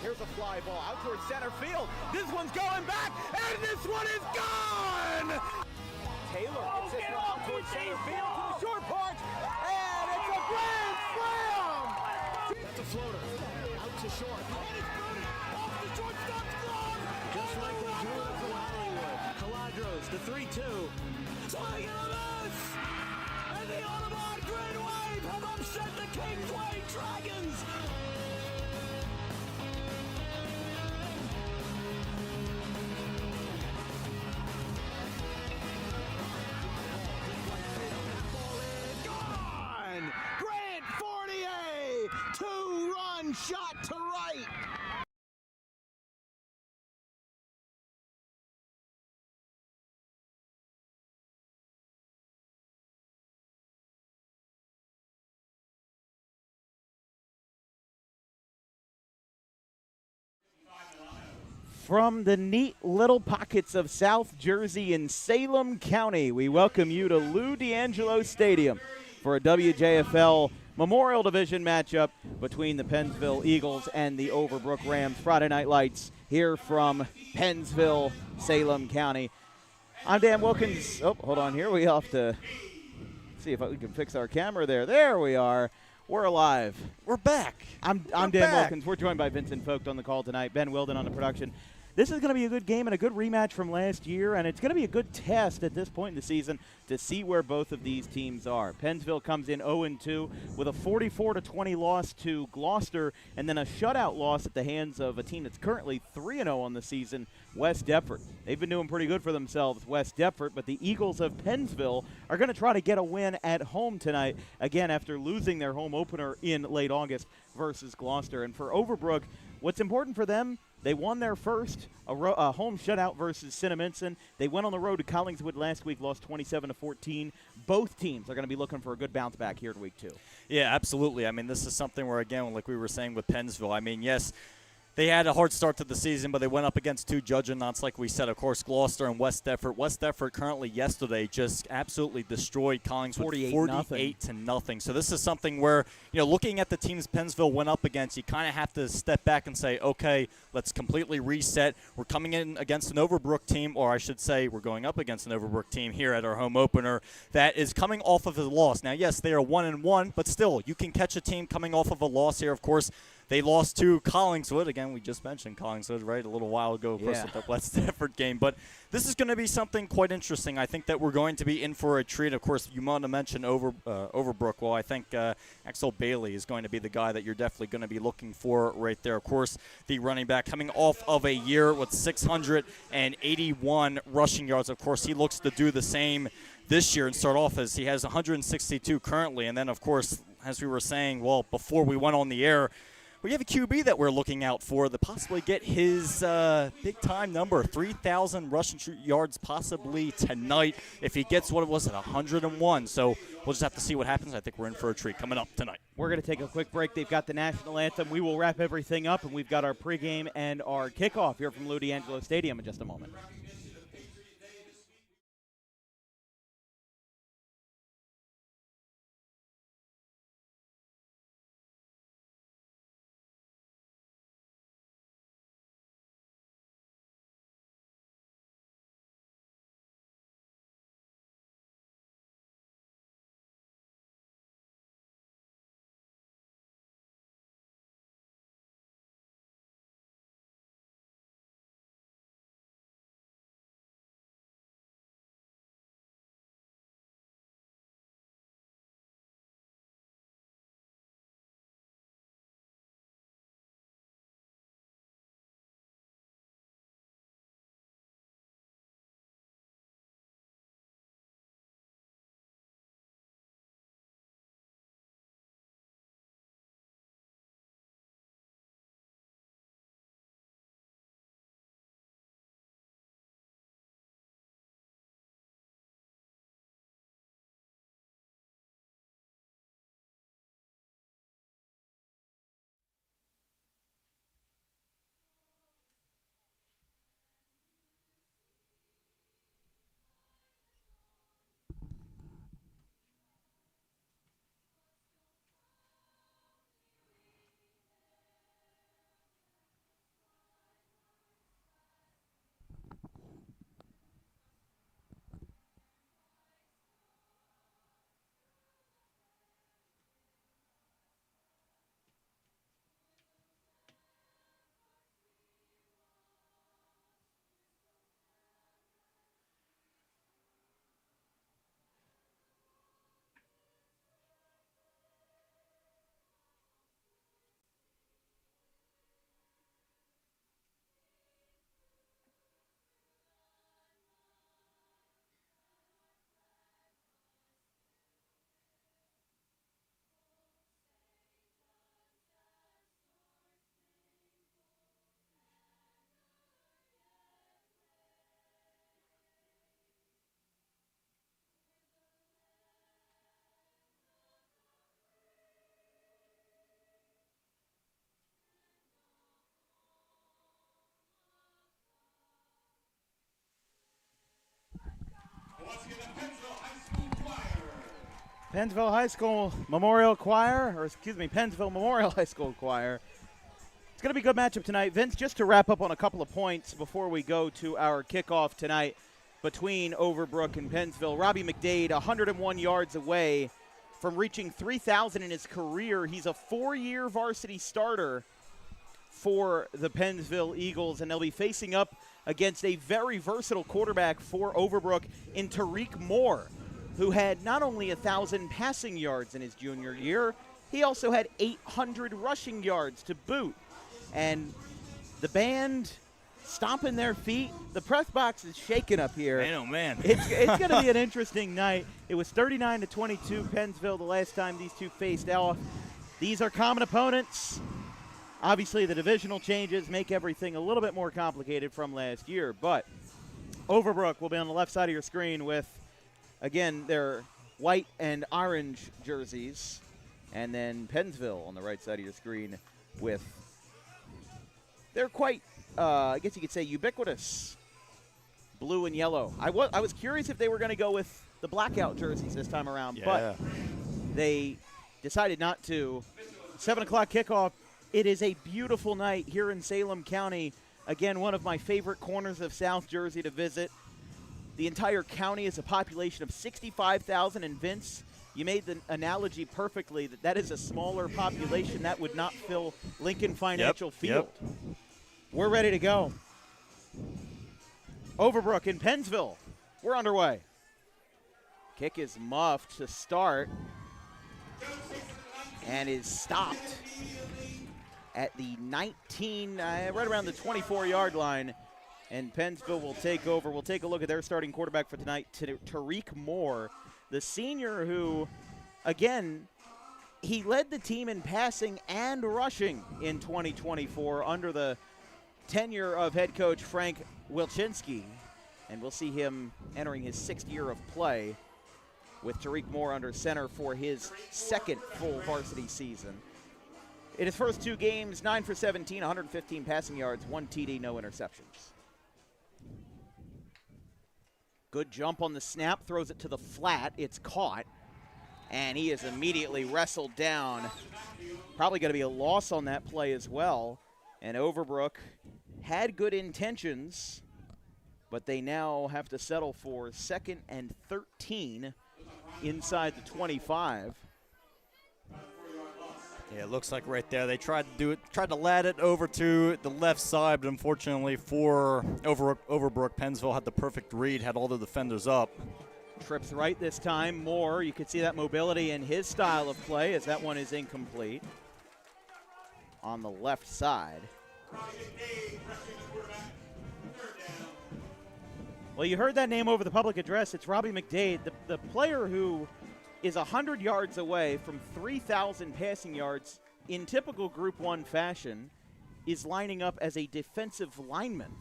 Here's a fly ball out towards center field. This one's going back, and this one is gone! Taylor gets this one out towards center field to the short porch, and it's a grand slam! That's a floater, out to short. And it's booted off the shortstop's glove! Just like they drew it from Hollywood. Caladros, the 3-2. Swing and a miss! And the Audubon Green Wave have upset the Kingsway Dragons! Grant Fournier, two-run shot to right. From the neat little pockets of South Jersey and Salem County, we welcome you to Lou D'Angelo Stadium for a WJFL Memorial Division matchup between the Pennsville Eagles and the Overbrook Rams. Friday Night Lights here from Pennsville, Salem County. I'm Dan Wilkins. Oh, hold on here. We have to see if we can fix our camera there. There we are. We're alive. We're back. I'm Dan Wilkins. We're joined by Vincent Vogt on the call tonight. Ben Wilden on the production. This is going to be a good game and a good rematch from last year, and it's going to be a good test at this point in the season to see where both of these teams are. Pennsville comes in 0-2 with a 44-20 loss to Gloucester, and then a shutout loss at the hands of a team that's currently 3-0 on the season, West Deptford. They've been doing pretty good for themselves, West Deptford, but the Eagles of Pennsville are going to try to get a win at home tonight, again after losing their home opener in late August versus Gloucester. And for Overbrook, what's important for them, they won their first a home shutout versus Cinnaminson. They went on the road to Collingswood last week, lost 27-14. Both teams are going to be looking for a good bounce back here in week 2. Yeah, absolutely. I mean, this is something where, again, like we were saying with Pennsville, I mean, yes, they had a hard start to the season, but they went up against two juggernauts, like we said, of course, Gloucester and West Deptford. West Deptford currently yesterday just absolutely destroyed Collingswood 48-0. So this is something where, you know, looking at the teams Pennsville went up against, you kind of have to step back and say, okay, let's completely reset. We're coming in against an Overbrook team, or I should say we're going up against an Overbrook team here at our home opener that is coming off of a loss. Now, yes, they are 1-1, but still, you can catch a team coming off of a loss here, of course. They lost to Collingswood. Again, we just mentioned Collingswood, right, a little while ago, of course, with the West Deptford game. But this is going to be something quite interesting. I think that we're going to be in for a treat. Of course, you want to mention Overbrook. Well, I think Axel Bailey is going to be the guy that you're definitely going to be looking for right there. Of course, the running back coming off of a year with 681 rushing yards. Of course, he looks to do the same this year and start off as he has 162 currently. And then, of course, as we were saying, well, before we went on the air, we have a QB that we're looking out for to possibly get his big-time number, 3,000 rushing yards possibly tonight if he gets what it was at 101. So we'll just have to see what happens. I think we're in for a treat coming up tonight. We're going to take a quick break. They've got the national anthem. We will wrap everything up, and we've got our pregame and our kickoff here from Lou D'Angelo Stadium in just a moment. Pennsville High School Memorial Choir, or excuse me, Pennsville Memorial High School Choir. It's going to be a good matchup tonight. Vince, just to wrap up on a couple of points before we go to our kickoff tonight between Overbrook and Pennsville. Robbie McDade, 101 yards away from reaching 3,000 in his career. He's a 4-year varsity starter for the Pennsville Eagles, and they'll be facing up against a very versatile quarterback for Overbrook in Tariq Moore, who had not only 1,000 passing yards in his junior year, he also had 800 rushing yards to boot. And the band stomping their feet. The press box is shaking up here. Man, oh, man. It's going to be an interesting night. It was 39-22 Pennsville the last time these two faced off. These are common opponents. Obviously, the divisional changes make everything a little bit more complicated from last year. But Overbrook will be on the left side of your screen with, again, their white and orange jerseys. And then Pennsville on the right side of your screen with they're quite, I guess you could say, ubiquitous blue and yellow. I was curious if they were going to go with the blackout jerseys this time around, but they decided not to. 7 o'clock kickoff. It is a beautiful night here in Salem County. Again, one of my favorite corners of South Jersey to visit. The entire county is a population of 65,000, and Vince, you made the analogy perfectly that is a smaller population that would not fill Lincoln Financial Field. Yep. We're ready to go. Overbrook in Pennsville. We're underway. Kick is muffed to start and is stopped at the 19, right around the 24-yard line. And Pennsville will take over. We'll take a look at their starting quarterback for tonight, Tariq Moore, the senior who, again, he led the team in passing and rushing in 2024 under the tenure of head coach Frank Wilczynski. And we'll see him entering his 6th year of play with Tariq Moore under center for his 2nd full varsity season. In his first 2 games, 9 for 17, 115 passing yards, 1 TD, no interceptions. Good jump on the snap, throws it to the flat. It's caught, and he is immediately wrestled down. Probably going to be a loss on that play as well. And Overbrook had good intentions, but they now have to settle for 2nd and 13 inside the 25. Yeah, it looks like right there they tried to lad it over to the left side, but unfortunately for Overbrook, Pennsville had the perfect read, had all the defenders up. Trips right this time. Moore, you could see that mobility in his style of play as that one is incomplete. On the left side. Well, you heard that name over the public address. It's Robbie McDade, the player who is 100 yards away from 3,000 passing yards in typical Group 1 fashion, is lining up as a defensive lineman.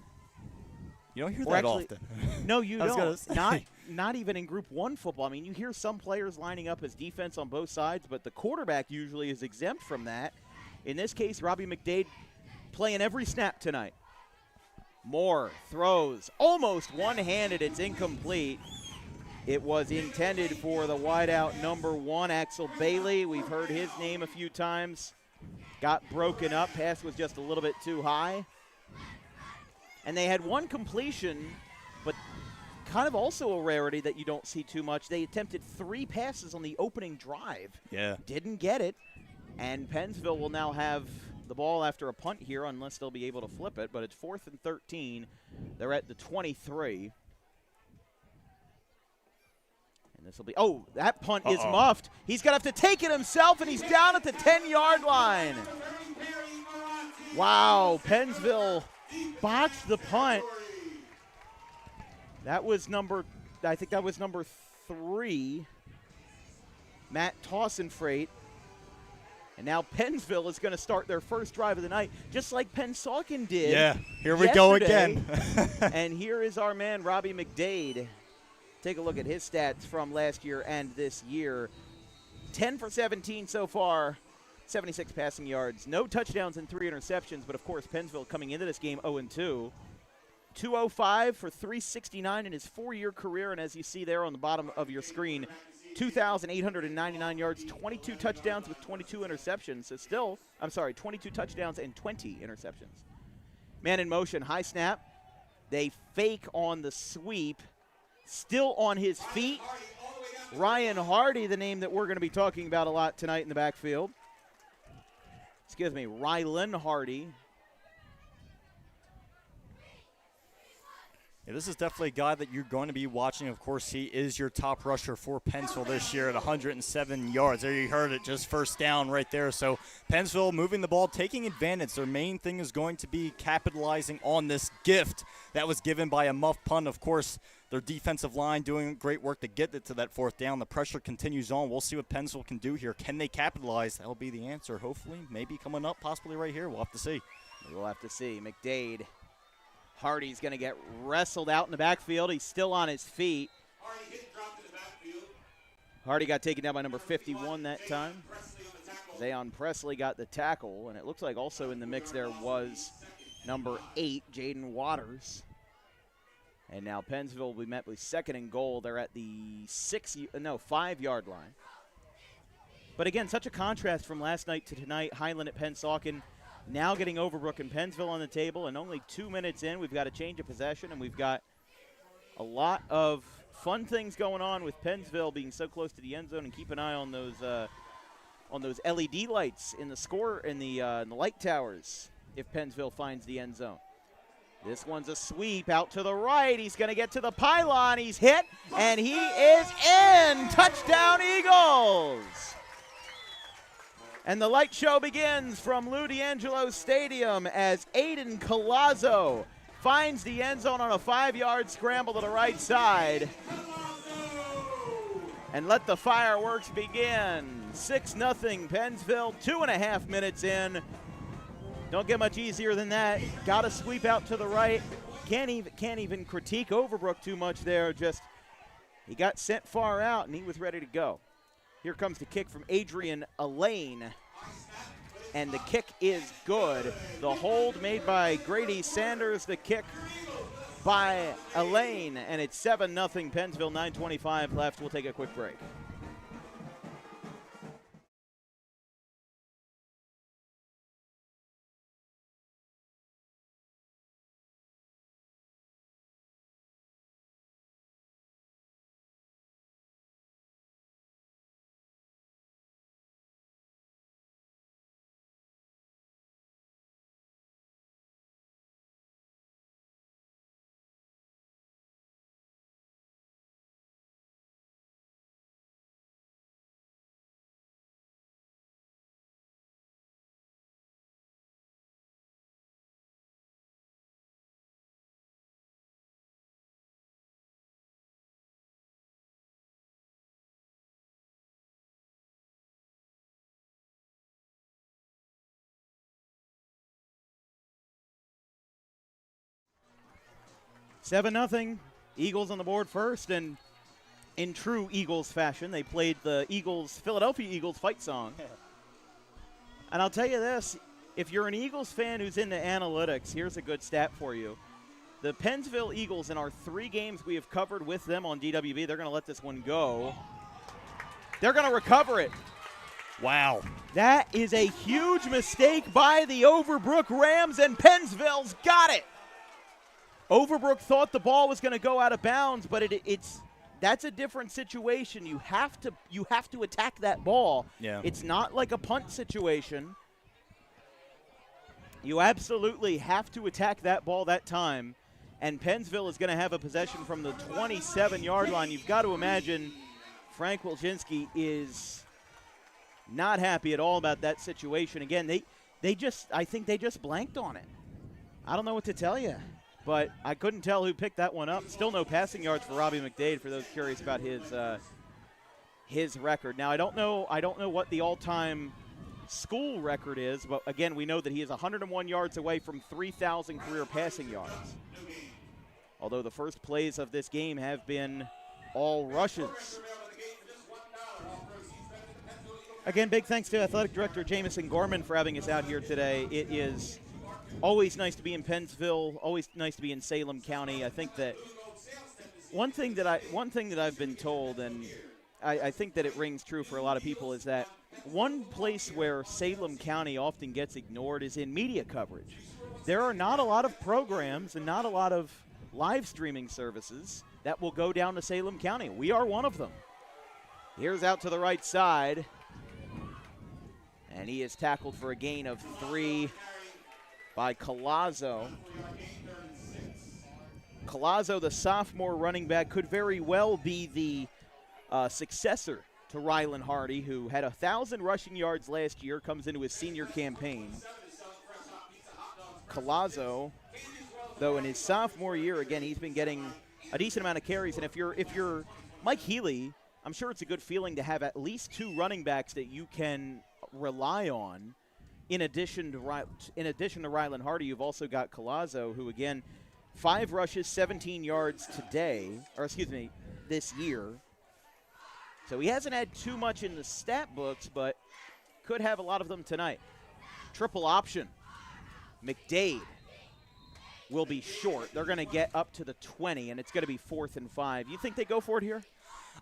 You don't hear that often. No, you don't. Not even in Group 1 football. I mean, you hear some players lining up as defense on both sides, but the quarterback usually is exempt from that. In this case, Robbie McDade playing every snap tonight. Moore throws almost one-handed. It's incomplete. It was intended for the wideout number 1, Axel Bailey. We've heard his name a few times. Got broken up. Pass was just a little bit too high. And they had one completion, but kind of also a rarity that you don't see too much. They attempted 3 passes on the opening drive. Yeah. Didn't get it. And Pennsville will now have the ball after a punt here unless they'll be able to flip it. But it's 4th and 13. They're at the 23. And this will be, oh, that punt is muffed. He's going to have to take it himself, and he's down at the 10-yard line. Wow, Pennsville botched the punt. That was number 3, Matt Tossenfreight. And now Pennsville is going to start their first drive of the night, just like Pennsauken did. Yeah, here we go again. And here is our man, Robbie McDade. Take a look at his stats from last year and this year. 10 for 17 so far, 76 passing yards, no touchdowns and 3 interceptions. But, of course, Pennsville coming into this game 0-2. .205 for .369 in his 4-year career, and as you see there on the bottom of your screen, 2,899 yards, 22 touchdowns with 22 interceptions. So still, 22 touchdowns and 20 interceptions. Man in motion, high snap. They fake on the sweep. Still on his feet. Ryan Hardy, the name that we're going to be talking about a lot tonight in the backfield. Excuse me, Rylan Hardy. Yeah, this is definitely a guy that you're going to be watching. Of course, he is your top rusher for Pensville this year at 107 yards. There you heard it, just first down right there. So Pensville moving the ball, taking advantage. Their main thing is going to be capitalizing on this gift that was given by a muff punt. Of course, their defensive line doing great work to get it to that fourth down. The pressure continues on. We'll see what Pensville can do here. Can they capitalize? That'll be the answer, hopefully. Maybe coming up, possibly right here. We'll have to see. We'll have to see. McDade. Hardy's going to get wrestled out in the backfield. He's still on his feet. Hardy got taken down by number 51 that time. Zayon Presley got the tackle, and it looks like also in the mix there was number 8, Jaden Waters. And now Pensville will be met with second and goal. They're at the 5-yard line. But again, such a contrast from last night to tonight. Highland at Pennsauken. Now getting Overbrook and Pennsville on the table, and only 2 minutes in, we've got a change of possession, and we've got a lot of fun things going on with Pennsville being so close to the end zone. And keep an eye on those LED lights in the light towers if Pennsville finds the end zone. This one's a sweep out to the right. He's going to get to the pylon. He's hit, and he is in. Touchdown, Eagles! And the light show begins from Lou D'Angelo Stadium as Aiden Colazzo finds the end zone on a 5-yard scramble to the right side. And let the fireworks begin. 6-0 Pennsville, 2.5 minutes in. Don't get much easier than that. Got to sweep out to the right. Can't even critique Overbrook too much there. Just he got sent far out, and he was ready to go. Here comes the kick from Adrian Elaine, and the kick is good. The hold made by Grady Sanders, the kick by Elaine, and it's 7-0 Pennsville, 9:25 left. We'll take a quick break. Seven 0 Eagles on the board first, and in true Eagles fashion, they played the Philadelphia Eagles fight song. And I'll tell you this, if you're an Eagles fan who's into analytics, here's a good stat for you. The Pennsville Eagles, in our 3 games we have covered with them on DWV, they're going to let this one go. They're going to recover it. Wow. That is a huge mistake by the Overbrook Rams, and Pennsville's got it. Overbrook thought the ball was going to go out of bounds, but that's a different situation. You have to attack that ball. Yeah. It's not like a punt situation. You absolutely have to attack that ball that time, and Pensville is going to have a possession from the 27-yard line. You've got to imagine Frank Wilczynski is not happy at all about that situation. Again, I think they just blanked on it. I don't know what to tell you. But I couldn't tell who picked that one up. Still no passing yards for Robbie McDade, for those curious about his record. Now I don't know what the all-time school record is, but again, we know that he is 101 yards away from 3,000 career passing yards. Although the first plays of this game have been all rushes. Again, big thanks to Athletic Director Jamison Gorman for having us out here today. It is always nice to be in Pennsville, always nice to be in Salem County. I think that one thing that I've been told, and I think that it rings true for a lot of people, is that one place where Salem County often gets ignored is in media coverage. There are not a lot of programs and not a lot of live streaming services that will go down to Salem County. We are one of them. Here's out to the right side, and he is tackled for a gain of 3 by Collazo. Collazo, the sophomore running back, could very well be the successor to Rylan Hardy, who had 1,000 rushing yards last year, comes into his senior campaign. Collazo, though, in his sophomore year, again, he's been getting a decent amount of carries. And if you're Mike Healy, I'm sure it's a good feeling to have at least 2 running backs that you can rely on. In addition to Rylan Hardy, you've also got Collazo, who, again, 5 rushes, 17 yards this year. So he hasn't had too much in the stat books, but could have a lot of them tonight. Triple option. McDade will be short. They're going to get up to the 20, and it's going to be 4th and 5. You think they go for it here?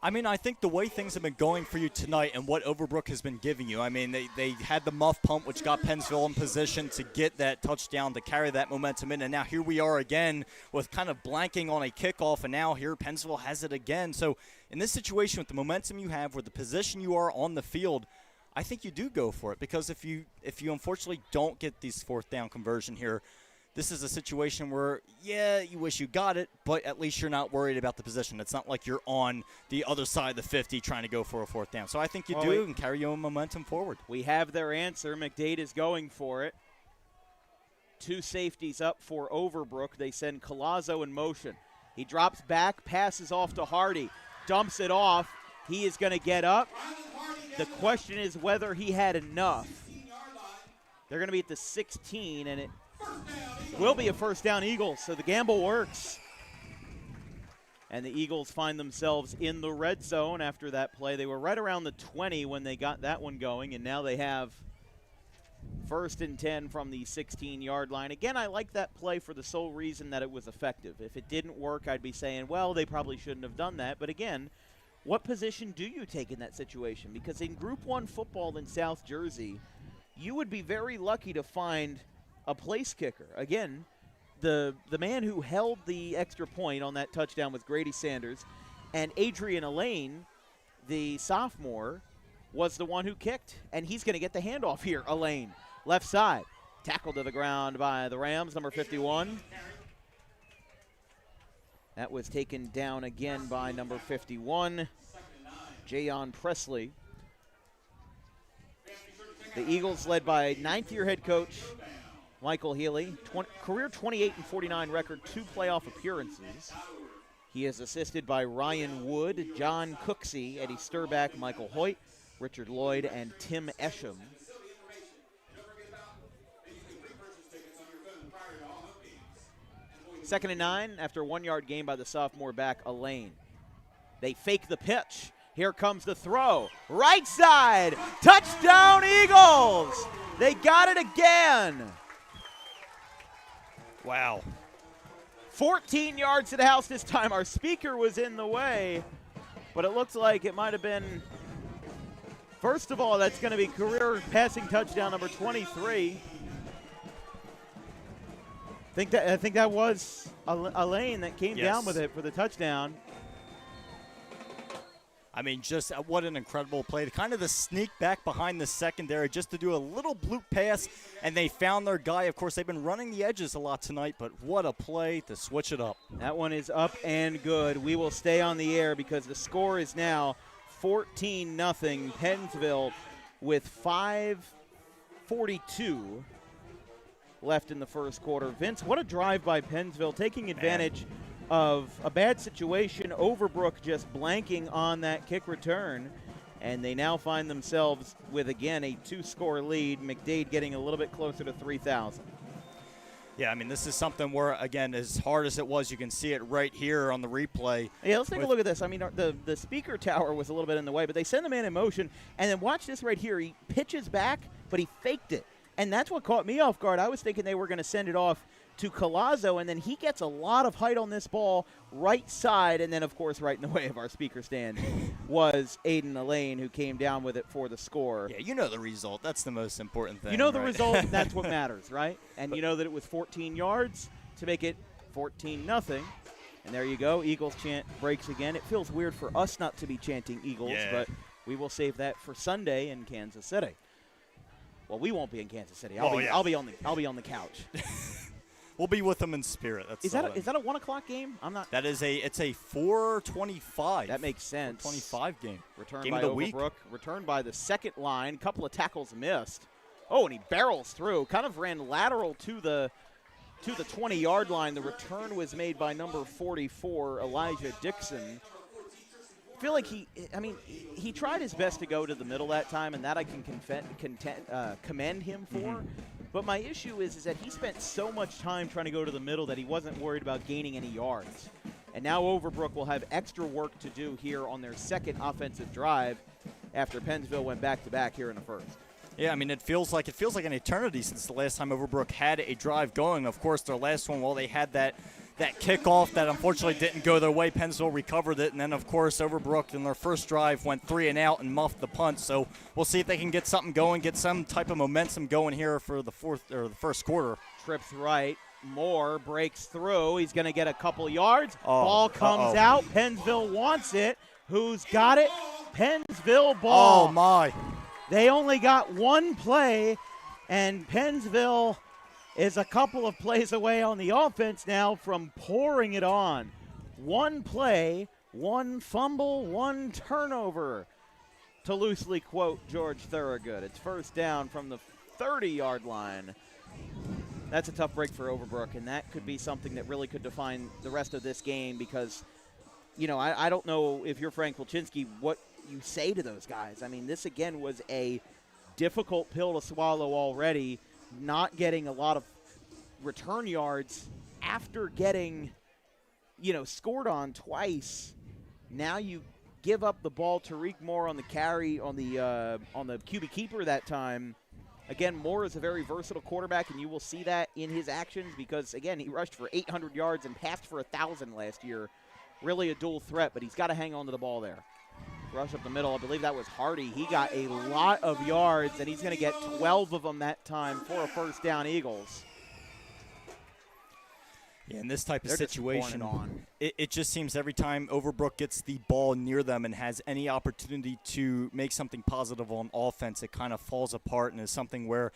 I mean, I think the way things have been going for you tonight and what Overbrook has been giving you, I mean, they had the muff pump, which got Pensville in position to get that touchdown, to carry that momentum in. And now here we are again with kind of blanking on a kickoff, and now here Pensville has it again. So in this situation, with the momentum you have, with the position you are on the field, I think you do go for it, because if you unfortunately don't get these 4th down conversion here, this is a situation where, yeah, you wish you got it, but at least you're not worried about the position. It's not like you're on the other side of the 50 trying to go for a 4th down. So I think you do and carry your own momentum forward. We have their answer. McDade is going for it. 2 safeties up for Overbrook. They send Collazo in motion. He drops back, passes off to Hardy, dumps it off. He is going to get up. The question is whether he had enough. They're going to be at the 16, and it will be a 1st down Eagles, so the gamble works. And the Eagles find themselves in the red zone after that play. They were right around the 20 when they got that one going, and now they have 1st and 10 from the 16-yard line. Again, I like that play for the sole reason that it was effective. If it didn't work, I'd be saying, well, they probably shouldn't have done that. But again, what position do you take in that situation? Because in Group 1 football in South Jersey, you would be very lucky to find a place kicker. Again, the man who held the extra point on that touchdown was Grady Sanders, and Adrian Elaine, the sophomore, was the one who kicked, and he's going to get the handoff here. Elaine, left side, tackled to the ground by the Rams, number 51. That was taken down again by number 51, Jayon Presley. The Eagles led by 9th-year head coach Michael Healy, career 28-49 record, 2 playoff appearances. He is assisted by Ryan Wood, John Cooksey, Eddie Sturback, Michael Hoyt, Richard Lloyd, and Tim Esham. Second and 9 after a 1-yard gain by the sophomore back, Elaine. They fake the pitch. Here comes the throw. Right side. Touchdown, Eagles. They got it again. Wow. 14 yards to the house this time. Our speaker was in the way, but it looks like it might have been, first of all, that's going to be career passing touchdown number 23. I think that was Elaine that came down with it for the touchdown. I mean, just what an incredible play. Kind of the sneak back behind the secondary just to do a little bloop pass, and they found their guy. Of course, they've been running the edges a lot tonight, but what a play to switch it up. That one is up and good. We will stay on the air because the score is now 14-0 Pensville with 5:42 left in the first quarter. Vince, what a drive by Pensville, taking advantage of a bad situation. Overbrook just blanking on that kick return, and they now find themselves with, again, a 2-score lead. McDade getting a little bit closer to 3,000. Yeah, I mean, this is something where, again, as hard as it was, you can see it right here on the replay. Yeah, let's take a look at this. I mean, the speaker tower was a little bit in the way, but they send the man in motion, and then watch this right here. He pitches back, but he faked it. And that's what caught me off guard. I was thinking they were going to send it off to Collazo, and then he gets a lot of height on this ball, right side, and then, of course, right in the way of our speaker stand was Aiden Elaine, who came down with it for the score. Yeah, you know the result. That's the most important thing. You know the right? result, that's what matters, right? And you know that it was 14 yards to make it 14-0. And there you go. Eagles chant breaks again. It feels weird for us not to be chanting Eagles, but we will save that for Sunday in Kansas City. Well, we won't be in Kansas City. I'll be on the couch. We'll be with them in spirit. Is that a 1 o'clock game? I'm not. It's a 4:25. That makes sense. 4:25 game. Returned game by of the Overbrook. week. Returned by the second line. Couple of tackles missed. Oh, and he barrels through. Kind of ran lateral to the 20-yard line. The return was made by number 44, Elijah Dixon. I feel like he tried his best to go to the middle that time, and that I can commend him for. Mm-hmm. But my issue is that he spent so much time trying to go to the middle that he wasn't worried about gaining any yards. And now Overbrook will have extra work to do here on their second offensive drive after Pennsville went back-to-back here in the first. Yeah, I mean, it feels like an eternity since the last time Overbrook had a drive going. Of course, their last one, they had that kickoff that unfortunately didn't go their way. Pennsville recovered it, and then, of course, Overbrook in their first drive went 3 and out and muffed the punt. So we'll see if they can get something going, get some type of momentum going here for the first quarter. Trips right. Moore breaks through. He's going to get a couple yards. Ball comes out. Pennsville wants it. Who's got it? Pennsville ball. Oh, my. They only got one play, and Pennsville is a couple of plays away on the offense now from pouring it on. One play, one fumble, one turnover, to loosely quote George Thorogood. It's first down from the 30-yard line. That's a tough break for Overbrook, and that could be something that really could define the rest of this game because, I don't know if you're Frank Wilczynski, what you say to those guys. I mean, this, again, was a difficult pill to swallow already, not getting a lot of return yards after getting, scored on twice. Now you give up the ball to Tariq Moore on the carry on the QB keeper that time. Again, Moore is a very versatile quarterback, and you will see that in his actions because, again, he rushed for 800 yards and passed for 1,000 last year. Really a dual threat, but he's got to hang on to the ball there. Rush up the middle. I believe that was Hardy. He got a lot of yards, and he's going to get 12 of them that time for a first down, Eagles. Yeah, in this type of situation, it just seems every time Overbrook gets the ball near them and has any opportunity to make something positive on offense, it kind of falls apart and is something where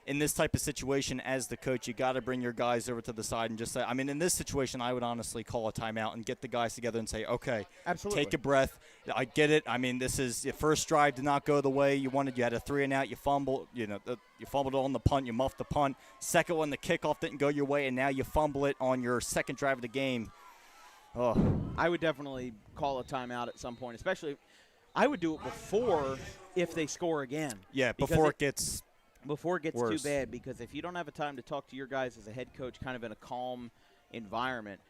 in this type of situation, as the coach, you got to bring your guys over to the side and just say, I mean, in this situation, I would honestly call a timeout and get the guys together and say, okay, absolutely, take a breath. I get it. I mean, this is your first drive did not go the way you wanted. You had a 3 and out. You fumbled. You fumbled on the punt. You muffed the punt. Second one, the kickoff didn't go your way, and now you fumble it on your second drive of the game. Oh, I would definitely call a timeout at some point, especially I would do it before if they score again. Yeah, before it gets worse. Too bad, because if you don't have a time to talk to your guys as a head coach kind of in a calm environment,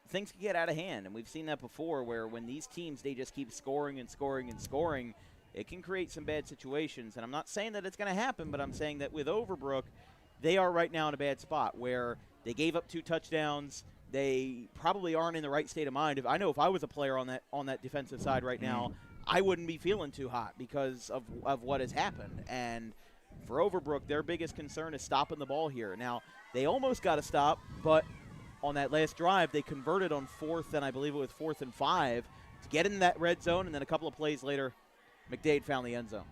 things can get out of hand. And we've seen that before where when these teams, they just keep scoring and scoring and scoring, it can create some bad situations. And I'm not saying that it's going to happen, but I'm saying that with Overbrook, they are right now in a bad spot where they gave up 2 touchdowns. They probably aren't in the right state of mind. I know if I was a player on that defensive side right now, I wouldn't be feeling too hot because of what has happened. And for Overbrook, their biggest concern is stopping the ball here. Now, they almost got to stop, but on that last drive, they converted on 4th, and I believe it was 4th and 5, to get in that red zone, and then a couple of plays later, McDade found the end zone.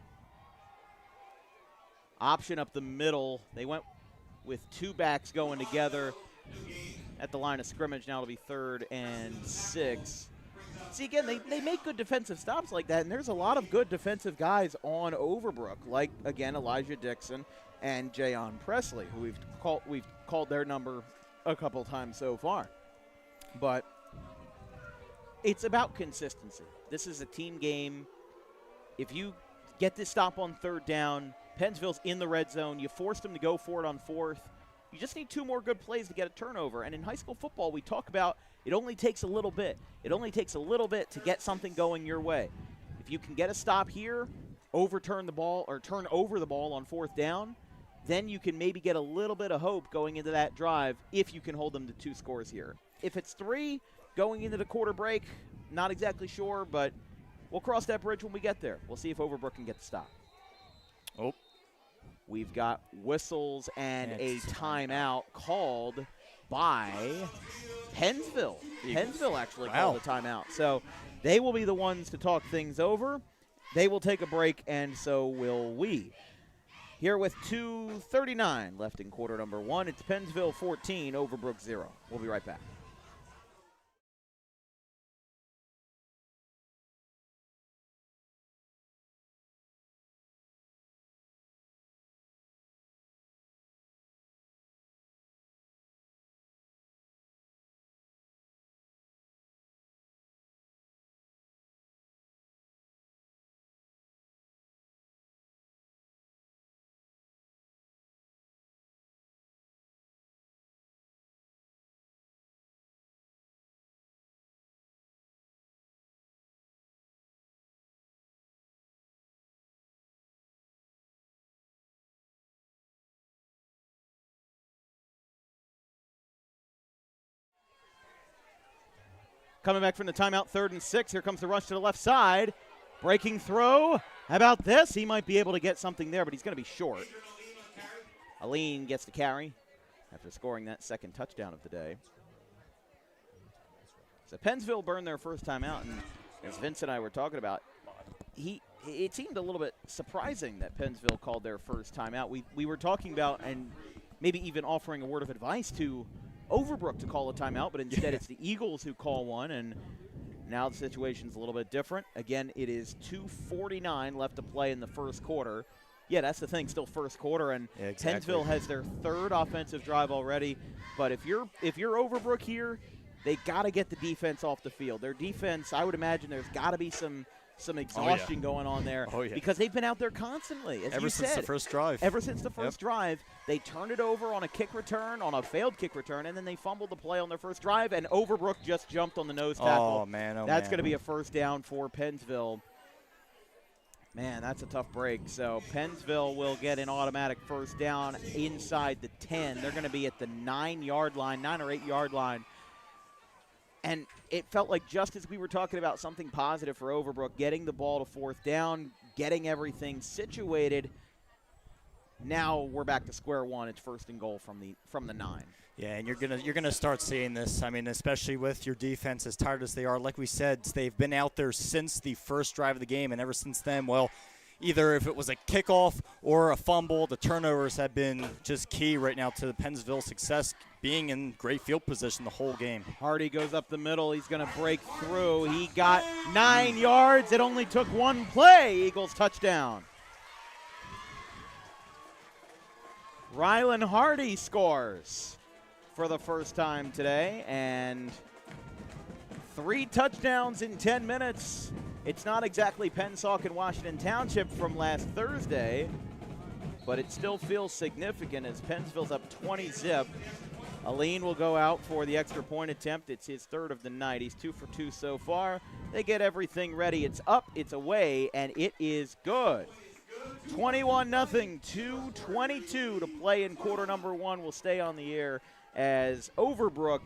Option up the middle. They went with 2 backs going together at the line of scrimmage. Now it'll be 3rd and 6. See, again, they make good defensive stops like that, and there's a lot of good defensive guys on Overbrook, like, again, Elijah Dixon and Jayon Presley, who we've called their number a couple times so far. But it's about consistency. This is a team game. If you get this stop on 3rd down, Pennsville's in the red zone, you force them to go for it on 4th, you just need 2 more good plays to get a turnover. And in high school football, we talk about it only takes a little bit. It only takes a little bit to get something going your way. If you can get a stop here, overturn the ball or turn over the ball on 4th down, then you can maybe get a little bit of hope going into that drive if you can hold them to 2 scores here. If it's 3 going into the quarter break, not exactly sure, but we'll cross that bridge when we get there. We'll see if Overbrook can get the stop. Oh. We've got whistles and a timeout called by Pensville. Pensville actually called a timeout. So they will be the ones to talk things over. They will take a break, and so will we. Here with 2:39 left in quarter number 1, it's Pensville 14, Overbrook 0. We'll be right back. Coming back from the timeout, 3rd and 6. Here comes the rush to the left side. Breaking throw. How about this? He might be able to get something there, but he's going to be short. Aline gets the carry after scoring that 2nd touchdown of the day. So Pensville burned their first timeout, and as Vince and I were talking about, it seemed a little bit surprising that Pensville called their first timeout. We were talking about and maybe even offering a word of advice to Overbrook to call a timeout, but instead it's the Eagles who call one, and now the situation's a little bit different. Again, it is 2:49 left to play in the first quarter. Yeah, that's the thing, still first quarter, and Pensville has their 3rd offensive drive already. But if you're Overbrook here, they got to get the defense off the field. Their defense, I would imagine there's got to be some exhaustion going on there because they've been out there constantly, as Ever since the first drive. Ever since the first drive, they turned it over on a kick return, on a failed kick return, and then they fumbled the play on their first drive, and Overbrook just jumped on the nose tackle. Oh, man. That's going to be a first down for Pensville. Man, that's a tough break. So Pensville will get an automatic first down inside the 10. They're going to be at the 9-yard line, 9 or 8-yard line. And it felt like just as we were talking about something positive for Overbrook, getting the ball to 4th down, getting everything situated, now we're back to square one. It's 1st and goal from the 9. Yeah, and you're gonna start seeing this. I mean, especially with your defense, as tired as they are. Like we said, they've been out there since the first drive of the game, and ever since then, well, either if it was a kickoff or a fumble, the turnovers have been just key right now to the Pennsville success, being in great field position the whole game. Hardy goes up the middle. He's going to break through. He got 9 yards. It only took 1 play. Eagles touchdown. Rylan Hardy scores for the first time today, and 3 touchdowns in 10 minutes. It's not exactly Pensauk and Washington Township from last Thursday, but it still feels significant as Pennsville's up 20-zip. Aline will go out for the extra point attempt. It's his 3rd of the night. He's 2 for 2 so far. They get everything ready. It's up, it's away, and it is good. 21-0, 2:22 to play in quarter number 1. We'll stay on the air as Overbrook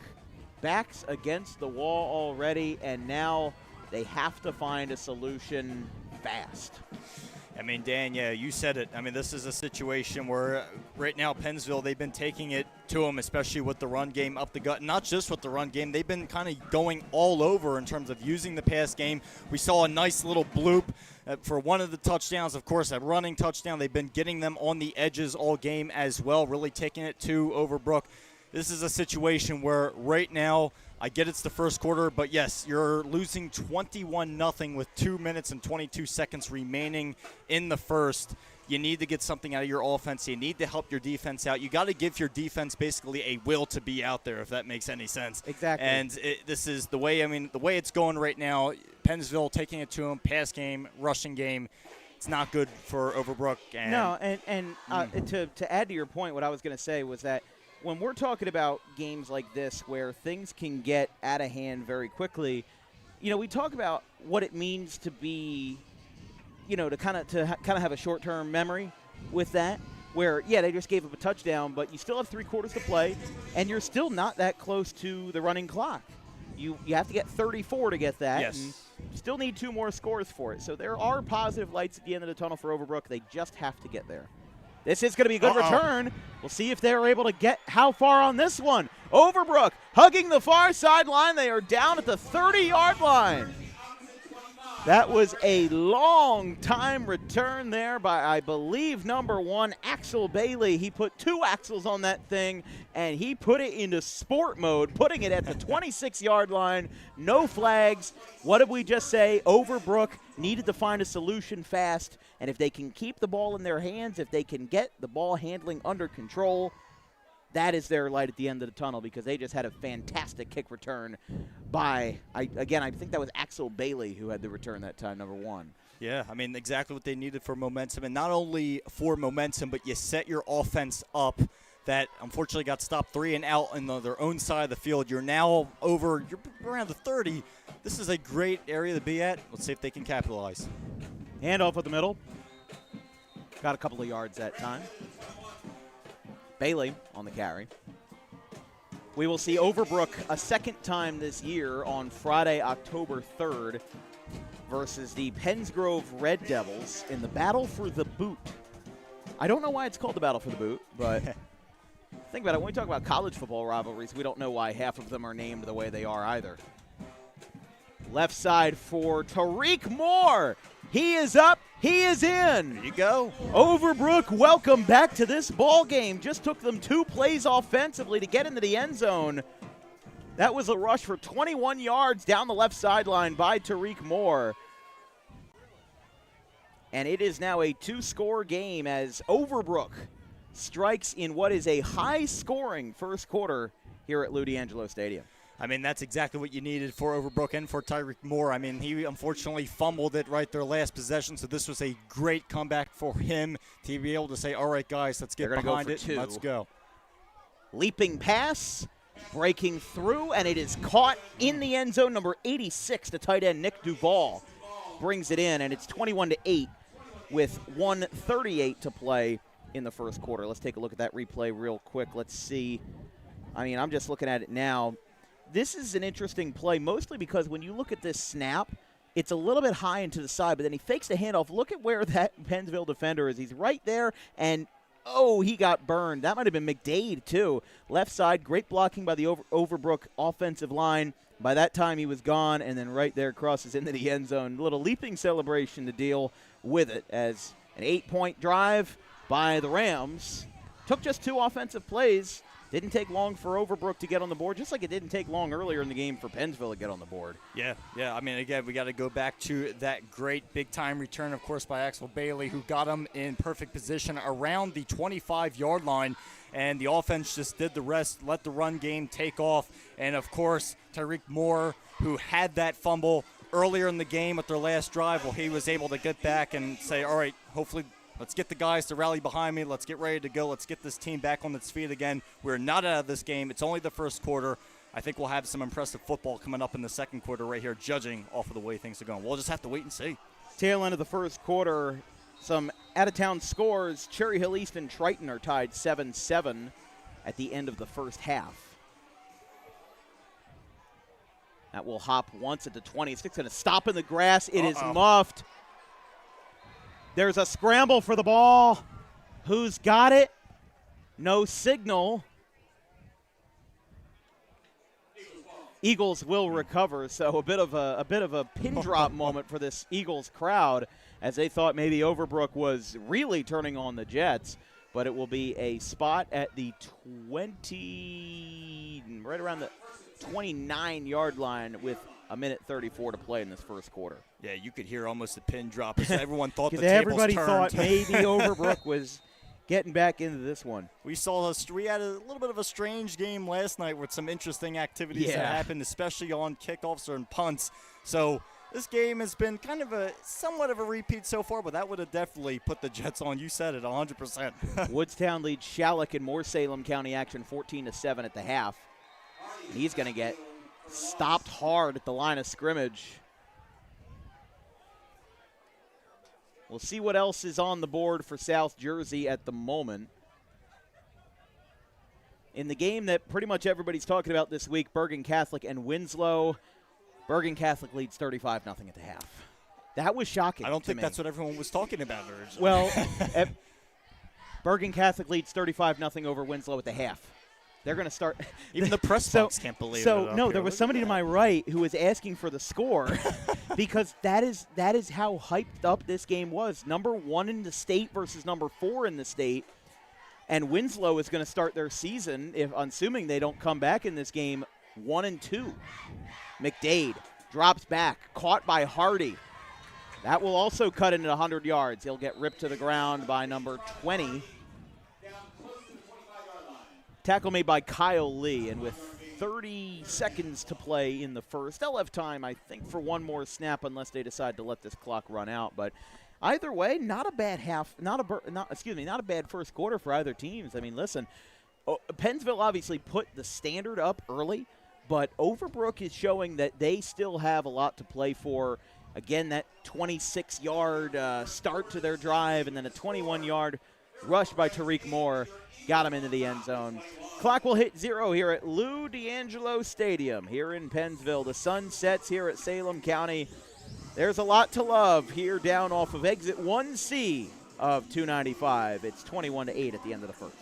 backs against the wall already, and now they have to find a solution fast. I mean, Dan, yeah, you said it. I mean, this is a situation where right now Pensville, they've been taking it to them, especially with the run game up the gut. Not just with the run game. They've been kind of going all over in terms of using the pass game. We saw a nice little bloop for one of the touchdowns. Of course, a running touchdown. They've been getting them on the edges all game as well, really taking it to Overbrook. This is a situation where right now, I get it's the first quarter, but yes, you're losing 21-0 with 2 minutes and 22 seconds remaining in the first. You need to get something out of your offense. You need to help your defense out. You got to give your defense basically a will to be out there, if that makes any sense. Exactly. And this is the way. I mean, the way it's going right now. Pensville taking it to them, pass game, rushing game. It's not good for Overbrook. And no, and to add to your point, what I was going to say was that when we're talking about games like this where things can get out of hand very quickly, you know, we talk about what it means to be, you know, to kind of have a short-term memory with that. where, yeah, they just gave up a touchdown, but you still have 3 quarters to play, and you're still not that close to the running clock. You have to get 34 to get that. Yes. And still need 2 more scores for it. So there are positive lights at the end of the tunnel for Overbrook. They just have to get there. This is going to be a good return. We'll see if they're able to get how far on this one. Overbrook hugging the far sideline. They are down at the 30-yard line. That was a long time return there by, I believe, number 1, Axel Bailey. He put 2 axles on that thing, and he put it into sport mode, putting it at the 26-yard line. No flags. What did we just say? Overbrook needed to find a solution fast, and if they can keep the ball in their hands, if they can get the ball handling under control, that is their light at the end of the tunnel, because they just had a fantastic kick return by, I think that was Axel Bailey who had the return that time, number 1. Yeah, I mean, exactly what they needed for momentum. And not only for momentum, but you set your offense up that unfortunately got stopped 3 and out on their own side of the field. You're now you're around the 30. This is a great area to be at. Let's see if they can capitalize. Handoff with the middle. Got a couple of yards that time. Bailey on the carry. We will see Overbrook a second time this year on Friday, October 3rd versus the Pensgrove Red Devils in the Battle for the Boot. I don't know why it's called the Battle for the Boot, but think about it. When we talk about college football rivalries, we don't know why half of them are named the way they are either. Left side for Tariq Moore. He is up. He is in. There you go. Overbrook, welcome back to this ball game. Just took them 2 plays offensively to get into the end zone. That was a rush for 21 yards down the left sideline by Tariq Moore. And it is now a 2-score game as Overbrook strikes in what is a high-scoring first quarter here at Lou D'Angelo Stadium. I mean, that's exactly what you needed for Overbrook and for Tariq Moore. I mean, he unfortunately fumbled it right their last possession, so this was a great comeback for him to be able to say, all right, guys, let's get behind it and let's go. Leaping pass, breaking through, and it is caught in the end zone. Number 86, the tight end, Nick Duvall, brings it in, and it's 21-8 with 1:38 to play in the first quarter. Let's take a look at that replay real quick. Let's see. I mean, I'm just looking at it now. This is an interesting play, mostly because when you look at this snap, it's a little bit high and to the side, but then he fakes the handoff. Look at where that Pennsville defender is. He's right there, and, oh, he got burned. That might have been McDade, too. Left side, great blocking by the Overbrook offensive line. By that time, he was gone, and then right there crosses into the end zone. A little leaping celebration to deal with it as an 8-point drive by the Rams. Took just 2 offensive plays. Didn't take long for Overbrook to get on the board, just like it didn't take long earlier in the game for Pensville to get on the board. Yeah. I mean, again, we got to go back to that great big-time return, of course, by Axel Bailey, who got him in perfect position around the 25-yard line, and the offense just did the rest, let the run game take off. And, of course, Tariq Moore, who had that fumble earlier in the game at their last drive, well, he was able to get back and say, all right, hopefully – let's get the guys to rally behind me. Let's get ready to go. Let's get this team back on its feet again. We're not out of this game. It's only the first quarter. I think we'll have some impressive football coming up in the second quarter right here, judging off of the way things are going. We'll just have to wait and see. Tail end of the first quarter, some out-of-town scores. Cherry Hill East and Triton are tied 7-7 at the end of the first half. That will hop once at the 20. It's going to stop in the grass. It is muffed. There's a scramble for the ball. Who's got it? No signal. Eagles will recover, so a bit of a pin drop moment for this Eagles crowd, as they thought maybe Overbrook was really turning on the Jets, but it will be a spot at the 20, right around the 29-yard line with a minute 34 to play in this first quarter. Yeah, you could hear almost a pin drop as everyone thought the tables everybody turned. Thought maybe Overbrook was getting back into this one. We had a little bit of a strange game last night with some interesting activities that happened, especially on kickoffs or in punts. So this game has been kind of somewhat of a repeat so far, but that would have definitely put the Jets on. You said it, 100%. Woodstown leads Shalleck in more Salem County action 14-7 at the half. And he's going to get stopped hard at the line of scrimmage. We'll see what else is on the board for South Jersey at the moment. In the game that pretty much everybody's talking about this week, Bergen Catholic and Winslow. Bergen Catholic leads 35-0 at the half. That was shocking. I don't think me. That's what everyone was talking about originally. Well, Bergen Catholic leads 35-0 over Winslow at the half. They're going to start. Even the press box can't believe it. So, no, there was somebody to my right who was asking for the score because that is how hyped up this game was. Number 1 in the state versus number 4 in the state. And Winslow is going to start their season, assuming they don't come back in this game, 1-2. McDade drops back, caught by Hardy. That will also cut into 100 yards. He'll get ripped to the ground by number 20. Tackle made by Kyle Lee, and with 30 seconds to play in the first, they'll have time, I think, for one more snap unless they decide to let this clock run out. But either way, not a bad not a bad first quarter for either teams. I mean, listen, Pensville obviously put the standard up early, but Overbrook is showing that they still have a lot to play for. Again, that 26-yard start to their drive and then a 21-yard rush by Tariq Moore got him into the end zone. Clock will hit 0 here at Lou D'Angelo Stadium here in Pennsville. The sun sets here at Salem County. There's a lot to love here down off of exit 1C of 295. It's 21-8 at the end of the first.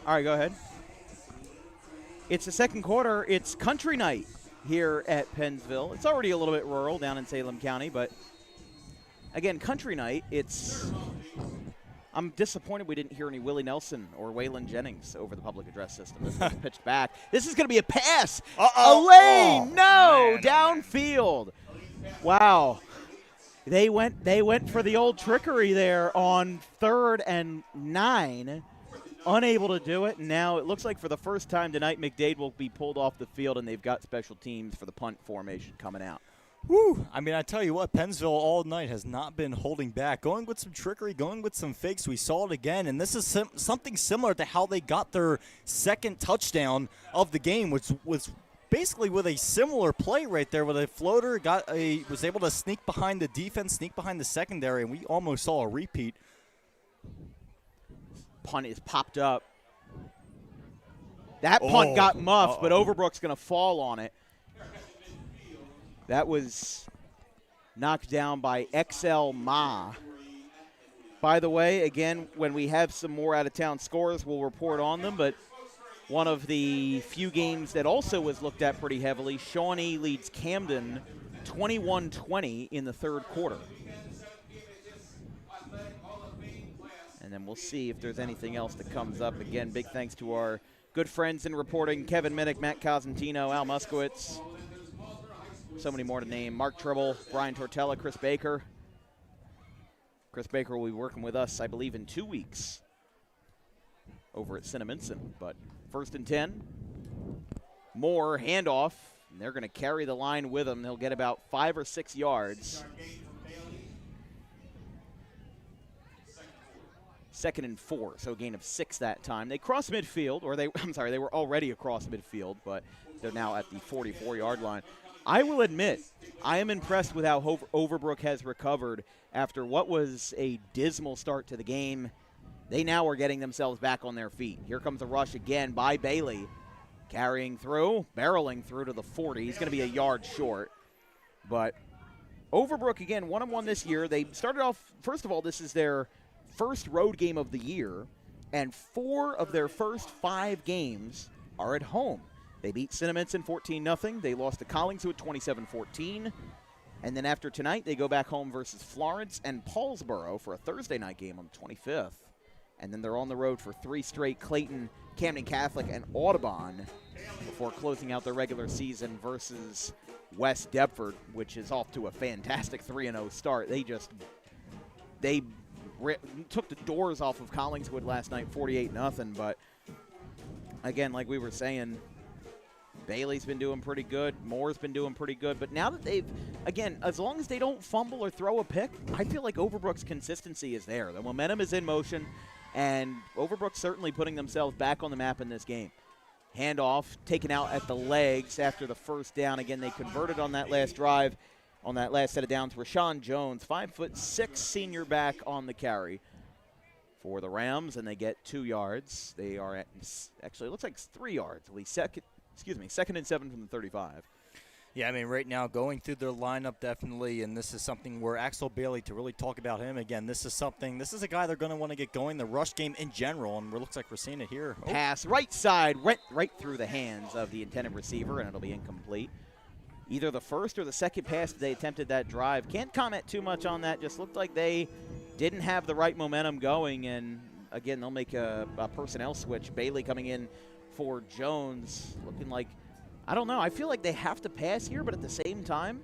All right, go ahead. It's the second quarter. It's country night here at Pennsville. It's already a little bit rural down in Salem County, but again, country night, I'm disappointed we didn't hear any Willie Nelson or Waylon Jennings over the public address system. This was pitched back. This is going to be a pass. A lane. No, downfield. Wow. They went for the old trickery there on 3rd and 9. Unable to do it. Now it looks like for the first time tonight, McDade will be pulled off the field, and they've got special teams for the punt formation coming out. Woo! I mean, I tell you what, Pensville all night has not been holding back. Going with some trickery, going with some fakes. We saw it again, and this is something similar to how they got their second touchdown of the game, which was basically with a similar play right there with a floater, was able to sneak behind the defense, sneak behind the secondary, and we almost saw a repeat. Punt is popped up. That punt got muffed, but Overbrook's going to fall on it. That was knocked down by XL Ma. By the way, again, when we have some more out-of-town scores, we'll report on them, but one of the few games that also was looked at pretty heavily, Shawnee leads Camden 21-20 in the third quarter. And then we'll see if there's anything else that comes up. Again, big thanks to our good friends in reporting, Kevin Minnick, Matt Cosentino, Al Muskowitz. So many more to name. Mark Tribble, Brian Tortella, Chris Baker. Chris Baker will be working with us, I believe, in 2 weeks over at Cinnaminson. But 1st and 10. Moore, handoff. And they're going to carry the line with them. They'll get about 5 or 6 yards. 2nd and 4, so a gain of 6 that time. They cross midfield, or they were already across midfield, but they're now at the 44-yard line. I will admit, I am impressed with how Overbrook has recovered after what was a dismal start to the game. They now are getting themselves back on their feet. Here comes a rush again by Bailey, carrying through, barreling through to the 40. He's going to be a yard short, but Overbrook, again, 1-1 this year. They started off, first of all, this is their first road game of the year, and 4 of their first 5 games are at home. They beat Cinnaminson 14-0. They lost to Collingswood 27-14. And then after tonight, they go back home versus Florence and Paulsboro for a Thursday night game on the 25th. And then they're on the road for 3 straight: Clayton, Camden Catholic, and Audubon, before closing out their regular season versus West Deptford, which is off to a fantastic 3-0 start. They took the doors off of Collingswood last night, 48-0. But again, like we were saying, Bailey's been doing pretty good. Moore's been doing pretty good. But now that they've, again, as long as they don't fumble or throw a pick, I feel like Overbrook's consistency is there. The momentum is in motion, and Overbrook's certainly putting themselves back on the map in this game. Handoff taken out at the legs after the first down. Again, they converted on that last drive, on that last set of downs. Rashawn Jones, 5'6" senior back on the carry for the Rams, and they get 2 yards. They are at, actually, it looks like 3 yards. Second and 7 from the 35. Yeah, I mean, right now going through their lineup definitely, and this is something where Axel Bailey, to really talk about him again, this is a guy they're going to want to get going, the rush game in general, and it looks like we're seeing it here. Pass right side, right through the hands of the intended receiver, and it'll be incomplete. Either the first or the second pass they attempted that drive. Can't comment too much on that. Just looked like they didn't have the right momentum going, and again, they'll make a personnel switch. Bailey coming in for Jones, looking like, I don't know, I feel like they have to pass here, but at the same time,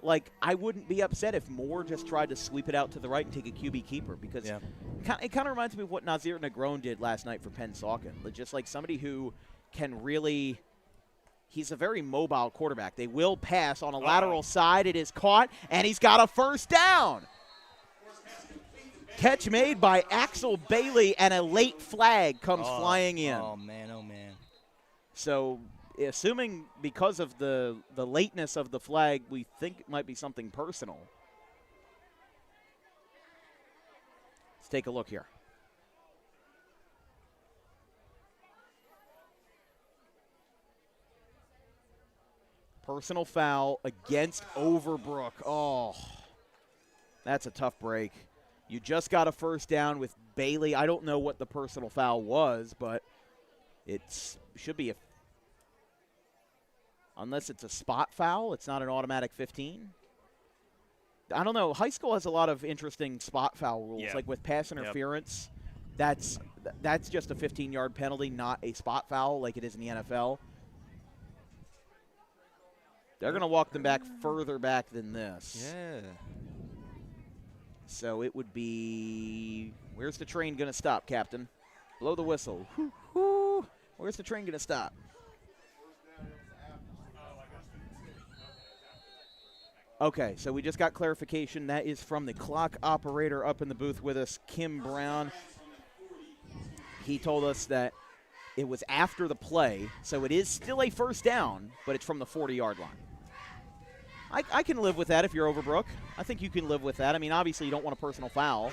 like, I wouldn't be upset if Moore just tried to sweep it out to the right and take a QB keeper, because it kind of reminds me of what Nazir Negron did last night for Pennsauken. Just like somebody who can really, he's a very mobile quarterback. They will pass on a lateral side. It is caught, and he's got a first down. Catch made by Axel Bailey, and a late flag comes flying in. Oh, man, oh, man. So, assuming because of the lateness of the flag, we think it might be something personal. Let's take a look here. Personal foul against Overbrook. Oh, that's a tough break. You just got a first down with Bailey. I don't know what the personal foul was, but it should be unless it's a spot foul, it's not an automatic 15. I don't know. High school has a lot of interesting spot foul rules, like with pass interference. That's just a 15-yard penalty, not a spot foul like it is in the NFL. They're going to walk them back further back than this. Yeah. So it would be, where's the train going to stop, Captain? Blow the whistle. Woo-hoo. Where's the train going to stop? Okay, so we just got clarification. That is from the clock operator up in the booth with us, Kim Brown. He told us that it was after the play, so it is still a first down, but it's from the 40-yard line. I can live with that if you're Overbrook. I think you can live with that. I mean, obviously you don't want a personal foul.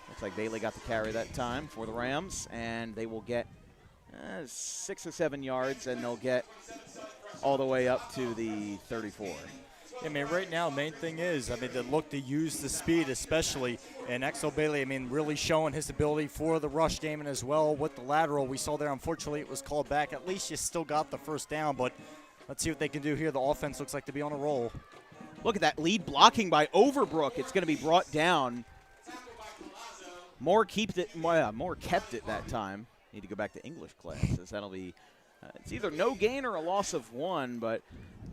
Looks like Bailey got the carry that time for the Rams, and they will get 6 or 7 yards, and they'll get all the way up to the 34. I mean, right now, main thing is, I mean, they look to use the speed, especially, and Axel Bailey, I mean, really showing his ability for the rush game, and as well with the lateral we saw there. Unfortunately, it was called back. At least you still got the first down, but let's see what they can do here. The offense looks like to be on a roll. Look at that lead blocking by Overbrook. It's going to be brought down. Moore kept it that time. Need to go back to English classes. That'll be, it's either no gain or a loss of 1. But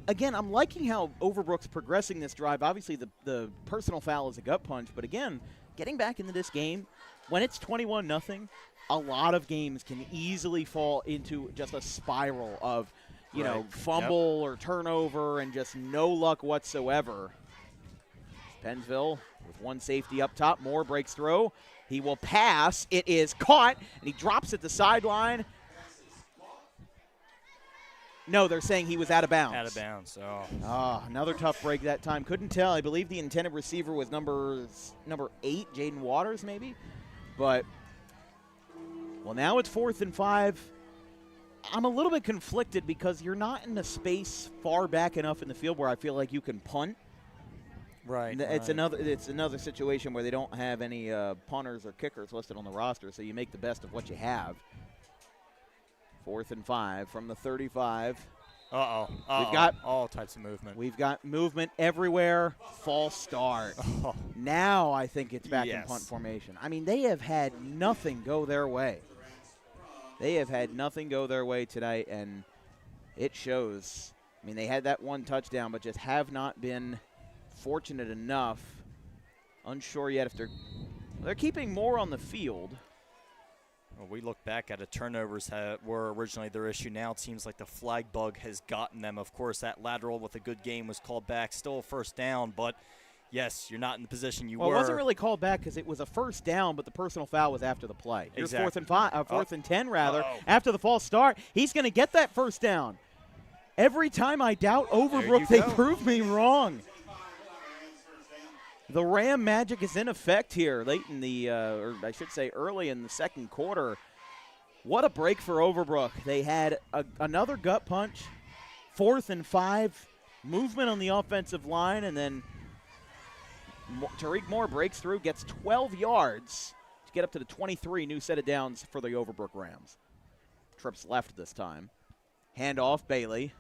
again, I'm liking how Overbrook's progressing this drive. Obviously, the personal foul is a gut punch. But again, getting back into this game, when it's 21-0, a lot of games can easily fall into just a spiral of, you know, fumble or turnover and just no luck whatsoever. Pensville with one safety up top. Moore breaks through. He will pass. It is caught, and he drops at the sideline. No, they're saying he was out of bounds. Out of bounds, another tough break that time. Couldn't tell. I believe the intended receiver was number 8, Jaden Waters maybe. But, well, now it's 4th and 5. I'm a little bit conflicted because you're not in a space far back enough in the field where I feel like you can punt. Right. It's another situation where they don't have any punters or kickers listed on the roster, so you make the best of what you have. 4th and 5 from the 35. We've got all types of movement. We've got movement everywhere. False start. Now I think it's back in punt formation. I mean, they have had nothing go their way. They have had nothing go their way tonight, and it shows. I mean, they had that one touchdown, but just have not been fortunate enough. Unsure yet if they're keeping more on the field. Well, we look back at it, turnovers were originally their issue. Now it seems like the flag bug has gotten them. Of course, that lateral with a good game was called back. Still a first down, but, yes, you're not in the position you were. Well, it wasn't really called back because it was a first down, but the personal foul was after the play. Here's exactly. 4th and 10, rather. After the false start, he's going to get that first down. Every time I doubt Overbrook, they prove me wrong. The Ram magic is in effect here late in the, or I should say early in the second quarter. What a break for Overbrook. They had another gut punch, 4th and 5, movement on the offensive line, and then Tariq Moore breaks through, gets 12 yards to get up to the 23, new set of downs for the Overbrook Rams. Trips left this time. Handoff, Bailey.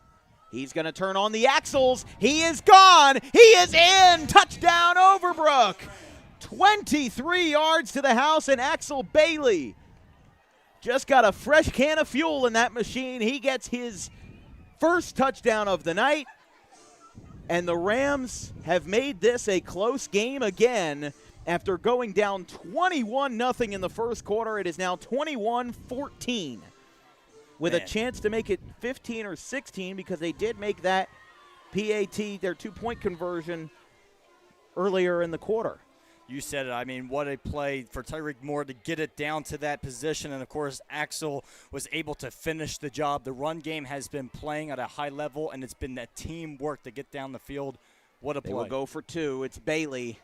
He's going to turn on the axles. He is gone. He is in. Touchdown, Overbrook. 23 yards to the house, and Axel Bailey just got a fresh can of fuel in that machine. He gets his first touchdown of the night, and the Rams have made this a close game again. After going down 21-0 in the first quarter, it is now 21-14. With a chance to make it 15 or 16 because they did make that PAT, their two-point conversion, earlier in the quarter. You said it. I mean, what a play for Tariq Moore to get it down to that position. And, of course, Axel was able to finish the job. The run game has been playing at a high level, and it's been that teamwork to get down the field. What a play. They will go for 2. It's Bailey.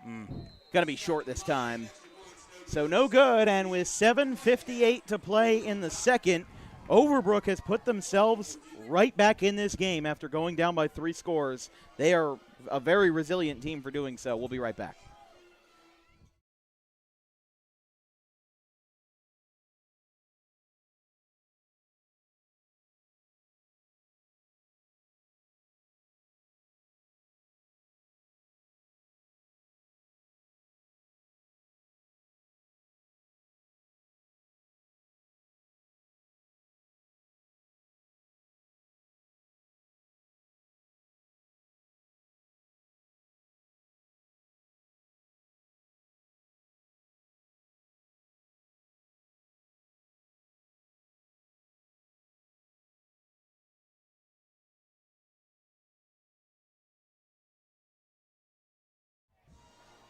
Going to be short this time. So no good, and with 7:58 to play in the second, Overbrook has put themselves right back in this game after going down by 3 scores. They are a very resilient team for doing so. We'll be right back.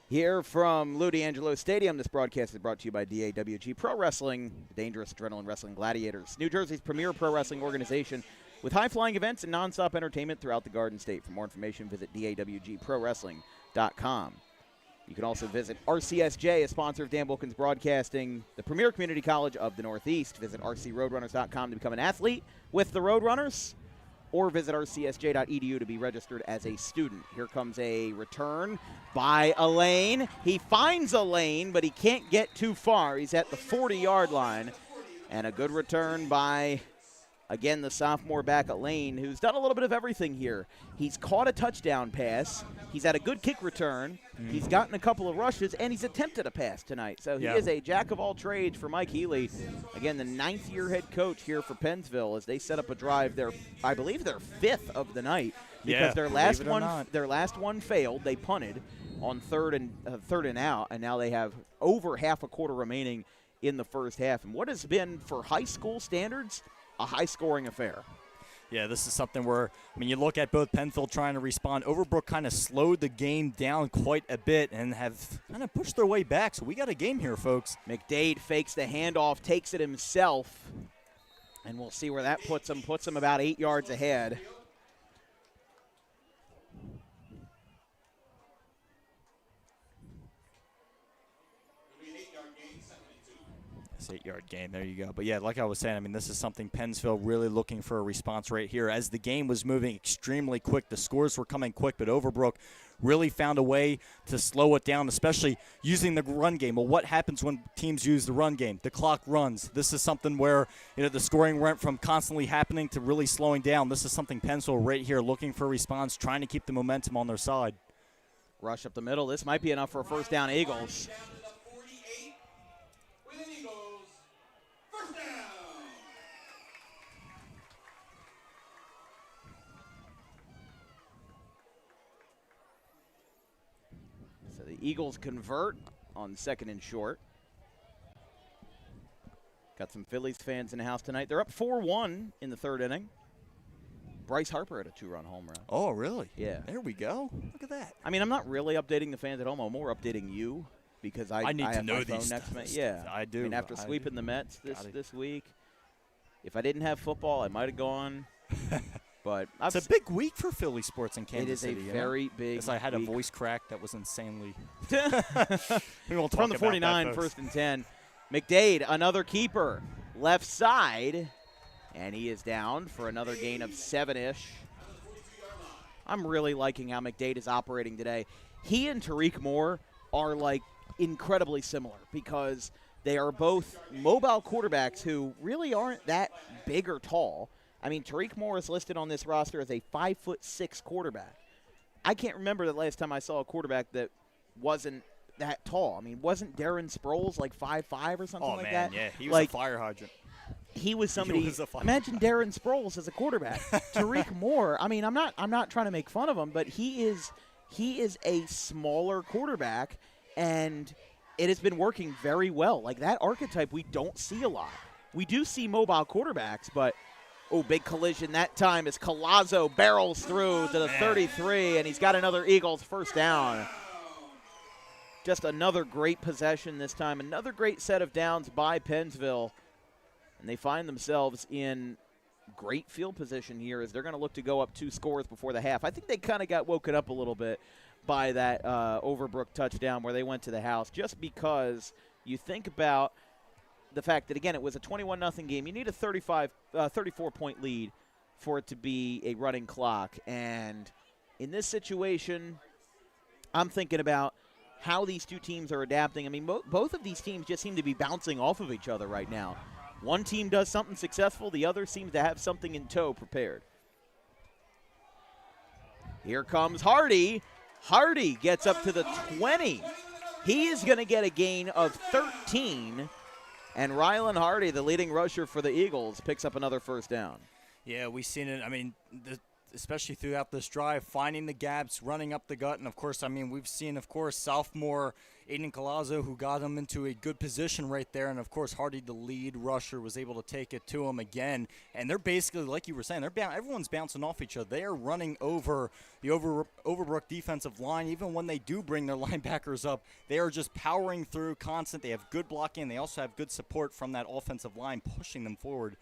Here from Lou D'Angelo Stadium, this broadcast is brought to you by DAWG Pro Wrestling, the Dangerous Adrenaline Wrestling Gladiators, New Jersey's premier pro wrestling organization with high-flying events and nonstop entertainment throughout the Garden State. For more information, visit DAWGProWrestling.com. You can also visit RCSJ, a sponsor of Dan Wilkins Broadcasting, the premier community college of the Northeast. Visit RCRoadrunners.com to become an athlete with the Roadrunners, or visit rcsj.edu to be registered as a student. Here comes a return by Elaine. He finds Elaine, but he can't get too far. He's at the 40-yard line. And a good return by, again, the sophomore back Elaine, who's done a little bit of everything here. He's caught a touchdown pass. He's had a good kick return. He's gotten a couple of rushes, and he's attempted a pass tonight. So he is a jack of all trades for Mike Healy. Again, the 9th-year head coach here for Pennsville as they set up a drive. I believe their 5th of the night because their last one failed. They punted on third and out, and now they have over half a quarter remaining in the first half. And what has been, for high school standards, a high-scoring affair. Yeah, this is something where, I mean, you look at both Pennsville trying to respond. Overbrook kind of slowed the game down quite a bit and have kind of pushed their way back. So we got a game here, folks. McDade fakes the handoff, takes it himself, and we'll see where that puts him. Puts him about 8 yards ahead. 6-8 yard gain. There you go. But, yeah, like I was saying, I mean, this is something Pensville really looking for a response right here. As the game was moving extremely quick, the scores were coming quick, but Overbrook really found a way to slow it down, especially using the run game. Well, what happens when teams use the run game? The clock runs. This is something where, the scoring went from constantly happening to really slowing down. This is something Pensville right here looking for a response, trying to keep the momentum on their side. Rush up the middle. This might be enough for a first down, Eagles. So the Eagles convert on 2nd and short. Got some Phillies fans in the house tonight. They're up 4-1 in the 3rd inning. Bryce Harper had a 2-run home run. Oh, really? Yeah. There we go. Look at that. I mean, I'm not really updating the fans at home. I'm more updating you because I need to have know my phone these next to me. stuff. Yeah, I do. I mean, after sweeping the Mets this week, if I didn't have football, I might have gone. But it's a big week for Philly sports in Kansas City. It is a very big week. I had a voice crack that was insanely. We won't talk From the 49, that, 1st and 10. McDade, another keeper, left side, and he is down for another gain of 7-ish. I'm really liking how McDade is operating today. He and Tariq Moore are, incredibly similar because they are both mobile quarterbacks who really aren't that big or tall. I mean, Tariq Moore is listed on this roster as a 5'6" quarterback. I can't remember the last time I saw a quarterback that wasn't that tall. I mean, wasn't Darren Sproles 5'5" or something like that? Oh, man, yeah. He was a fire hydrant. He was somebody. Imagine Darren Sproles as a quarterback. Tariq Moore. I mean, I'm not trying to make fun of him, but he is a smaller quarterback, and it has been working very well. That archetype we don't see a lot. We do see mobile quarterbacks, but big collision that time as Collazo barrels through to the 33, and he's got another Eagles first down. Just another great possession this time. Another great set of downs by Pensville. And they find themselves in great field position here as they're going to look to go up 2 scores before the half. I think they kind of got woken up a little bit by that Overbrook touchdown where they went to the house, just because you think about the fact that, again, it was a 21-0 game. You need a 34-point lead for it to be a running clock. And in this situation, I'm thinking about how these two teams are adapting. I mean, both of these teams just seem to be bouncing off of each other right now. One team does something successful. The other seems to have something in tow prepared. Here comes Hardy. Hardy gets up to the 20. He is going to get a gain of 13. And Rylan Hardy, the leading rusher for the Eagles, picks up another first down. Yeah, we've seen it. I mean, especially throughout this drive, finding the gaps, running up the gut. And, of course, we've seen, sophomore Aiden Collazo, who got him into a good position right there. And, of course, Hardy, the lead rusher, was able to take it to him again. And they're basically, like you were saying, everyone's bouncing off each other. They are running over the Overbrook defensive line. Even when they do bring their linebackers up, they are just powering through constant. They have good blocking. They also have good support from that offensive line, pushing them forward.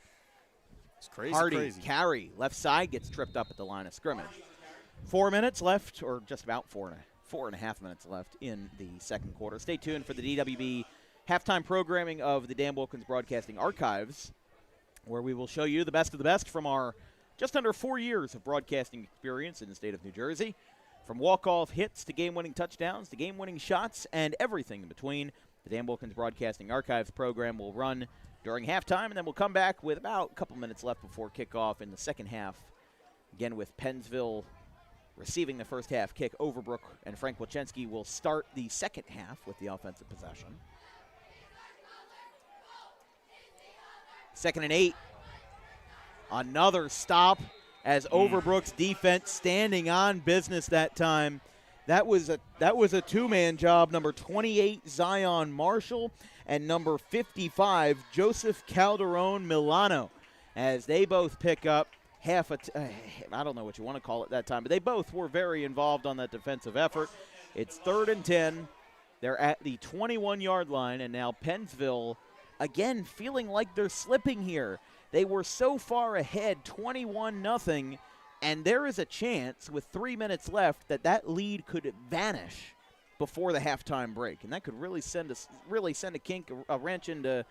It's crazy. Hardy, carry, left side, gets tripped up at the line of scrimmage. 4 minutes left, or just about 4.5 minutes left in the second quarter. Stay tuned for the DWB halftime programming of the Dan Wilkins Broadcasting Archives, where we will show you the best of the best from our just under 4 years of broadcasting experience in the state of New Jersey. From walk-off hits to game-winning touchdowns to game-winning shots and everything in between, the Dan Wilkins Broadcasting Archives program will run during halftime, and then we'll come back with about a couple minutes left before kickoff in the second half. Again, with Pensville receiving the first half kick, Overbrook and Frank Wilczynski will start the second half with the offensive possession. 2nd and 8. Another stop as Overbrook's defense standing on business that time. That was a two-man job. Number 28, Zion Marshall, and number 55, Joseph Calderon Milano, as they both pick up I don't know what you want to call it that time, but they both were very involved on that defensive effort. It's 3rd and 10. They're at the 21-yard line, and now Pensville, again, feeling like they're slipping here. They were so far ahead, 21-0, and there is a chance with 3 minutes left that lead could vanish before the halftime break, and that could really send a wrench into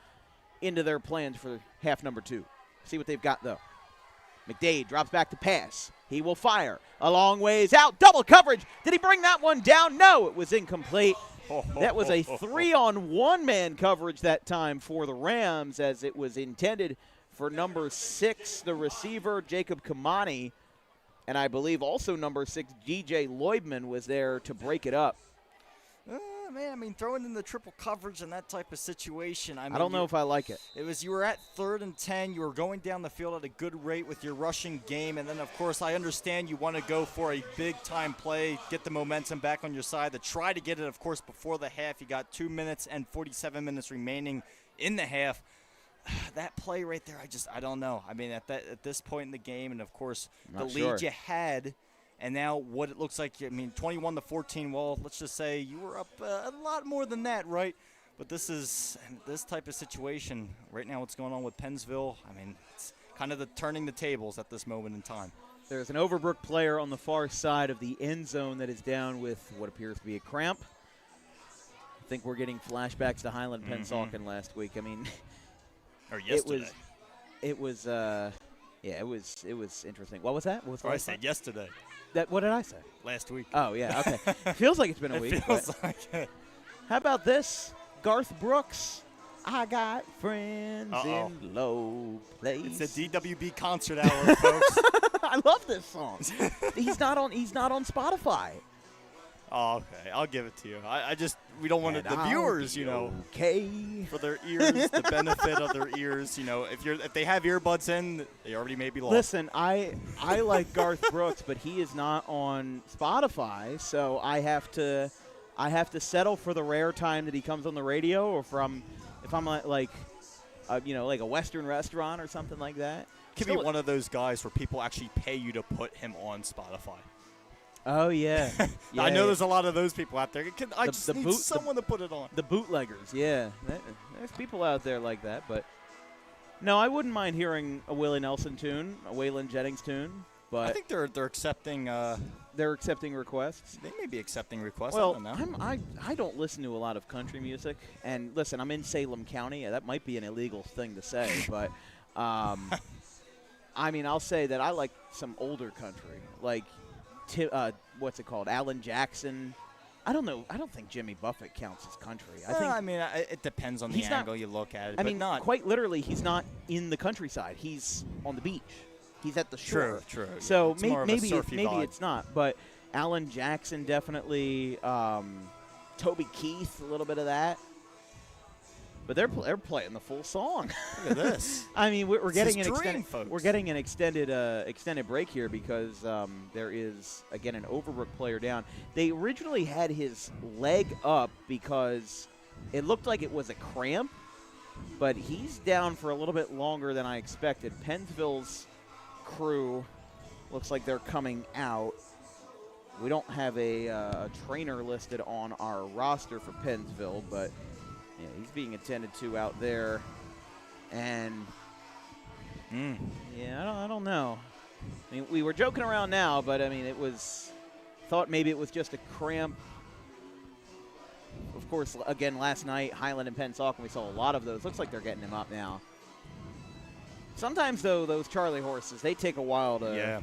into their plans for half number 2. See what they've got, though. McDade drops back to pass. He will fire. A long ways out. Double coverage. Did he bring that one down? No, it was incomplete. That was a 3-on-1 man coverage that time for the Rams, as it was intended for number 6, the receiver, Jacob Kamani. And I believe also number 6, DJ Loibman, was there to break it up. Man, I mean, throwing in the triple coverage in that type of situation. I don't know if I like it. You were at 3rd and 10. You were going down the field at a good rate with your rushing game. And then, of course, I understand you want to go for a big-time play, get the momentum back on your side, to try to get it, of course, before the half. You got 2 minutes and 47 minutes remaining in the half. That play right there, I don't know. I mean, at this point in the game, and, of course, the lead you had – and now what it looks like, 21-14, well, let's just say you were up a lot more than that, right? But this type of situation, right now what's going on with Pensville, it's kind of turning the tables at this moment in time. There's an Overbrook player on the far side of the end zone that is down with what appears to be a cramp. I think we're getting flashbacks to Highland Pennsauken last week. Or yesterday. It was interesting. What was that? I said yesterday. What did I say? Last week. Oh, yeah, okay. Feels like it's been a week. It feels like it. How about this? Garth Brooks, I got friends in low place. It's a DWB concert hour, folks. I love this song. He's not on Spotify. Oh, okay. I'll give it to you. We don't want the viewers, for their ears, the benefit of their ears. If they have earbuds in, they already may be lost. Listen, I like Garth Brooks, but he is not on Spotify, so I have to settle for the rare time that he comes on the radio, or if I'm like a Western restaurant or something like that. Could be one of those guys where people actually pay you to put him on Spotify. Oh, yeah. I know there's a lot of those people out there. I just need someone to put it on. The bootleggers, yeah. There's people out there like that. But, no, I wouldn't mind hearing a Willie Nelson tune, a Waylon Jennings tune. But I think they're accepting they're accepting requests. They may be accepting requests. Well, I don't know. I don't listen to a lot of country music. And, listen, I'm in Salem County. That might be an illegal thing to say. But, I'll say that I like some older country. Like, what's it called? Alan Jackson. I don't know. I don't think Jimmy Buffett counts as country. It depends on the angle you look at it. Quite literally, he's not in the countryside. He's on the beach. He's at the shore. True. So maybe it's not. But Alan Jackson definitely. Toby Keith, a little bit of that. But they're playing the full song. Look at this. We're getting an extended break here because there is again an Overbrook player down. They originally had his leg up because it looked like it was a cramp, but he's down for a little bit longer than I expected. Pensville's crew looks like they're coming out. We don't have a trainer listed on our roster for Pensville, but. Yeah, he's being attended to out there, and I don't know. We were joking around now, but thought maybe it was just a cramp. Of course, again last night, Highland and Pennsauken, we saw a lot of those. Looks like they're getting him up now. Sometimes though, those Charlie horses, they take a while to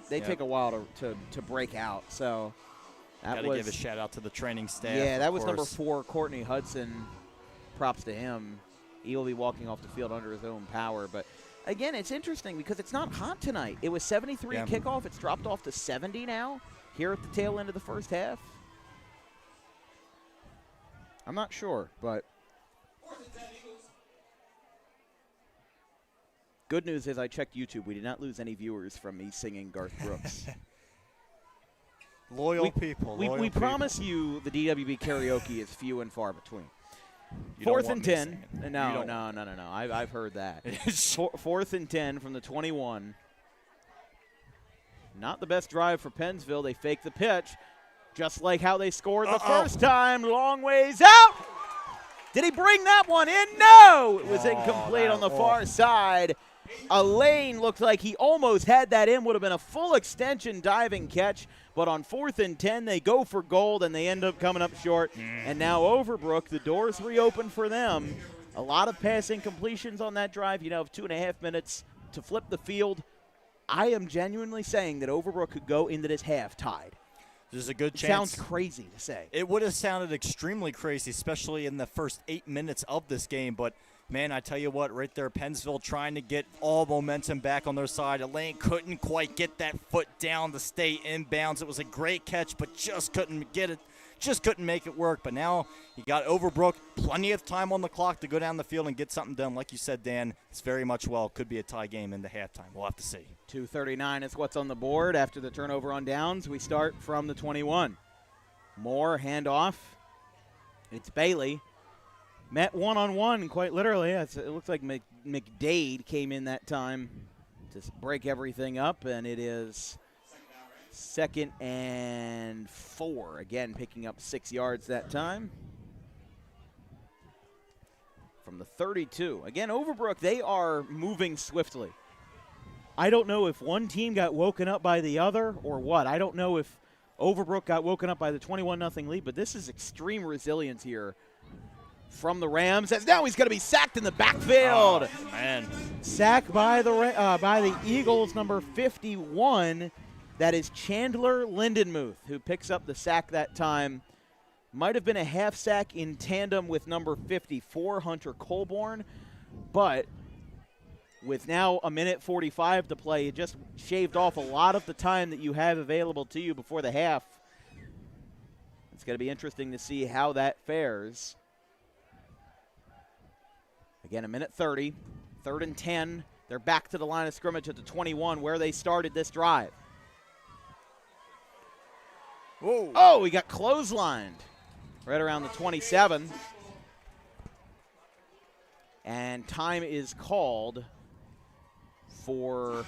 take a while to break out. So that gotta give a shout out to the training staff. Yeah, that was number 4, Courtney Hudson. Props to him. He'll be walking off the field under his own power. But, again, it's interesting because it's not hot tonight. It was 73 at kickoff. It's dropped off to 70 now here at the tail end of the first half. I'm not sure, but good news is I checked YouTube. We did not lose any viewers from me singing Garth Brooks. Loyal people. We promise you the DWB karaoke is few and far between. 4th and 10. No. I've heard that. 4th and 10 from the 21. Not the best drive for Pensville. They fake the pitch, just like how they scored the first time. Long ways out. Did he bring that one in? No! It was incomplete on the far side. Elaine looked like he almost had that in. Would have been a full extension diving catch. But on 4th and 10, they go for gold, and they end up coming up short. And now Overbrook, the doors reopen for them. A lot of passing completions on that drive. 2.5 minutes to flip the field. I am genuinely saying that Overbrook could go into this half tied. There's a good chance. Sounds crazy to say. It would have sounded extremely crazy, especially in the first 8 minutes of this game. But, man, I tell you what, right there, Pensville trying to get all momentum back on their side. Elaine couldn't quite get that foot down to stay inbounds. It was a great catch, but just couldn't get it. Just couldn't make it work. But now you got Overbrook, plenty of time on the clock to go down the field and get something done. Like you said, Dan, it's very much could be a tie game into halftime. We'll have to see. 2:39 is what's on the board after the turnover on downs. We start from the 21. Moore, handoff. It's Bailey. Met one-on-one, quite literally. It looks like McDade came in that time to break everything up, and it is 2nd and 4. Again, picking up 6 yards that time. From the 32. Again, Overbrook, they are moving swiftly. I don't know if one team got woken up by the other or what. I don't know if Overbrook got woken up by the 21-0 lead, but this is extreme resilience here from the Rams. As now he's going to be sacked in the backfield. Oh, man. Sacked by the Eagles, number 51. That is Chandler Lindenmuth, who picks up the sack that time. Might have been a half sack in tandem with number 54, Hunter Colborn, but with now a minute 45 to play, you just shaved off a lot of the time that you have available to you before the half. It's going to be interesting to see how that fares. Again, a minute 30, 3rd and 10. They're back to the line of scrimmage at the 21 where they started this drive. Whoa. Oh, he got clotheslined right around the 27. And time is called for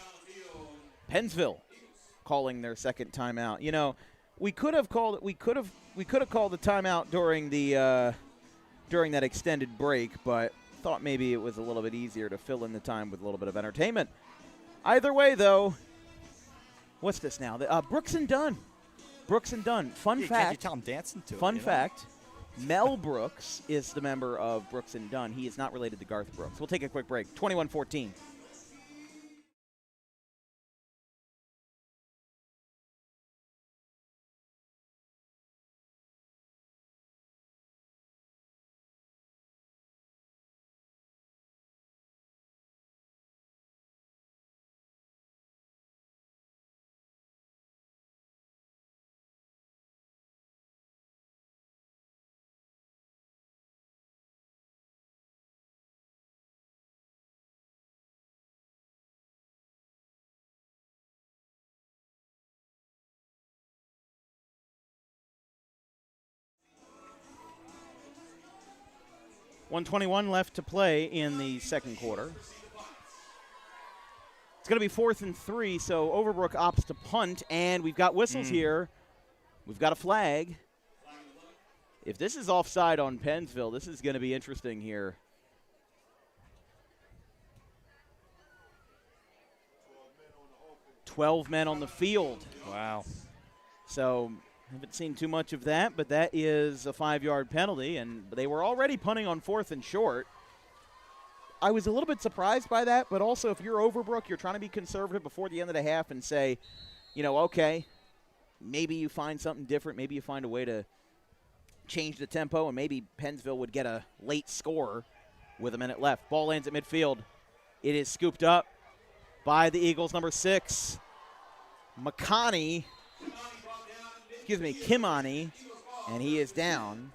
Pensville, calling their second timeout. We could have called the timeout during that extended break, but thought maybe it was a little bit easier to fill in the time with a little bit of entertainment. Either way, though, what's this now? Brooks and Dunn. Brooks and Dunn. Fun fact. Can't you tell I'm dancing to it? Fun fact. Mel Brooks is the member of Brooks and Dunn. He is not related to Garth Brooks. We'll take a quick break. 21-14. .121 left to play in the second quarter. It's going to be 4th and 3, so Overbrook opts to punt, and we've got whistles here. We've got a flag. If this is offside on Pensville, this is going to be interesting here. 12 men on the field. Wow. So haven't seen too much of that, but that is a 5-yard penalty, and they were already punting on 4th and short. I was a little bit surprised by that, but also if you're Overbrook, you're trying to be conservative before the end of the half and say, okay, maybe you find something different. Maybe you find a way to change the tempo, and maybe Pensville would get a late score with a minute left. Ball lands at midfield. It is scooped up by the Eagles, number 6, Kimani, and he is down.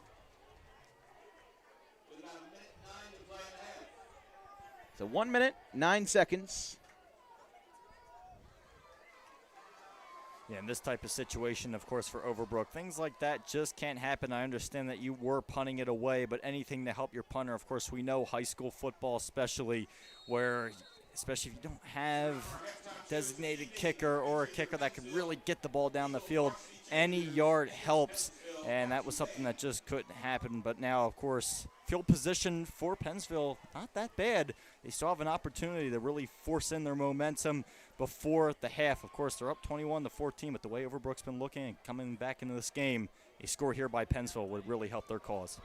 So 1 minute, 9 seconds. Yeah, in this type of situation, of course, for Overbrook, things like that just can't happen. I understand that you were punting it away, but anything to help your punter, of course, we know high school football especially, especially if you don't have designated kicker or a kicker that can really get the ball down the field, any yard helps, and that was something that just couldn't happen. But now, of course, field position for Pensville, not that bad. They still have an opportunity to really force in their momentum before the half. Of course, they're up 21-14, but the way Overbrook's been looking and coming back into this game, a score here by Pensville would really help their cause.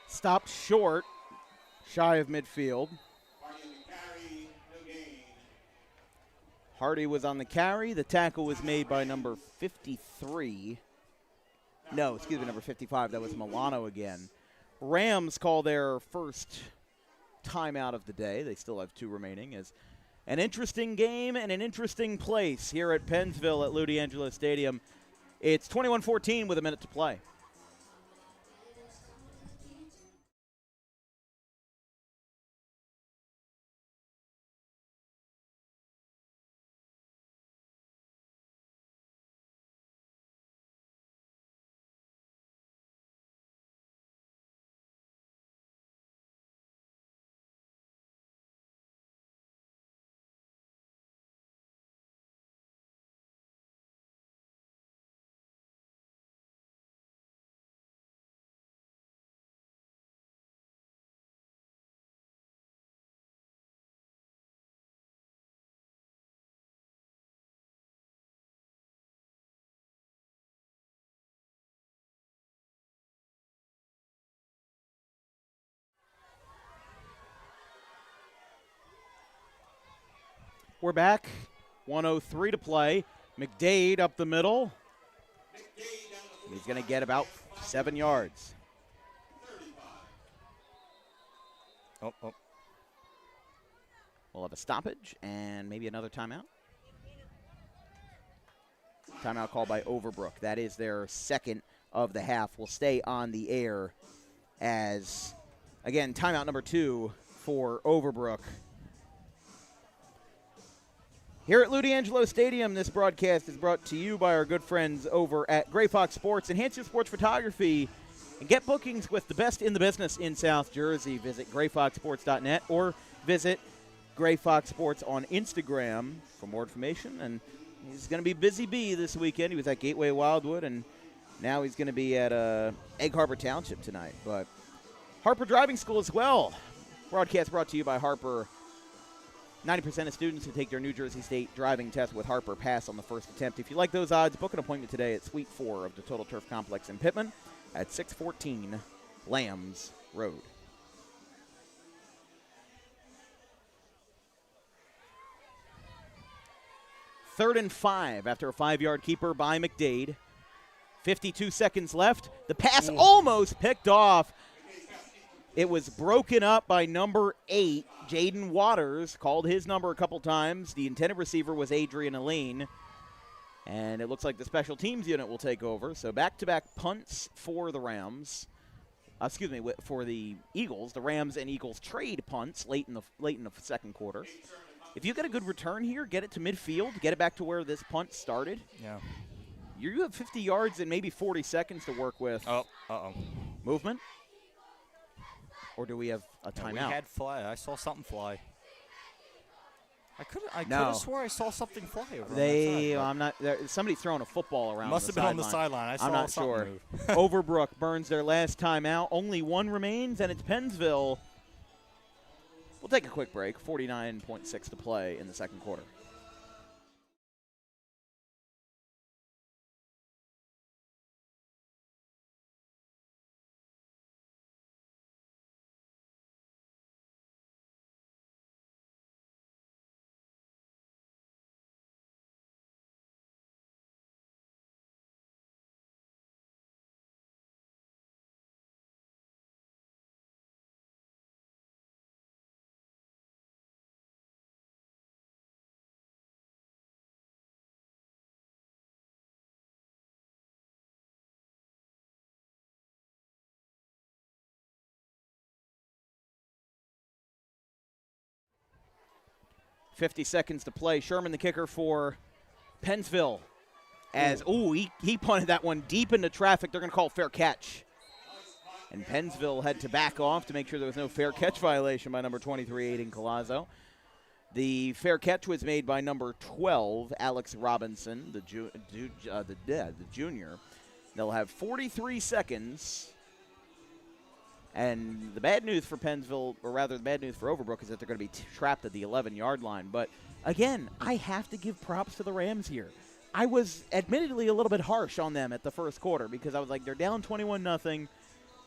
Stopped short Shy of midfield. Hardy was on the carry. The tackle was made by number 53. No, excuse me, number 55. That was Milano again. Rams call their first timeout of the day. They still have 2 remaining. As an interesting game and an interesting place here at Pennsville at Lou D'Angelo Stadium. It's 21-14 with a minute to play. We're back. 1:03 to play. McDade up the middle. He's going to get about 7 yards. Oh. We'll have a stoppage and maybe another timeout. Timeout called by Overbrook. That is their second of the half. Will stay on the air as, again, timeout number 2 for Overbrook. Here at Lou D'Angelo Stadium, this broadcast is brought to you by our good friends over at Gray Fox Sports. Enhance your sports photography and get bookings with the best in the business in South Jersey. Visit grayfoxsports.net or visit Gray Fox Sports on Instagram for more information. And he's going to be busy bee this weekend. He was at Gateway Wildwood, and now he's going to be at Egg Harbor Township tonight. But Harper Driving School as well. Broadcast brought to you by Harper. 90% of students who take their New Jersey State driving test with Harper pass on the first attempt. If you like those odds, book an appointment today at Suite 4 of the Total Turf Complex in Pittman at 614 Lambs Road. Third and 5 after a 5-yard keeper by McDade. 52 seconds left. The pass almost picked off. It was broken up by number 8, Jaden Waters. Called his number a couple times. The intended receiver was Adrian Aline. And it looks like the special teams unit will take over. So back-to-back punts for the Rams. For the Eagles. The Rams and Eagles trade punts late in the second quarter. If you get a good return here, get it to midfield, get it back to where this punt started. Yeah. You have 50 yards and maybe 40 seconds to work with. Movement? Or do we have a timeout? We had fly. I saw something fly. I could have swore I saw something fly over on I'm not. Somebody's throwing a football around. Must have been on the sideline. I saw I'm not something sure. move. Overbrook burns their last timeout. Only one remains, and it's Pensville. We'll take a quick break. 49.6 to play in the second quarter. .50 seconds to play. Sherman, the kicker for Pensville. He punted that one deep into traffic. They're going to call it fair catch. And Pensville had to back off to make sure there was no fair catch violation by number 23, Aiden Colazzo. The fair catch was made by number 12, Alex Robinson, the junior. They'll have 43 seconds. And the bad news for Pensville, or rather the bad news for Overbrook, is that they're going to be trapped at the 11-yard line. But, again, I have to give props to the Rams here. I was admittedly a little bit harsh on them at the first quarter because I was like, they're down 21-0.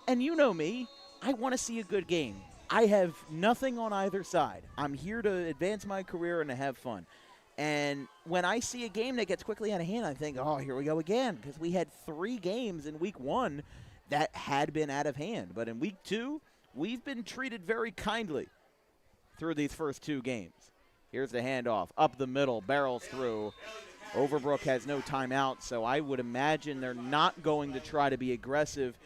And you know me, I want to see a good game. I have nothing on either side. I'm here to advance my career and to have fun. And when I see a game that gets quickly out of hand, I think, oh, here we go again, because we had 3 games in week 1 that had been out of hand. But in week 2, we've been treated very kindly through these first 2 games. Here's the handoff. Up the middle, barrels through. Overbrook has no timeout, so I would imagine they're not going to try to be aggressive.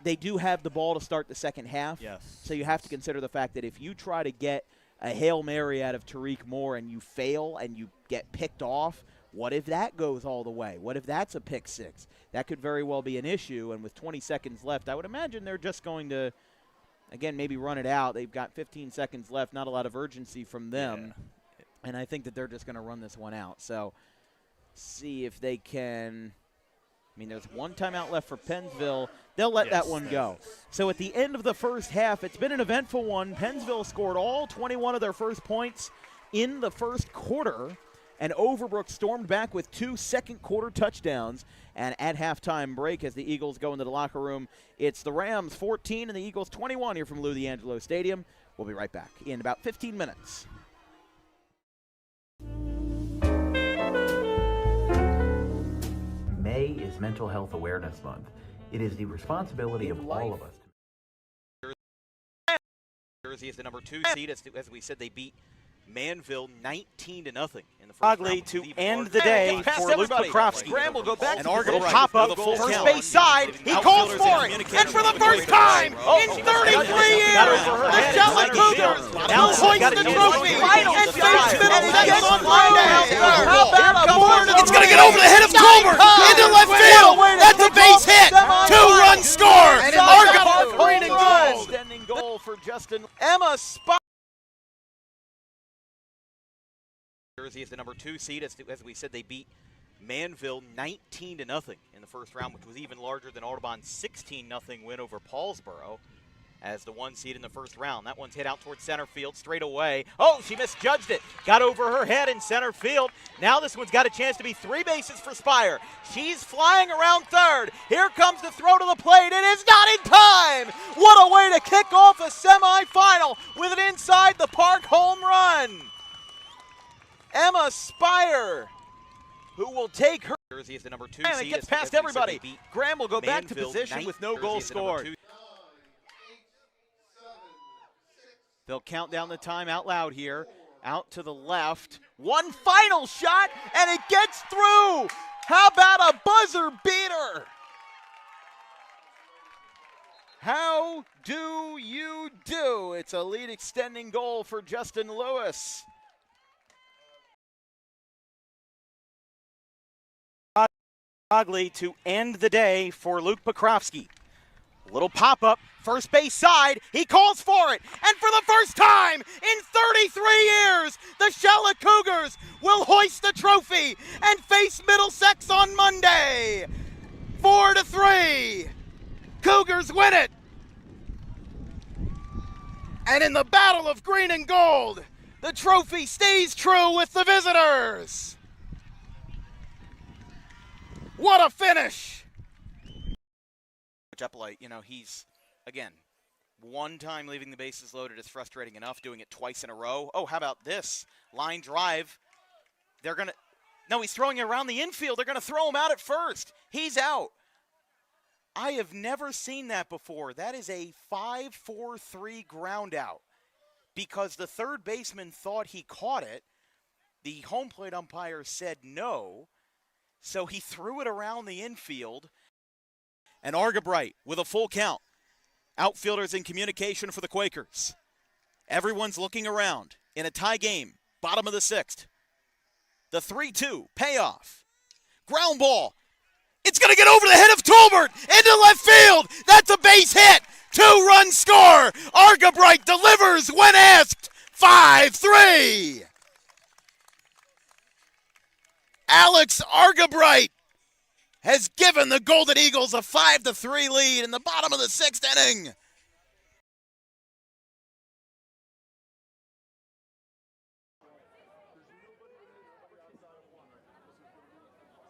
They do have the ball to start the second half. Yes. So you have to consider the fact that if you try to get a Hail Mary out of Tariq Moore and you fail and you get picked off, what if that goes all the way? What if that's a pick 6? That could very well be an issue, and with 20 seconds left, I would imagine they're just going to, again, maybe run it out. They've got 15 seconds left, not a lot of urgency from them, and I think that they're just going to run this one out. So see if they can. I mean, there's 1 timeout left for Pensville. They'll let that one go. So at the end of the first half, it's been an eventful one. Pensville scored all 21 of their first points in the first quarter, and Overbrook stormed back with 2 second-quarter touchdowns. And at halftime break, as the Eagles go into the locker room, it's the Rams 14 and the Eagles 21 here from Lou D'Angelo Stadium. We'll be right back in about 15 minutes. May is Mental Health Awareness Month. It is the responsibility of all of us. Jersey is the number 2 seed. As we said, they beat Manville 19-0 in the first round. To end the day for Luke Pokrovsky. Scramble, go back. An Argo pop-up, first base side. He calls for it. And for the first time in 33 years, the Charlotte Cougars will hoist the trophy and face Middlesex on Monday. It's going to get over the head of Colbert into left field. That's a base hit. 2-run score. Argo green and gold. Standing goal for Justin. Emma Spot. Jersey is the number 2 seed. As we said, they beat Manville 19-0 in the first round, which was even larger than Audubon's 16-0 win over Paulsboro as the 1 seed in the first round. That one's hit out towards center field straight away. Oh, she misjudged it. Got over her head in center field. Now this one's got a chance to be 3 bases for Spire. She's flying around third. Here comes the throw to the plate. It is not in time. What a way to kick off a semifinal with an inside the park home run. Emma Spire, who will take her. Jersey is the number 2 seed. And it gets past everybody. Graham will go back to position with no goal scored. They'll count down the time out loud here. Out to the left. One final shot, and it gets through. How about a buzzer beater? How do you do? It's a lead extending goal for Justin Lewis. To end the day for Luke Pokrovsky. Little pop-up, first base side, he calls for it, and for the first time in 33 years, the Charlotte Cougars will hoist the trophy and face Middlesex on Monday. 4-3, Cougars win it. And in the battle of green and gold, the trophy stays true with the visitors. What a finish! Uplight, you know, he's, again, 1 time leaving the bases loaded is frustrating enough. Doing it twice in a row. Oh, how about this? Line drive. They're going to, no, he's throwing it around the infield. They're going to throw him out at first. He's out. I have never seen that before. That is a 5-4-3 ground out because the third baseman thought he caught it. The home plate umpire said no. So he threw it around the infield. And Argabright with a full count. Outfielders in communication for the Quakers. Everyone's looking around in a tie game, bottom of the 6th. The 3-2 payoff. Ground ball. It's going to get over the head of Tolbert into left field. That's a base hit. 2-run score. Argabright delivers when asked. 5-3. Alex Argabright has given the Golden Eagles a 5-3 lead in the bottom of the 6th inning.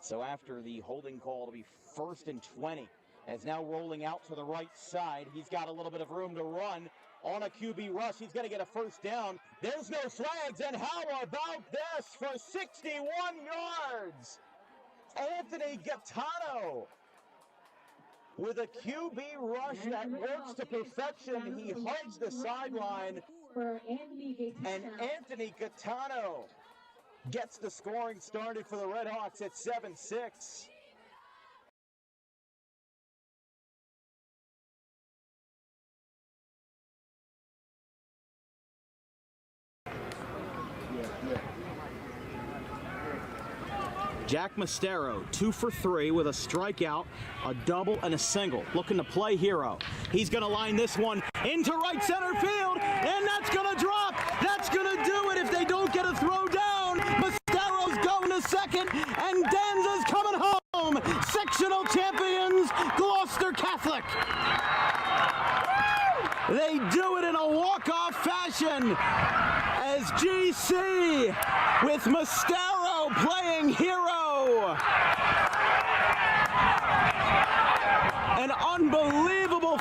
So after the holding call to be 1st and 20, as now rolling out to the right side, he's got a little bit of room to run. on a QB rush. He's going to get a first down. There's no flags, and how about this for 61 yards? Anthony Gaetano with a QB rush that works to perfection. He hugs the sideline, and Anthony Gaetano gets the scoring started for the Red Hawks at 7-6. Jack Mostero, 2 for 3 with a strikeout, a double, and a single. Looking to play hero. He's going to line this one into right center field, and that's going to drop. That's going to do it if they don't get a throw down. Mostero's going to second, and Danza's coming home. Sectional champions, Gloucester Catholic. They do it in a walk-off fashion as GC with Mostero playing hero. An unbelievable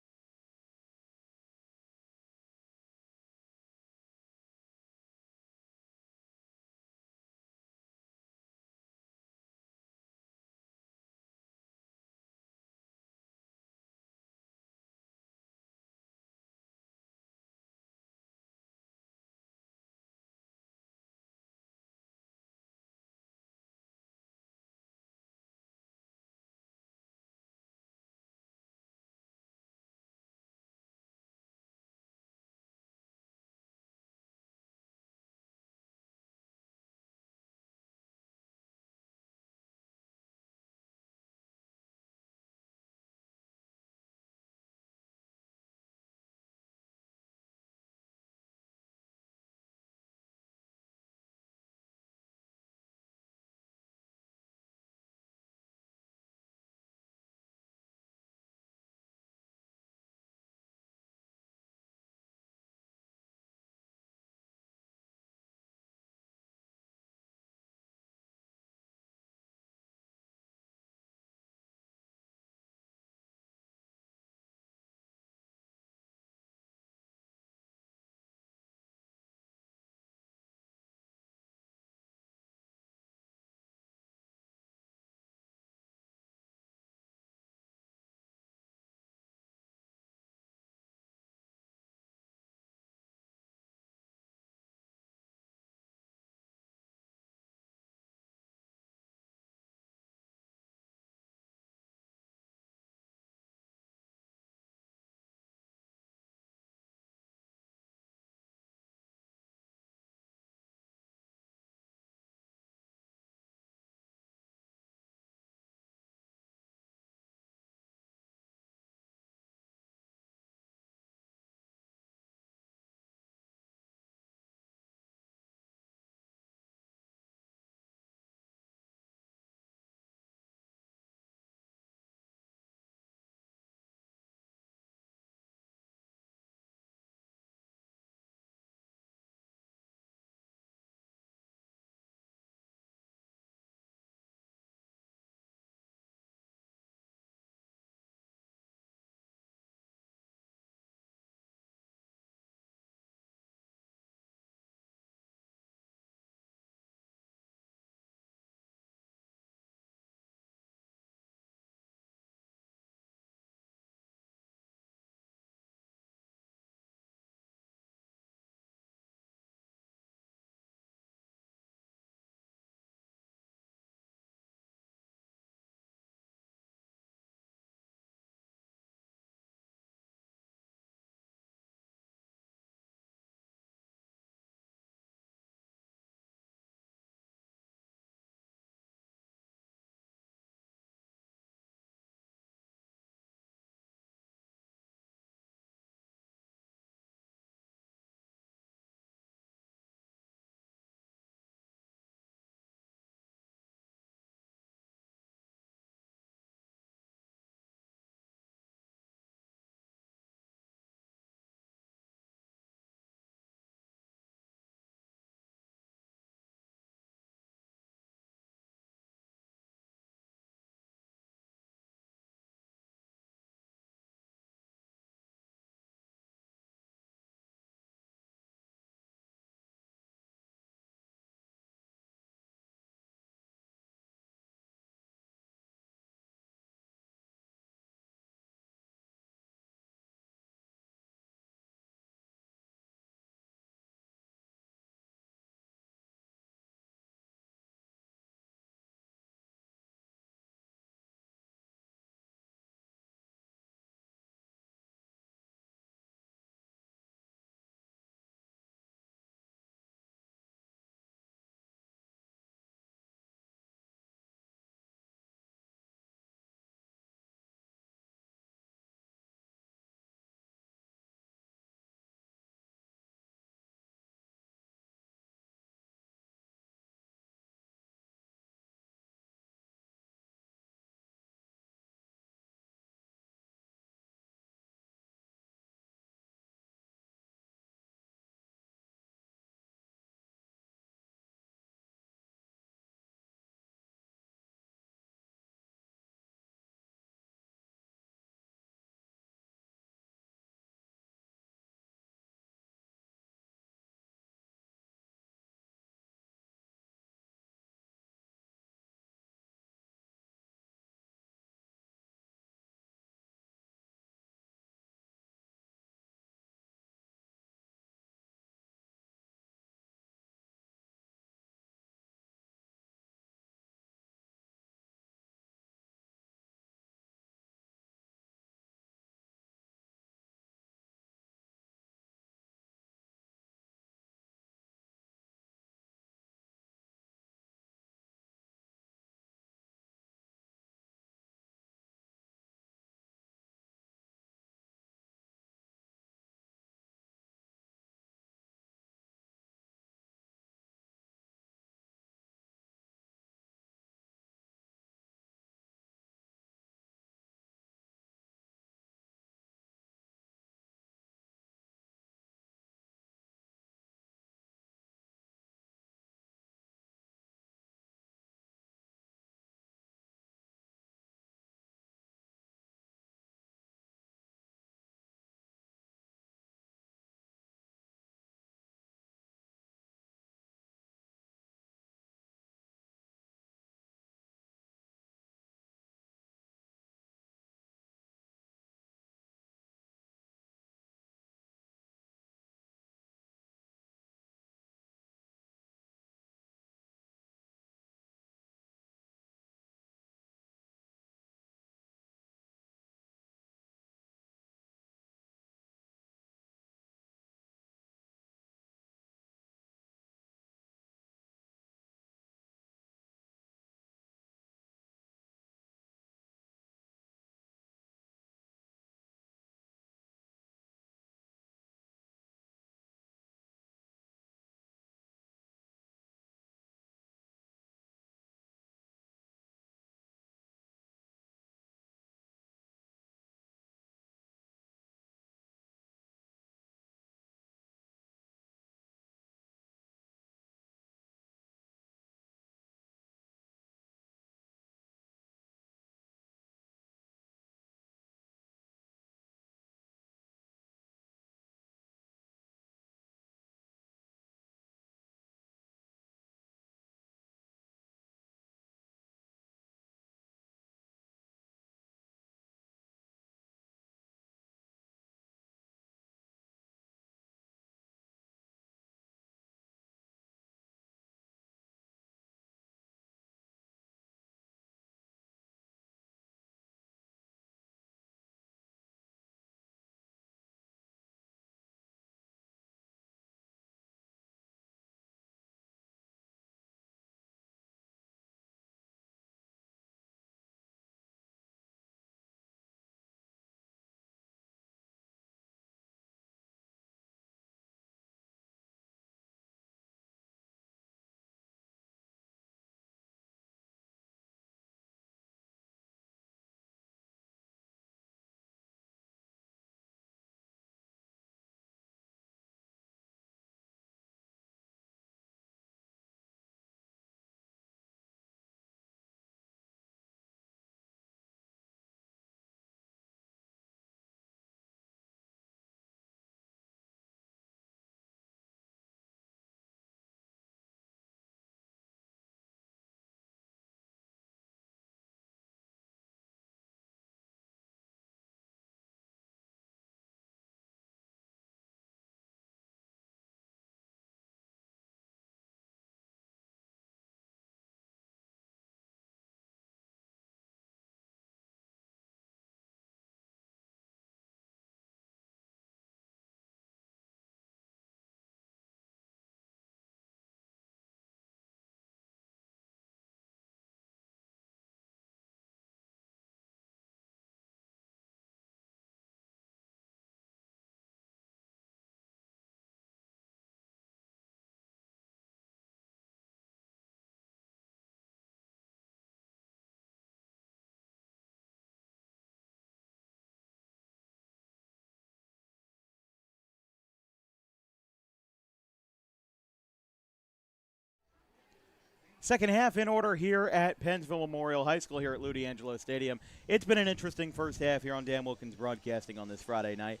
Second half in order here at Pennsville Memorial High School here at Lou D'Angelo Stadium. It's been an interesting first half here on Dan Wilkins Broadcasting on this Friday night.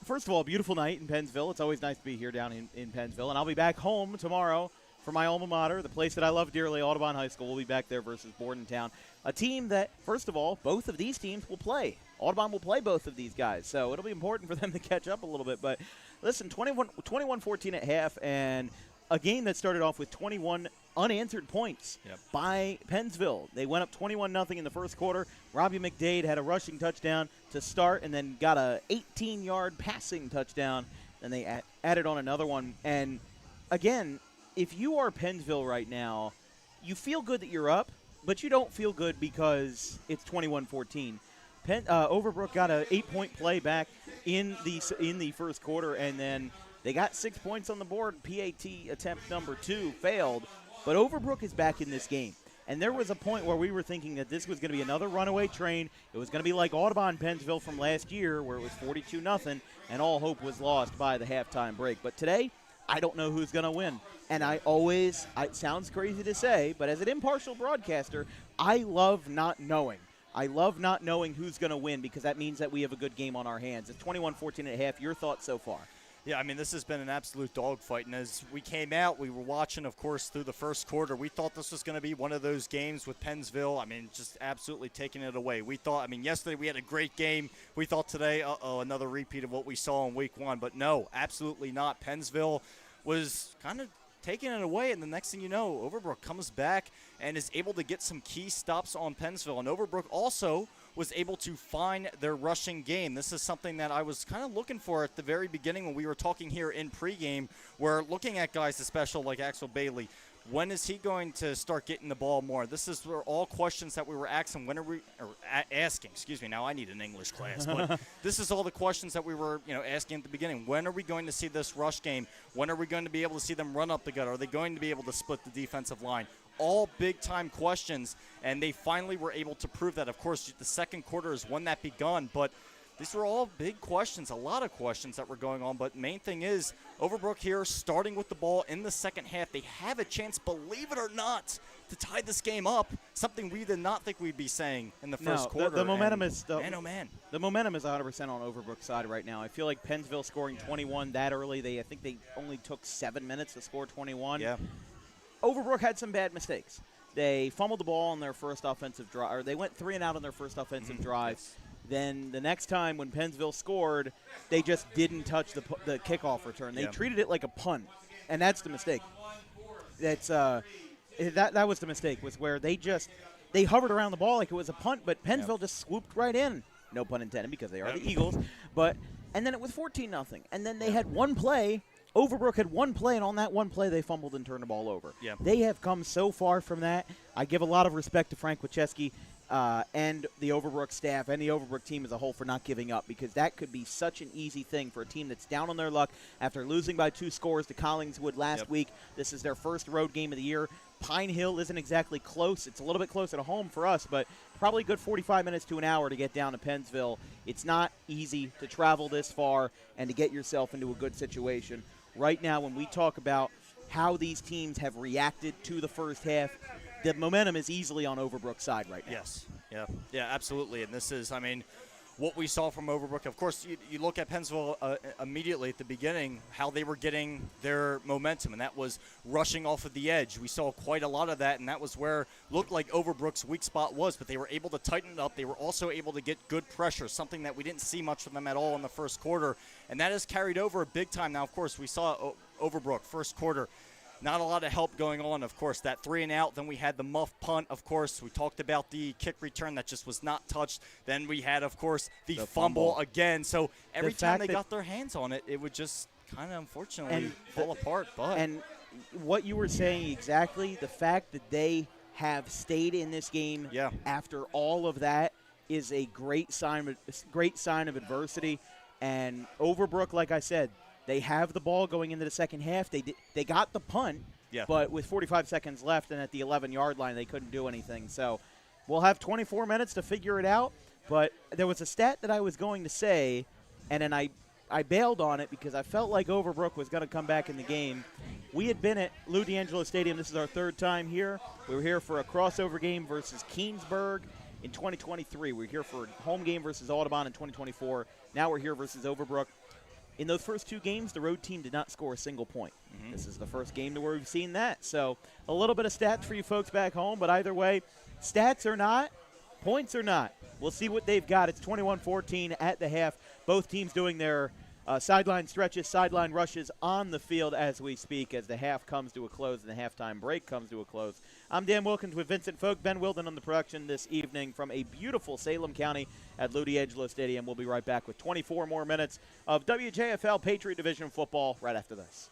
First of all, beautiful night in Pennsville. It's always nice to be here down in Pennsville. And I'll be back home tomorrow for my alma mater, the place that I love dearly, Audubon High School. We'll be back there versus Bordentown. A team that, first of all, both of these teams will play. Audubon will play both of these guys, so it'll be important for them to catch up a little bit. But listen, 21-14 at half, and a game that started off with 21 unanswered points by Pennsville. They went up 21-0 in the first quarter. Robbie McDade had a rushing touchdown to start and then got a 18-yard passing touchdown. And they added on another one. And, again, if you are Pennsville right now, you feel good that you're up, but you don't feel good because it's 21-14. Overbrook got an 8-point play back in the first quarter, and then they got 6 points on the board. PAT attempt number 2 failed. But Overbrook is back in this game. And there was a point where we were thinking that this was going to be another runaway train. It was going to be like Audubon-Pennsville from last year where it was 42-0, and all hope was lost by the halftime break. But today, I don't know who's going to win. And it sounds crazy to say, but as an impartial broadcaster, I love not knowing. I love not knowing who's going to win because that means that we have a good game on our hands. It's 21-14 at half. Your thoughts so far? Yeah, I mean, this has been an absolute dogfight. And as we came out, we were watching, of course, through the first quarter. We thought this was going to be one of those games with Pennsville. I mean, just absolutely taking it away. We thought, I mean, yesterday we had a great game. We thought today, another repeat of what we saw in week 1. But no, absolutely not. Pennsville was kind of taking it away, and the next thing you know, Overbrook comes back and is able to get some key stops on Pensville. And Overbrook also was able to find their rushing game. This is something that I was kind of looking for at the very beginning when we were talking here in pregame. We're looking at guys special like Axel Bailey. When is he going to start getting the ball more? This is all questions that we were asking. Asking. Excuse me. Now I need an English class. But this is all the questions that we were, asking at the beginning. When are we going to see this rush game? When are we going to be able to see them run up the gut? Are they going to be able to split the defensive line? All big-time questions, and they finally were able to prove that. Of course, the second quarter is when that begun, but these were all big questions, a lot of questions that were going on. But main thing is, Overbrook here starting with the ball in the second half. They have a chance, believe it or not, to tie this game up, something we did not think we'd be saying in the first quarter. The momentum is man. The momentum is 100% on Overbrook's side right now. I feel like Pennsville scoring 21 that early. I think they only took 7 minutes to score 21. Yeah. Overbrook had some bad mistakes. They fumbled the ball on their first offensive drive, or they went 3 and out on their first offensive drive. Then the next time when Pennsville scored, they just didn't touch the kickoff return. They treated it like a punt, and that's the mistake. That was the mistake, was where they hovered around the ball like it was a punt, but Pennsville just swooped right in. No pun intended, because they are the Eagles. And then it was 14-0, and then they had one play. Overbrook had one play, and on that one play, they fumbled and turned the ball over. Yeah. They have come so far from that. I give a lot of respect to Frank Wachewski and the Overbrook staff and the Overbrook team as a whole for not giving up, because that could be such an easy thing for a team that's down on their luck after losing by 2 scores to Collingswood last week. This is their first road game of the year. Pine Hill isn't exactly close. It's a little bit closer to home for us, but probably a good 45 minutes to an hour to get down to Pennsville. It's not easy to travel this far and to get yourself into a good situation. Right now, when we talk about how these teams have reacted to the first half, the momentum is easily on Overbrook's side right now. Yes. Yeah, absolutely. And this is, what we saw from Overbrook. Of course, you look at Pensville immediately at the beginning, how they were getting their momentum, and that was rushing off of the edge. We saw quite a lot of that, and that was where looked like Overbrook's weak spot was, but they were able to tighten it up. They were also able to get good pressure, something that we didn't see much from them at all in the first quarter, and that has carried over big time. Now, of course, we saw Overbrook first quarter. Not a lot of help going on, of course. That 3 and out. Then we had the muff punt, of course. We talked about the kick return that just was not touched. Then we had, of course, the fumble again. So every time they got their hands on it, it would just kind of unfortunately fall apart. And what you were saying exactly, the fact that they have stayed in this game after all of that is a great sign of adversity. And Overbrook, like I said, they have the ball going into the second half. They got the punt, but with 45 seconds left and at the 11-yard line, they couldn't do anything. So we'll have 24 minutes to figure it out. But there was a stat that I was going to say, and then I bailed on it because I felt like Overbrook was going to come back in the game. We had been at Lou D'Angelo Stadium. This is our third time here. We were here for a crossover game versus Keansburg in 2023. We were here for a home game versus Audubon in 2024. Now we're here versus Overbrook. In those first 2 games, the road team did not score a single point. This is the first game to where we've seen that. So a little bit of stats for you folks back home, but either way, stats or not, points or not, we'll see what they've got. It's 21-14 at the half. Both teams doing their sideline stretches, sideline rushes on the field as we speak, as the half comes to a close and the halftime break comes to a close. I'm Dan Wilkins with Vincent Folk, Ben Wilden on the production this evening from a beautiful Salem County at Lou D'Angelo Stadium. We'll be right back with 24 more minutes of WJFL Patriot Division football right after this.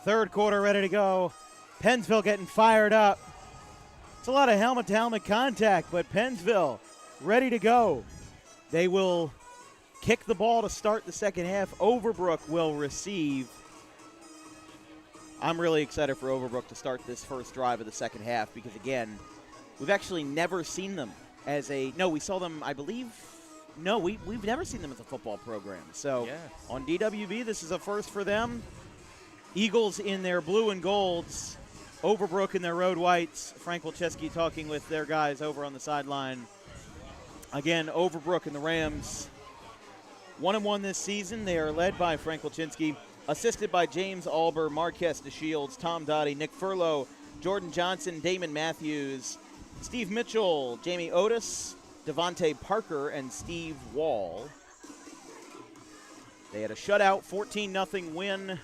Third quarter ready to go. Pensville getting fired up. It's a lot of helmet-to-helmet contact, but Pensville ready to go. They will kick the ball to start the second half. Overbrook will receive. I'm really excited for Overbrook to start this first drive of the second half because, again, we've actually never seen them as a – no, we saw them, I believe – no, we've never seen them as a football program. So on DWB, this is a first for them. Eagles in their blue and golds, Overbrook in their road whites. Frank Wilczewski talking with their guys over on the sideline. Again, Overbrook and the Rams, 1-1 this season. They are led by Frank Wilczewski, assisted by James Alber, Marquez DeShields, Tom Dottie, Nick Furlow, Jordan Johnson, Damon Matthews, Steve Mitchell, Jamie Otis, Devontae Parker, and Steve Wall. They had a shutout, 14-0 win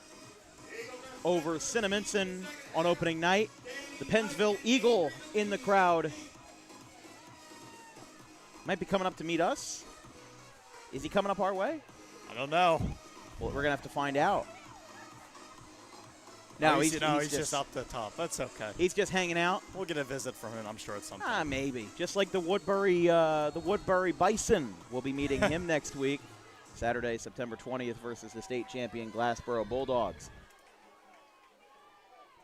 over Cinnaminson on opening night. The Pennsville Eagle in the crowd. Might be coming up to meet us. Is he coming up our way? I don't know. Well, we're going to have to find out. No, he's just up the top. That's okay. He's just hanging out. We'll get a visit from him, I'm sure, at some point. Maybe. Just like the Woodbury Bison. We'll be meeting him next week, Saturday, September 20th, versus the state champion Glassboro Bulldogs.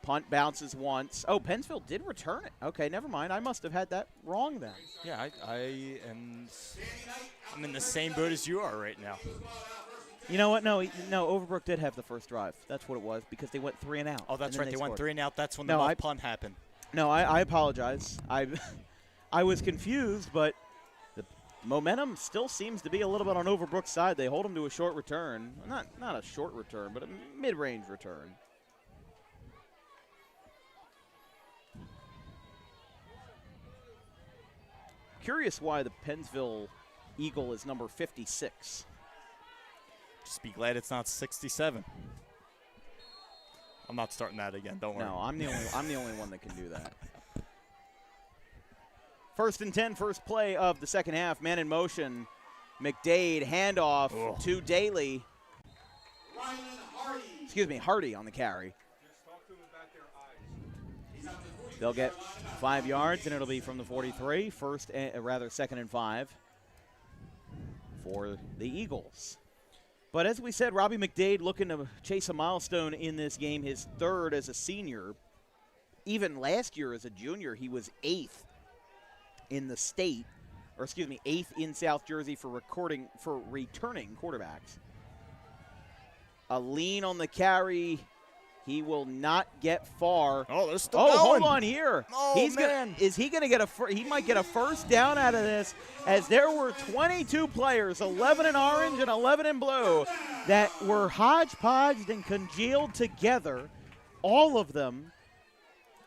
Punt bounces once. Oh, Pensville did return it. Okay, never mind. I must have had that wrong then. Yeah, I'm in the same boat as you are right now. You know what? No, Overbrook did have the first drive. That's what it was because they went 3 and out. Oh, that's right. They went 3 and out. That's when the muff punt happened. No, I apologize. I was confused, but the momentum still seems to be a little bit on Overbrook's side. They hold him to a short return. Not a short return, but a mid-range return. Curious why the Pennsville Eagle is number 56. Just be glad it's not 67. I'm not starting that again. Don't worry. No, I'm the only one that can do that. 1st and 10, first play of the second half. Man in motion. McDade handoff to Daly. Hardy on the carry. They'll get 5 yards, and it'll be from the 43. Second and 5 for the Eagles. But as we said, Robbie McDade looking to chase a milestone in this game, his 3rd as a senior. Even last year as a junior, he was 8th in the state, 8th in South Jersey for returning quarterbacks. A lean on the carry He will not get far. Oh, they're still going. going. Hold on here. Oh, man. Is he going to get he might get a first down out of this, as there were 22 players, 11 in orange and 11 in blue, that were hodgepodged and congealed together, all of them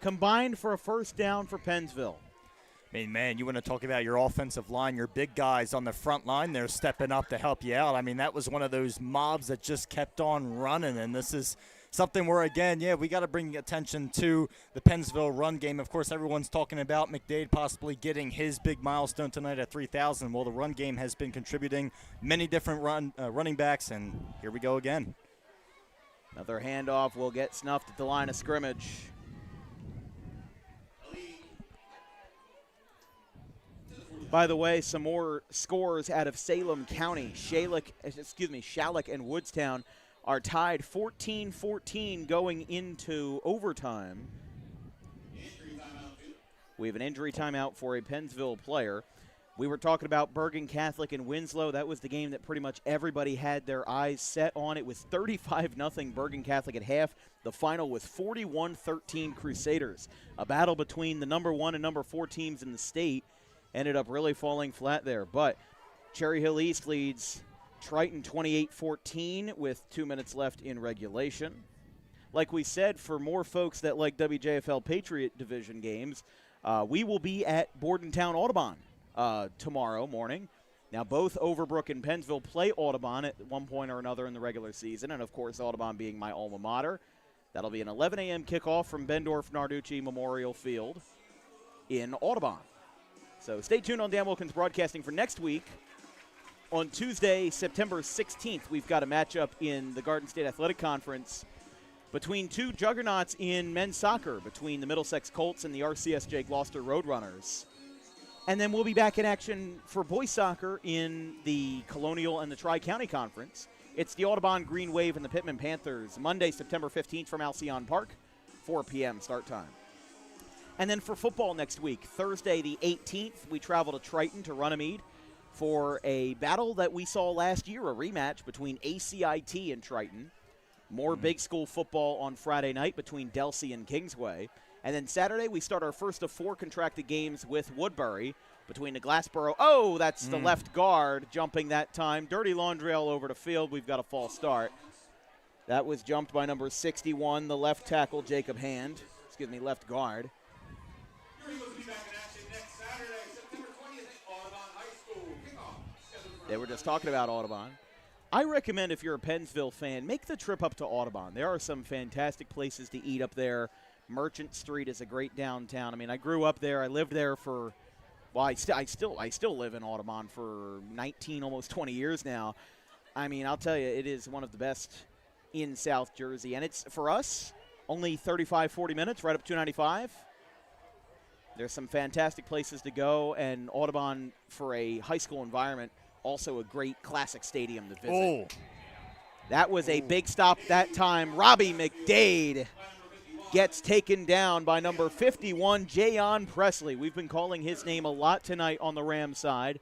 combined for a first down for Pensville. I mean, man, you want to talk about your offensive line, your big guys on the front line there stepping up to help you out. I mean, that was one of those mobs that just kept on running, and this is something where, again, we got to bring attention to the Pensville run game. Of course, everyone's talking about McDade possibly getting his big milestone tonight at 3,000. Well, the run game has been contributing many different running backs, and here we go again. Another handoff will get snuffed at the line of scrimmage. By the way, some more scores out of Salem County. Shalleck and Woodstown are tied 14-14 going into overtime. We have an injury timeout for a Pensville player. We were talking about Bergen Catholic and Winslow. That was the game that pretty much everybody had their eyes set on. It was 35-0 Bergen Catholic at half. The final was 41-13 Crusaders. A battle between the number 1 and number 4 teams in the state. Ended up really falling flat there. But Cherry Hill East leads Triton 28-14 with 2 minutes left in regulation. Like we said, for more folks that like WJFL Patriot Division games, we will be at Bordentown Audubon tomorrow morning. Now, both Overbrook and Pennsville play Audubon at one point or another in the regular season, and, of course, Audubon being my alma mater. That'll be an 11 a.m. kickoff from Bendorf-Narducci Memorial Field in Audubon. So stay tuned on Dan Wilkins Broadcasting for next week. On Tuesday, September 16th, we've got a matchup in the Garden State Athletic Conference between two juggernauts in men's soccer, between the Middlesex Colts and the RCSJ Gloucester Roadrunners. And then we'll be back in action for boys soccer in the Colonial and the Tri-County Conference. It's the Audubon Green Wave and the Pittman Panthers, Monday, September 15th from Alcyon Park, 4 p.m. start time. And then for football next week, Thursday the 18th, we travel to Triton to Runnymede for a battle that we saw last year, a rematch between ACIT and Triton. More big school football on Friday night between Delsey and Kingsway. And then Saturday, we start our first of 4 contracted games with Woodbury between the Glassboro. Oh, that's the left guard jumping that time. Dirty laundry all over the field. We've got a false start. That was jumped by number 61, the left tackle, Jacob Hand. Left guard. They were just talking about Audubon. I recommend, if you're a Pensville fan, make the trip up to Audubon. There are some fantastic places to eat up there. Merchant Street is a great downtown. I mean, I grew up there. I lived there for, well, I still live in Audubon for 19, almost 20 years now. I mean, I'll tell you, it is one of the best in South Jersey. And it's, for us, only 35, 40 minutes, right up 295. There's some fantastic places to go, and Audubon, for a high school environment, also a great classic stadium to visit. Oh. That was a big stop that time. Robbie McDade gets taken down by number 51, Jayon Presley. We've been calling his name a lot tonight on the Rams side.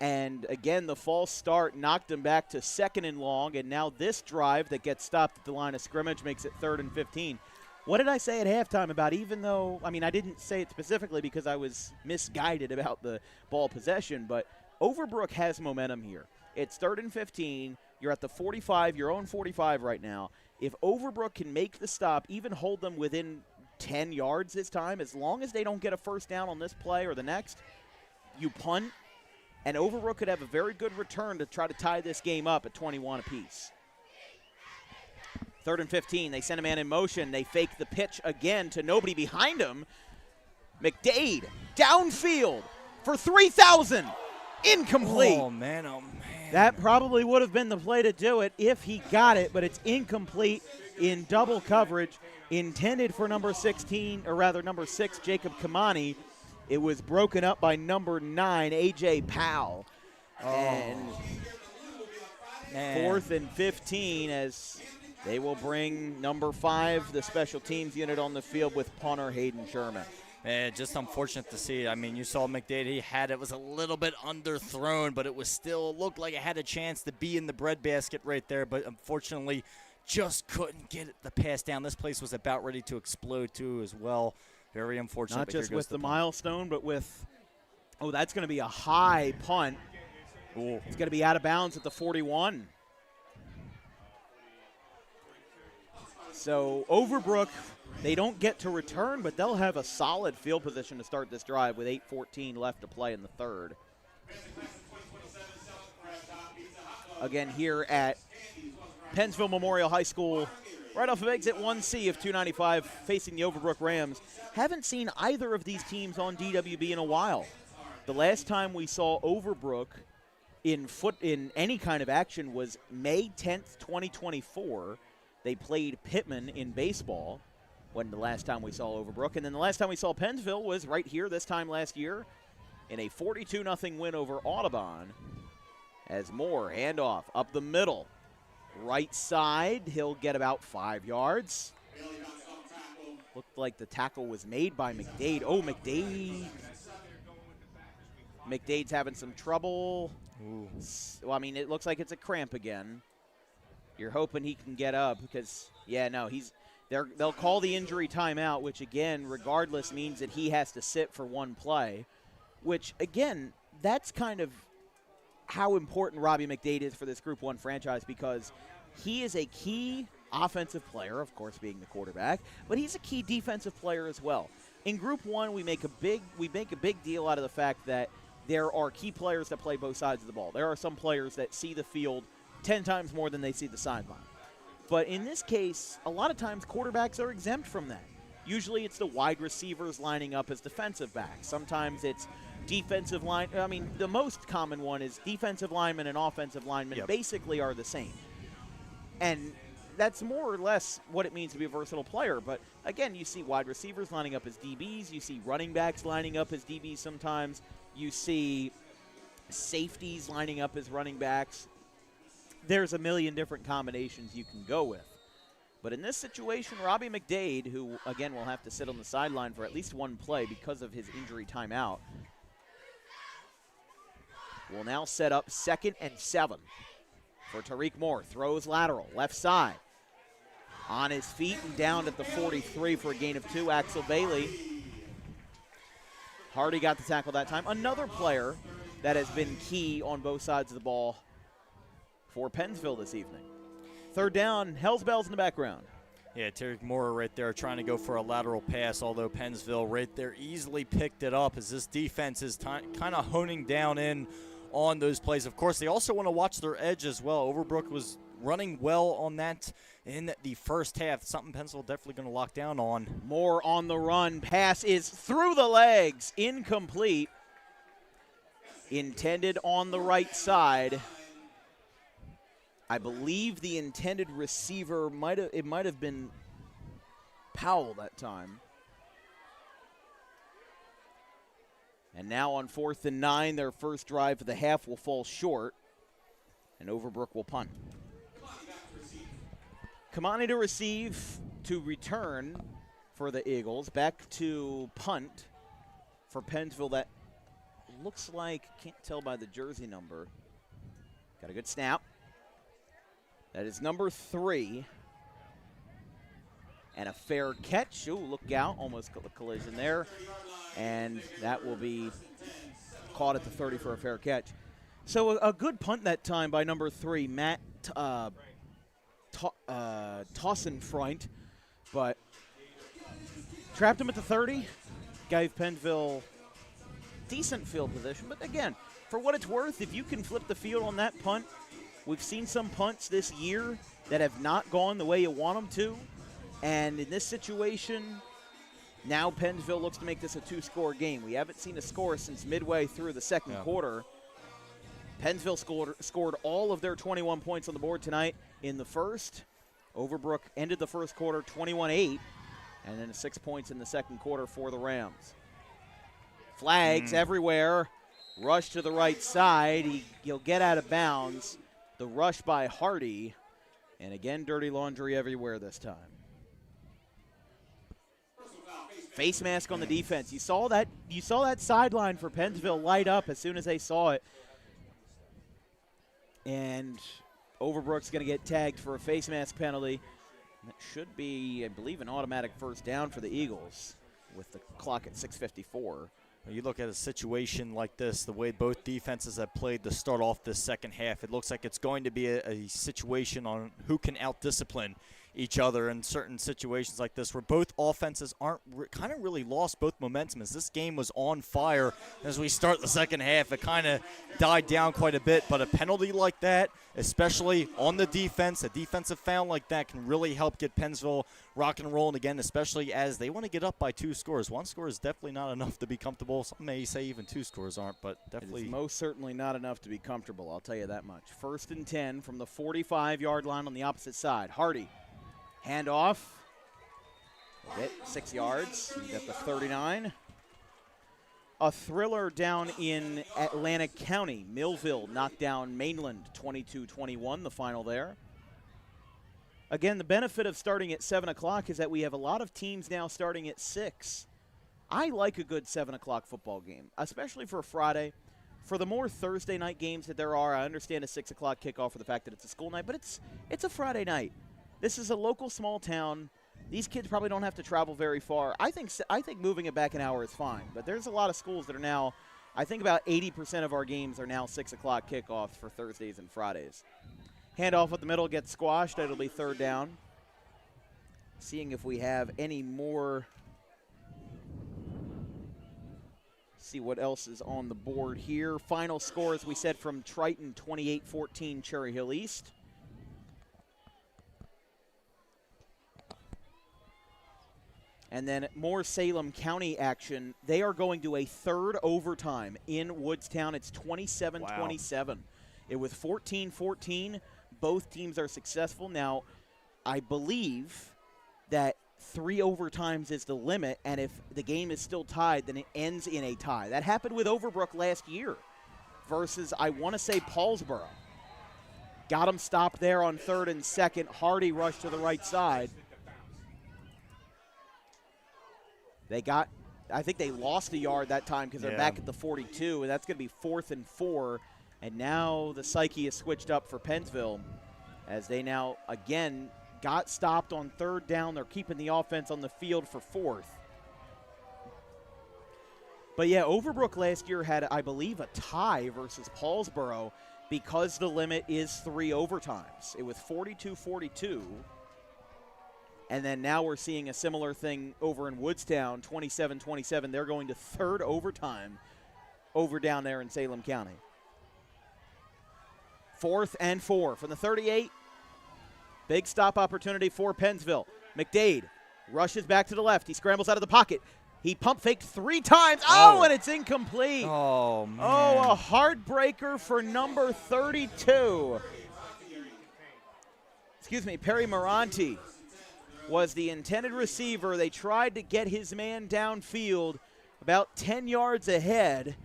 And again, the false start knocked him back to 2nd and long, and now this drive that gets stopped at the line of scrimmage makes it 3rd and 15. What did I say at halftime about, even though, I mean, I didn't say it specifically because I was misguided about the ball possession, but Overbrook has momentum here. It's 3rd and 15. You're at the 45, your own 45 right now. If Overbrook can make the stop, even hold them within 10 yards this time, as long as they don't get a first down on this play or the next, you punt, and Overbrook could have a very good return to try to tie this game up at 21 apiece. 3rd and 15. They send a man in motion. They fake the pitch again to nobody behind him. McDade downfield for 3,000. Incomplete. Oh, man, oh, man. That probably would have been the play to do it if he got it, but it's incomplete in double coverage, intended for number 16, or rather number 6, Jacob Kamani. It was broken up by number 9, A.J. Powell. Oh. And Man. 4th and 15 as they will bring number 5, the special teams unit, on the field with punter Hayden Sherman. Man, just unfortunate to see. I mean, you saw McDade. He had it was a little bit underthrown, but it was still looked like it had a chance to be in the breadbasket right there. But unfortunately, just couldn't get the pass down. This place was about ready to explode, too, as well. Very unfortunate. Not just with the punt. milestone, but with, that's going to be a high punt. Ooh. It's going to be out of bounds at the 41. So Overbrook, they don't get to return, but they'll have a solid field position to start this drive with 8:14 left to play in the third. Again, here at Pennsville Memorial High School, right off of exit 1C of 295, facing the Overbrook Rams. Haven't seen either of these teams on DWB in a while. The last time we saw Overbrook in any kind of action was May 10th, 2024. They played Pittman in baseball when the last time we saw Overbrook. And then the last time we saw Pensville was right here this time last year in a 42-0 win over Audubon. As Moore, handoff up the middle. Right side, he'll get about 5 yards. Looked like the tackle was made by McDade. Oh, McDade's having some trouble. Ooh. Well, I mean, it looks like it's a cramp again. You're hoping he can get up because, they'll call the injury timeout, which, again, regardless, means that he has to sit for one play, which, again, that's kind of how important Robbie McDade is for this Group 1 franchise because he is a key offensive player, of course, being the quarterback, but he's a key defensive player as well. In Group 1, we make a big deal out of the fact that there are key players that play both sides of the ball. There are some players that see the field 10 times more than they see the sideline. But in this case, a lot of times quarterbacks are exempt from that. Usually it's the wide receivers lining up as defensive backs. Sometimes it's defensive line. I mean, the most common one is defensive linemen and offensive linemen basically are the same. And that's more or less what it means to be a versatile player. But, again, you see wide receivers lining up as DBs. You see running backs lining up as DBs sometimes. You see safeties lining up as running backs. There's a million different combinations you can go with. But in this situation, Robbie McDade, who, again, will have to sit on the sideline for at least one play because of his injury timeout, will now set up 2nd and 7 for Tariq Moore. Throws lateral, left side. On his feet and down at the 43 for a gain of 2, Axel Bailey. Hardy got the tackle that time. Another player that has been key on both sides of the ball for Pensville this evening. 3rd down, Hells Bells in the background. Yeah, Tariq Moore right there trying to go for a lateral pass, although Pensville right there easily picked it up as this defense is kind of honing down in on those plays. Of course, they also want to watch their edge as well. Overbrook was running well on that in the first half, something Pensville definitely going to lock down on. Moore on the run. Pass is through the legs. Incomplete. Intended on the right side. I believe the intended receiver might have been Powell that time. And now on 4th and 9, their first drive of the half will fall short, and Overbrook will punt. Kamani to receive, to return for the Eagles. Back to punt for Pensville. That looks like, can't tell by the jersey number. Got a good snap. That is number 3. And a fair catch. Ooh, look out. Almost a collision there. And that will be caught at the 30 for a fair catch. So a good punt that time by number 3, Matt Tossenfreund. But trapped him at the 30. Gave Pennsville decent field position. But again, for what it's worth, if you can flip the field on that punt, we've seen some punts this year that have not gone the way you want them to. And in this situation, now Pensville looks to make this a 2-score game. We haven't seen a score since midway through the second quarter. Pensville scored all of their 21 points on the board tonight in the first. Overbrook ended the first quarter 21-8, and then 6 points in the second quarter for the Rams. Flags everywhere. Rush to the right side. He'll get out of bounds. The rush by Hardy. And again, dirty laundry everywhere this time. Face mask on the defense. You saw that sideline for Pensville light up as soon as they saw it. And Overbrook's going to get tagged for a face mask penalty. That should be, I believe, an automatic first down for the Eagles with the clock at 6:54. You look at a situation like this, the way both defenses have played to start off this second half, it looks like it's going to be a situation on who can out-discipline each other in certain situations like this where both offenses aren't kind of really lost both momentum. As this game was on fire as we start the second half, it kind of died down quite a bit. But a penalty like that, especially on the defense, a defensive foul like that can really help get Pensville rock and rolling again, especially as they want to get up by 2 scores. 1 score is definitely not enough to be comfortable. Some may say even 2 scores aren't, but definitely. It is most certainly not enough to be comfortable, I'll tell you that much. 1st and 10 from the 45-yard line on the opposite side. Hardy. Handoff. Hit 6 yards. You got the 39. A thriller down in Atlantic County. Millville knocked down Mainland 22-21, the final there. Again, the benefit of starting at 7 o'clock is that we have a lot of teams now starting at 6. I like a good 7 o'clock football game, especially for a Friday. For the more Thursday night games that there are, I understand a 6 o'clock kickoff for the fact that it's a school night, but it's a Friday night. This is a local small town. These kids probably don't have to travel very far. I think moving it back an hour is fine, but there's a lot of schools that are now, I think about 80% of our games are now 6 o'clock kickoffs for Thursdays and Fridays. Handoff at the middle gets squashed. It'll be 3rd down. Seeing if we have any more. See what else is on the board here. Final score, as we said, from Triton, 28-14 Cherry Hill East. And then more Salem County action. They are going to a 3rd overtime in Woodstown. It's 27-27. Wow. It was 14-14. Both teams are successful. Now, I believe that 3 overtimes is the limit, and if the game is still tied, then it ends in a tie. That happened with Overbrook last year versus, I want to say, Paulsboro. Got him stopped there on 3rd and 2nd. Hardy rushed to the right side. I think they lost a yard that time because they're back at the 42, and that's going to be 4th and 4. And now the psyche is switched up for Pensville as they now, again, got stopped on 3rd down. They're keeping the offense on the field for 4th. But, yeah, Overbrook last year had, I believe, a tie versus Paulsboro because the limit is 3 overtimes. It was 42-42. And then now we're seeing a similar thing over in Woodstown, 27-27. They're going to 3rd overtime over down there in Salem County. 4th and 4 from the 38. Big stop opportunity for Pensville. McDade rushes back to the left. He scrambles out of the pocket. He pump faked 3 times. Oh, and it's incomplete. Oh, man. Oh, a heartbreaker for number 32. Excuse me, Perry Moranti was the intended receiver. They tried to get his man downfield about 10 yards ahead.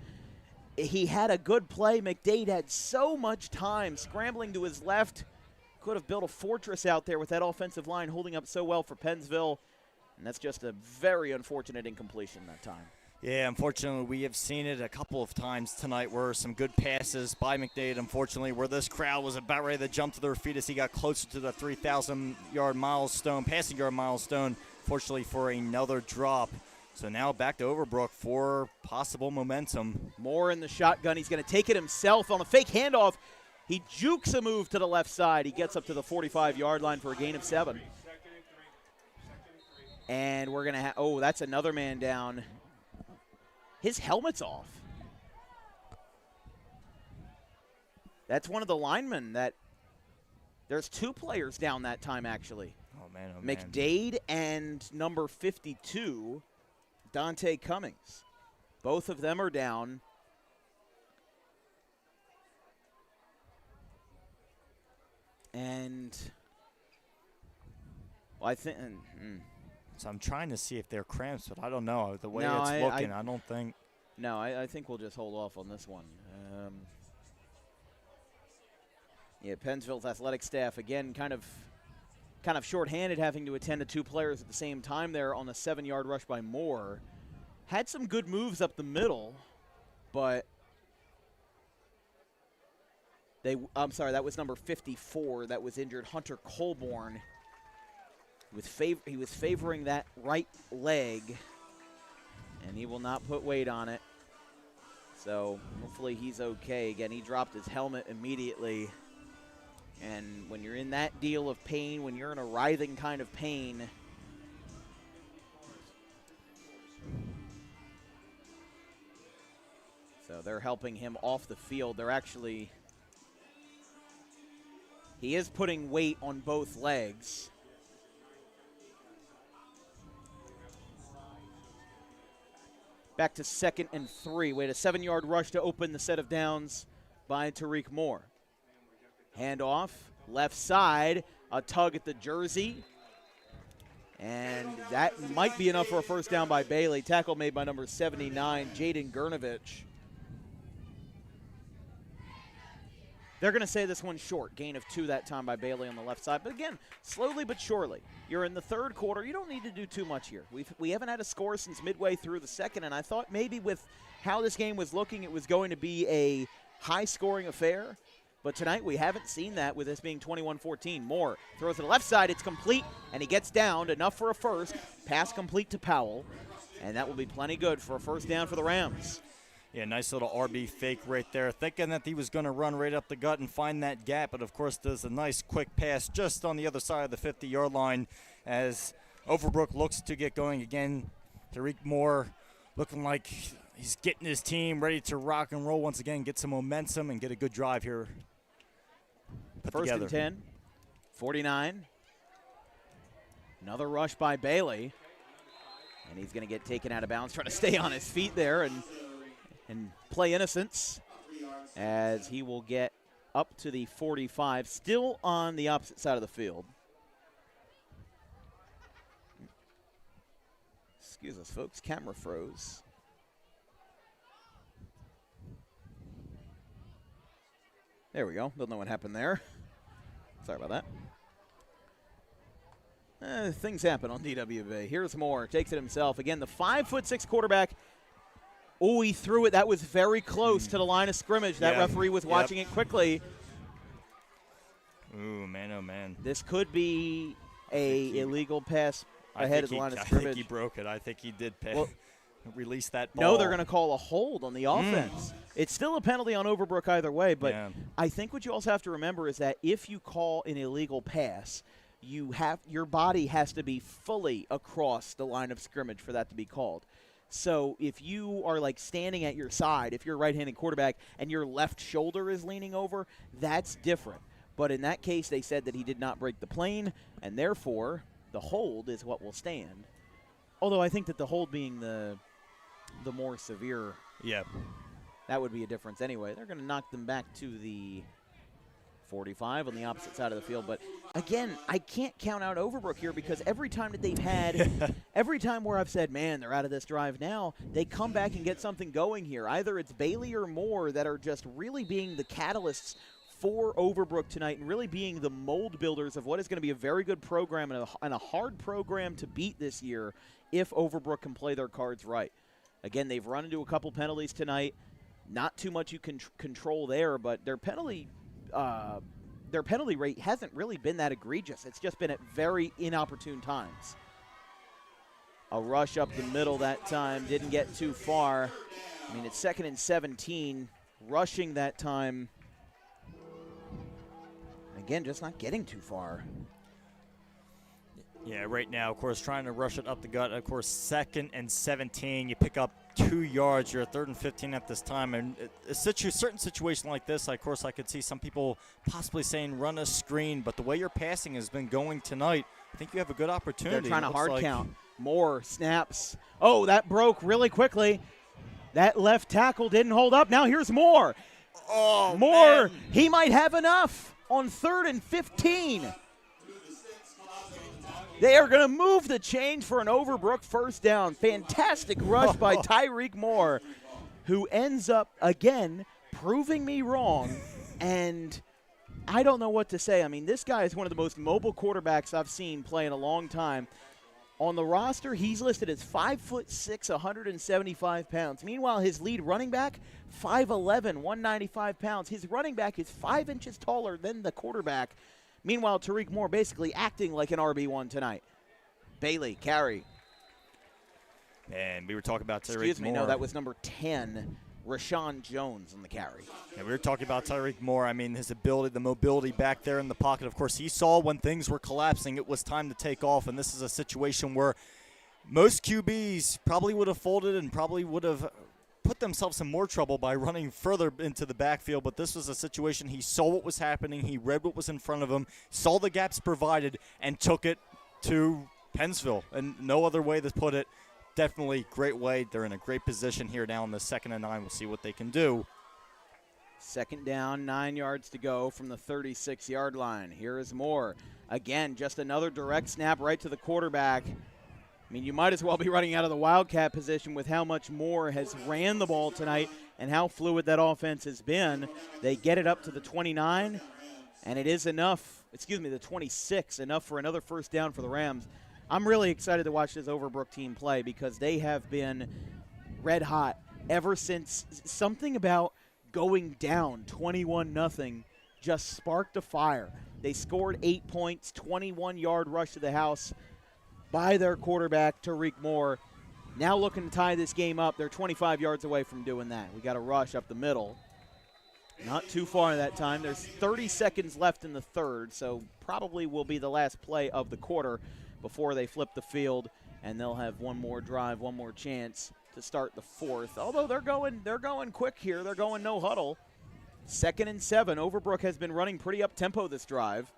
He had a good play. McDade had so much time scrambling to his left. Could have built a fortress out there with that offensive line holding up so well for Pensville. And that's just a very unfortunate incompletion that time. Yeah, unfortunately, we have seen it a couple of times tonight where some good passes by McDade, unfortunately, where this crowd was about ready to jump to their feet as he got closer to the 3,000-yard milestone, passing yard milestone, fortunately for another drop. So now back to Overbrook for possible momentum. Moore in the shotgun. He's going to take it himself on a fake handoff. He jukes a move to the left side. He gets up to the 45-yard line for a gain of 7. And we're going to have, oh, that's another man down. His helmet's off. That's one of the linemen that there's 2 players down that time, actually. Oh, man, oh, man. McDade and number 52, Dante Cummings. Both of them are down. And well, I think so I'm trying to see if they're cramps, but I don't know. The way it's looking, I don't think. No, I think we'll just hold off on this one. Yeah, Pennsville's athletic staff, again, kind of shorthanded, having to attend to 2 players at the same time there on the 7-yard rush by Moore. Had some good moves up the middle, but I'm sorry, that was number 54 that was injured, Hunter Colborn. He was favoring that right leg, and he will not put weight on it. So hopefully he's okay. Again, he dropped his helmet immediately. And when you're in that deal of pain, when you're in a writhing kind of pain, so they're helping him off the field. He is putting weight on both legs. Back to 2nd and 3. We had a 7-yard rush to open the set of downs by Tariq Moore. Handoff, left side, a tug at the jersey. And that might be enough for a first down by Bailey. Tackle made by number 79, Jaden Gurnovich. They're going to say this one's short. Gain of 2 that time by Bailey on the left side. But again, slowly but surely. You're in the 3rd quarter. You don't need to do too much here. We haven't had a score since midway through the 2nd, and I thought maybe with how this game was looking, it was going to be a high-scoring affair. But tonight we haven't seen that with this being 21-14. Moore throws to the left side. It's complete, and he gets down. Enough for a first. Pass complete to Powell, and that will be plenty good for a first down for the Rams. Yeah, nice little RB fake right there, thinking that he was going to run right up the gut and find that gap, but of course does a nice quick pass just on the other side of the 50-yard line as Overbrook looks to get going again. Tariq Moore looking like he's getting his team ready to rock and roll once again, get some momentum and get a good drive here put First together. and 10, 49. Another rush by Bailey, and he's going to get taken out of bounds, trying to stay on his feet there and play innocence as he will get up to the 45, still on the opposite side of the field. Excuse us, folks. Camera froze. There we go. Don't know what happened there. Sorry about that. Things happen on DWB. Here's Moore. Takes it himself. Again, the 5'6" quarterback. Oh, he threw it. That was very close to the line of scrimmage. That referee was watching it quickly. Ooh, man, oh, man. This could be a illegal pass ahead of the line of scrimmage. I think he broke it. I think he did release that ball. No, they're going to call a hold on the offense. It's still a penalty on Overbrook either way, but I think what you also have to remember is that if you call an illegal pass, your body has to be fully across the line of scrimmage for that to be called. So if you are like standing at your side, if you're a right-handed quarterback and your left shoulder is leaning over, that's different. But in that case, they said that he did not break the plane, and therefore the hold is what will stand. Although I think that the hold being the more severe, that would be a difference anyway. They're going to knock them back to the 45 on the opposite side of the field. But, again, I can't count out Overbrook here because every time that they've had – every time where I've said, man, they're out of this drive now, they come back and get something going here. Either it's Bailey or Moore that are just really being the catalysts for Overbrook tonight and really being the mold builders of what is going to be a very good program and a hard program to beat this year if Overbrook can play their cards right. Again, they've run into a couple penalties tonight. Not too much you can control there, but their penalty rate hasn't really been that egregious. It's just been at very inopportune times. A rush up the middle that time. Didn't get too far. I mean, it's 2nd and 17. Rushing that time. Again, just not getting too far. Yeah, right now, of course, trying to rush it up the gut. Of course, 2nd and 17. You pick up 2 yards. You're at 3rd and 15 at this time. And a certain situation like this, of course, I could see some people possibly saying run a screen. But the way your passing has been going tonight, I think you have a good opportunity. They're trying to hard count. Moore snaps. Oh, that broke really quickly. That left tackle didn't hold up. Now here's Moore. Oh, Moore, man. He might have enough on 3rd and 15. They are going to move the chains for an Overbrook first down. Fantastic rush by Tyreek Moore, who ends up, again, proving me wrong. And I don't know what to say. I mean, this guy is one of the most mobile quarterbacks I've seen play in a long time. On the roster, he's listed as 5'6", 175 pounds. Meanwhile, his lead running back, 5'11", 195 pounds. His running back is 5 inches taller than the quarterback. Meanwhile, Tariq Moore basically acting like an RB1 tonight. Bailey, carry. And we were talking about Tyreek Excuse me, Moore. no, that was number 10, Rashawn Jones on the carry. Yeah, we were talking about Tyreek Moore. I mean, his ability, the mobility back there in the pocket. Of course, he saw when things were collapsing, it was time to take off. And this is a situation where most QBs probably would have folded and probably would have put themselves in more trouble by running further into the backfield. But this was a situation he saw what was happening. He read what was in front of him, saw the gaps provided, and took it to Pensville. And no other way to put it. Definitely great way. They're in a great position here now in the 2nd and 9. We'll see what they can do. 2nd down, 9 yards to go from the 36-yard line. Here is Moore. Again, just another direct snap right to the quarterback. I mean, you might as well be running out of the Wildcat position with how much Moore has ran the ball tonight and how fluid that offense has been. They get it up to the 29, and it is enough, the 26, enough for another first down for the Rams. I'm really excited to watch this Overbrook team play because they have been red hot ever since something about going down 21-0 just sparked a fire. They scored 8 points, 21-yard rush to the house by their quarterback, Tariq Moore. Now looking to tie this game up. They're 25 yards away from doing that. We got a rush up the middle. Not too far that time. There's 30 seconds left in the third, so probably will be the last play of the quarter before they flip the field, and they'll have one more drive, one more chance to start the fourth. Although they're going quick here. They're going no huddle. 2nd and 7. Overbrook has been running pretty up-tempo this drive.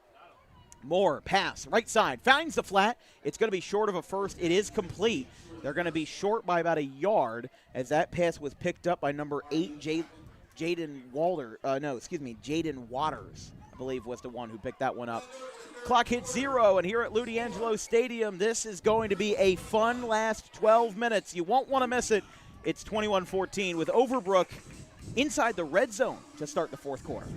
Moore, pass, right side, finds the flat. It's going to be short of a first. It is complete. They're going to be short by about a yard as that pass was picked up by number 8, Jaden Waters, I believe was the one who picked that one up. Clock hits 0, and here at Lou D'Angelo Stadium, this is going to be a fun last 12 minutes. You won't want to miss it. It's 21-14 with Overbrook inside the red zone to start the fourth quarter.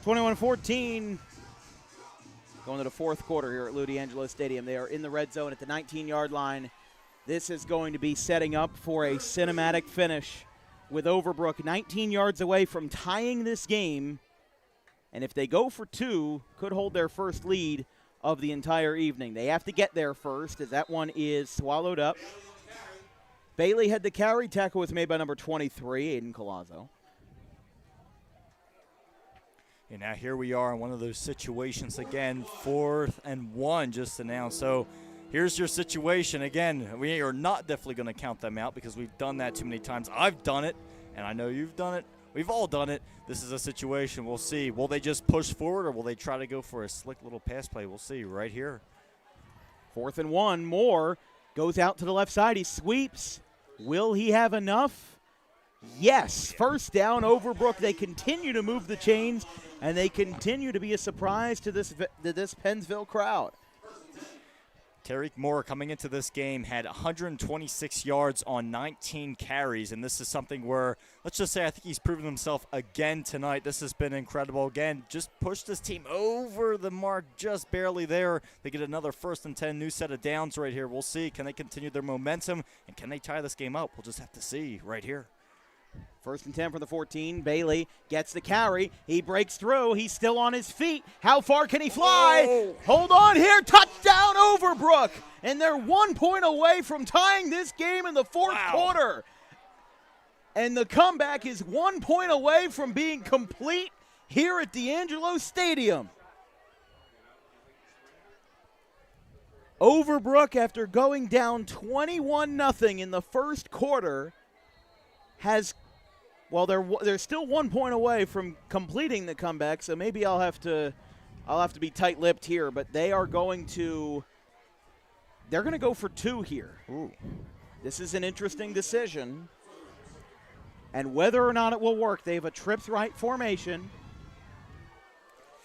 (21-14), going to the fourth quarter here at Lou D'Angelo Stadium. They are in the red zone at the 19-yard line. This is going to be setting up for a cinematic finish with Overbrook 19 yards away from tying this game. And if they go for 2, could hold their first lead of the entire evening. They have to get there first as that one is swallowed up. Bailey had the carry. Tackle was made by number 23, Aiden Collazo. And now here we are in one of those situations again, 4th and 1 just announced. So here's your situation. Again, we are not definitely going to count them out because we've done that too many times. I've done it, and I know you've done it. We've all done it. This is a situation. We'll see. Will they just push forward or will they try to go for a slick little pass play? We'll see right here. 4th and 1. Moore goes out to the left side. He sweeps. Will he have enough? Yes. First down, Overbrook. They continue to move the chains, and they continue to be a surprise to this Pennsville crowd. Tariq Moore coming into this game had 126 yards on 19 carries, and this is something where, let's just say, I think he's proven himself again tonight. This has been incredible. Again, just pushed this team over the mark, just barely there. They get another 1st and 10, new set of downs right here. We'll see. Can they continue their momentum, and can they tie this game up? We'll just have to see right here. 1st and 10 from the 14. Bailey gets the carry. He breaks through. He's still on his feet. How far can he fly? Oh. Hold on here. Touchdown Overbrook. And they're 1 point away from tying this game in the fourth quarter. And the comeback is 1 point away from being complete here at D'Angelo Stadium. Overbrook, after going down 21-0 in the first quarter, has, well, they're still 1 point away from completing the comeback, so maybe I'll have to be tight-lipped here, but they're going to go for 2 here. Ooh. This is an interesting decision, and whether or not it will work, they have a trips right formation.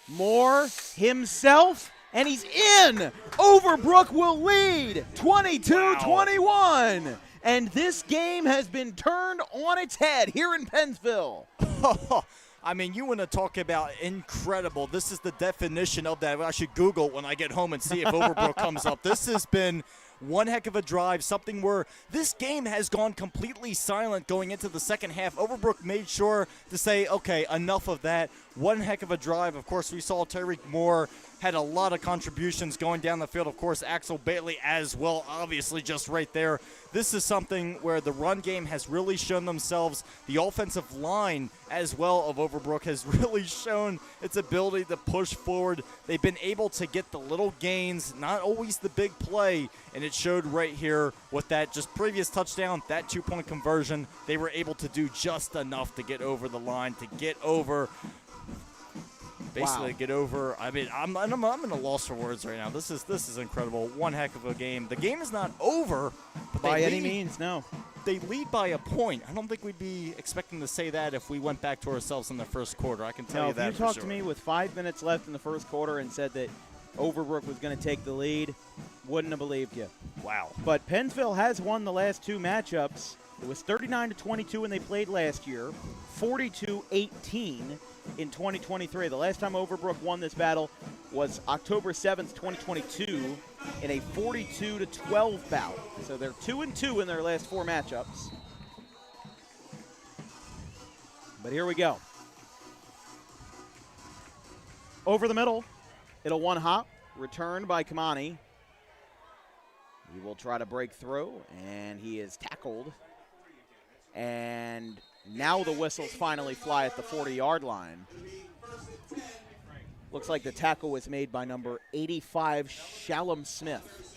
Moore himself, and he's in. Overbrook will lead 22-21. And this game has been turned on its head here in Pensville. I mean, you want to talk about incredible. This is the definition of that. I should Google when I get home and see if Overbrook comes up. This has been one heck of a drive, something where this game has gone completely silent going into the second half. Overbrook made sure to say, okay, enough of that. One heck of a drive. Of course, we saw Tariq Moore had a lot of contributions going down the field. Of course, Axel Bailey as well, obviously just right there. This is something where the run game has really shown themselves. The offensive line as well of Overbrook has really shown its ability to push forward. They've been able to get the little gains, not always the big play, and it showed right here with that just previous touchdown, that 2-point conversion. They were able to do just enough to get over the line, to get over. Basically, get over. I mean, I'm in a loss for words right now. This is incredible. One heck of a game. The game is not over By any means, no. They lead by a point. I don't think we'd be expecting to say that if we went back to ourselves in the first quarter. I can tell you that. If you talked to me with 5 minutes left in the first quarter and said that Overbrook was going to take the lead, wouldn't have believed you. Wow. But Pensville has won the last 2 matchups. It was 39-22 when they played last year, 42-18 in 2023. The last time Overbrook won this battle was October 7th, 2022 in a 42-12 bout. So they're 2-2 in their last 4 matchups. But here we go. Over the middle, it'll one hop, returned by Kamani. He will try to break through, and he is tackled. And now the whistles finally fly at the 40-yard line. Looks like the tackle was made by number 85, Shalom Smith.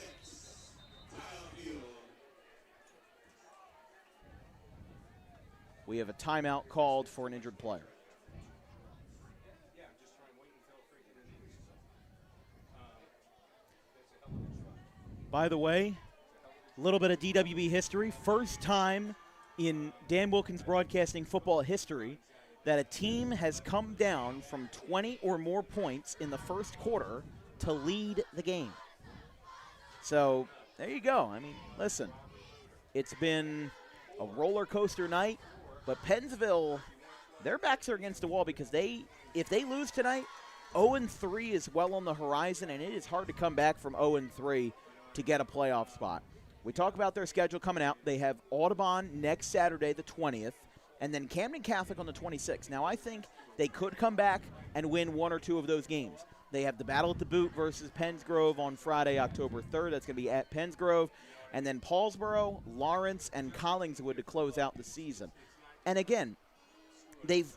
We have a timeout called for an injured player. By the way, a little bit of DWB history. First time in Dan Wilkins Broadcasting football history that a team has come down from 20 or more points in the first quarter to lead the game. So there you go. I mean, listen, it's been a roller coaster night, but Pensville, their backs are against the wall because if they lose tonight, 0-3 is well on the horizon, and it is hard to come back from 0-3 to get a playoff spot. We talk about their schedule coming out. They have Audubon next Saturday, the 20th, and then Camden Catholic on the 26th. Now, I think they could come back and win 1 or 2 of those games. They have the Battle at the Boot versus Pennsgrove on Friday, October 3rd. That's going to be at Pennsgrove. And then Paulsboro, Lawrence, and Collingswood to close out the season. And again, they've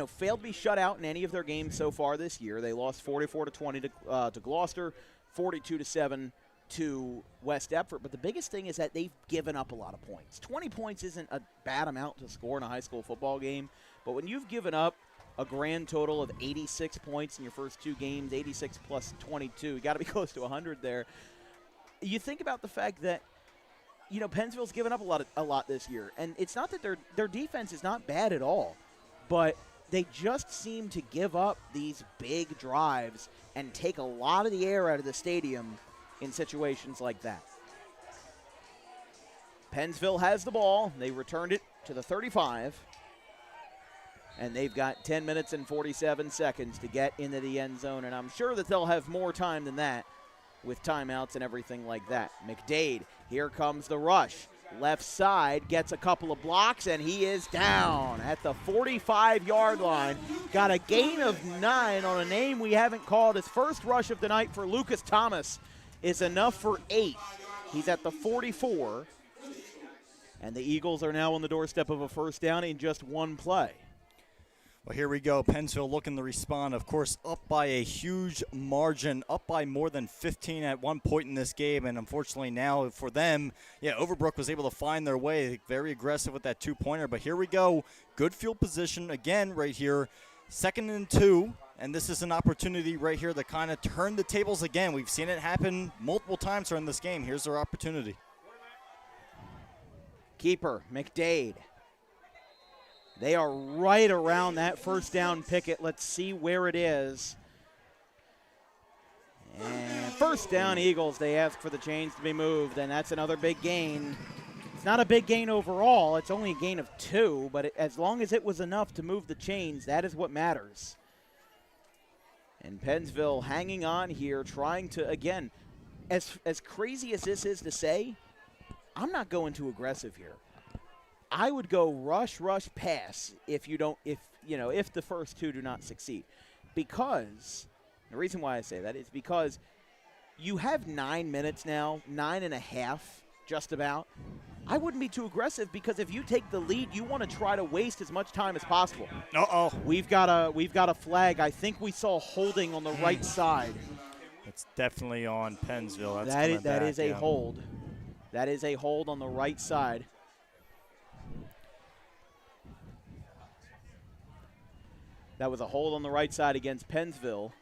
failed to be shut out in any of their games so far this year. They lost 44-20 to Gloucester, 42-7 to West Deptford, but the biggest thing is that they've given up a lot of points. 20 points isn't a bad amount to score in a high school football game, but when you've given up a grand total of 86 points in your first 2 games, 86 plus 22, you got to be close to 100 there. You think about the fact that Pennsville's given up a lot this year, and it's not that their defense is not bad at all, but they just seem to give up these big drives and take a lot of the air out of the stadium in situations like that. Pensville has the ball. They returned it to the 35. And they've got 10 minutes and 47 seconds to get into the end zone. And I'm sure that they'll have more time than that with timeouts and everything like that. McDade, here comes the rush. Left side, gets a couple of blocks, and he is down at the 45-yard line. Got a gain of 9 on a name we haven't called. His first rush of the night for Lucas Thomas is enough for 8. He's at the 44. And the Eagles are now on the doorstep of a first down in just one play. Well, here we go. Pensville looking to respond. Of course, up by a huge margin, up by more than 15 at one point in this game. And unfortunately now for them, Overbrook was able to find their way. Very aggressive with that two-pointer. But here we go. Good field position again right here. 2nd and 2. And this is an opportunity right here to kind of turn the tables again. We've seen it happen multiple times during this game. Here's their opportunity. Keeper, McDade. They are right around that first down picket. Let's see where it is. And first down, Eagles. They ask for the chains to be moved, and that's another big gain. It's not a big gain overall. It's only a gain of 2, but as long as it was enough to move the chains, that is what matters. And Pensville hanging on here, trying to, again, as crazy as this is to say, I'm not going too aggressive here. I would go rush, pass if the first 2 do not succeed. Because, the reason why I say that is because you have 9 minutes now, 9.5 just about. I wouldn't be too aggressive because if you take the lead, you want to try to waste as much time as possible. Uh-oh. We've got a flag. I think we saw holding on the right side. It's definitely on Pensville. That is a hold. That is a hold on the right side. That was a hold on the right side against Pensville.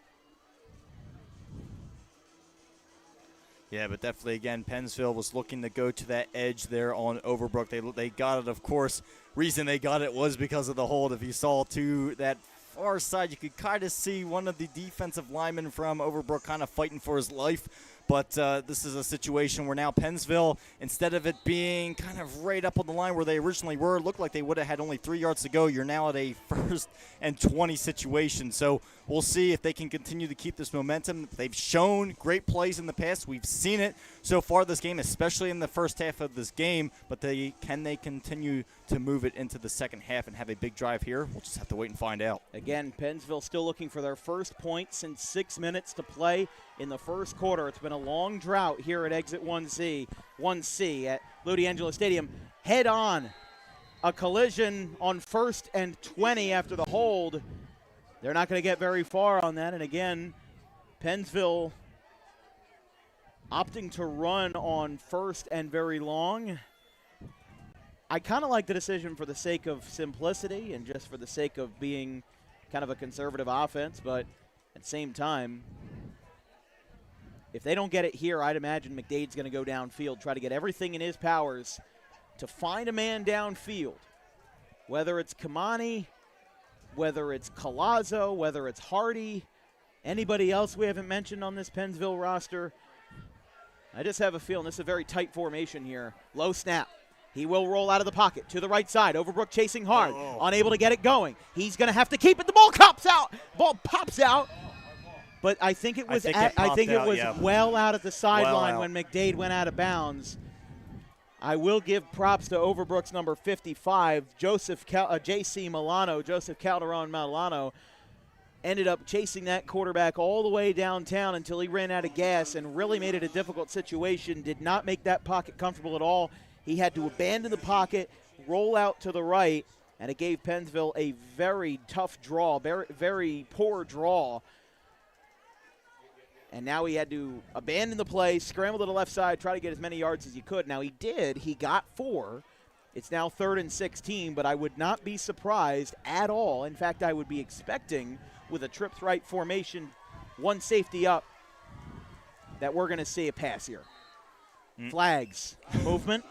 Yeah, but definitely, again, Pensville was looking to go to that edge there on Overbrook. They got it, of course. Reason they got it was because of the hold. If you saw to that far side, you could kind of see one of the defensive linemen from Overbrook kind of fighting for his life. But this is a situation where now Pensville, instead of it being kind of right up on the line where they originally were, looked like they would have had only 3 yards to go. You're now at a 1st and 20 situation. So we'll see if they can continue to keep this momentum. They've shown great plays in the past. We've seen it so far this game, especially in the first half of this game. But can they continue to move it into the second half and have a big drive here? We'll just have to wait and find out. Again, Pensville still looking for their first point since 6 minutes to play in the first quarter. It's been a long drought here at Exit 1C at Lou D'Angelo Stadium. Head on. A collision on 1st and 20 after the hold. They're not going to get very far on that. And again, Pensville opting to run on 1st and very long. I kind of like the decision for the sake of simplicity and just for the sake of being kind of a conservative offense, but at the same time, if they don't get it here, I'd imagine McDade's going to go downfield, try to get everything in his powers to find a man downfield, whether it's Kamani, whether it's Collazo, whether it's Hardy, anybody else we haven't mentioned on this Pensville roster. I just have a feeling this is a very tight formation here. Low snap. He will roll out of the pocket to the right side. Overbrook chasing hard, unable to get it going. He's going to have to keep it. The ball pops out. Ball pops out. But I think it was well out at the sideline when McDade went out of bounds. I will give props to Overbrook's number 55, J.C. Milano. Joseph Calderon Milano ended up chasing that quarterback all the way downtown until he ran out of gas and really made it a difficult situation. Did not make that pocket comfortable at all. He had to abandon the pocket, roll out to the right, and it gave Pensville a very tough draw, very, very poor draw. And now he had to abandon the play, scramble to the left side, try to get as many yards as he could. Now he did. He got 4. It's now 3rd and 16, but I would not be surprised at all. In fact, I would be expecting with a trips right formation, one safety up, that we're going to see a pass here. Flags, movement.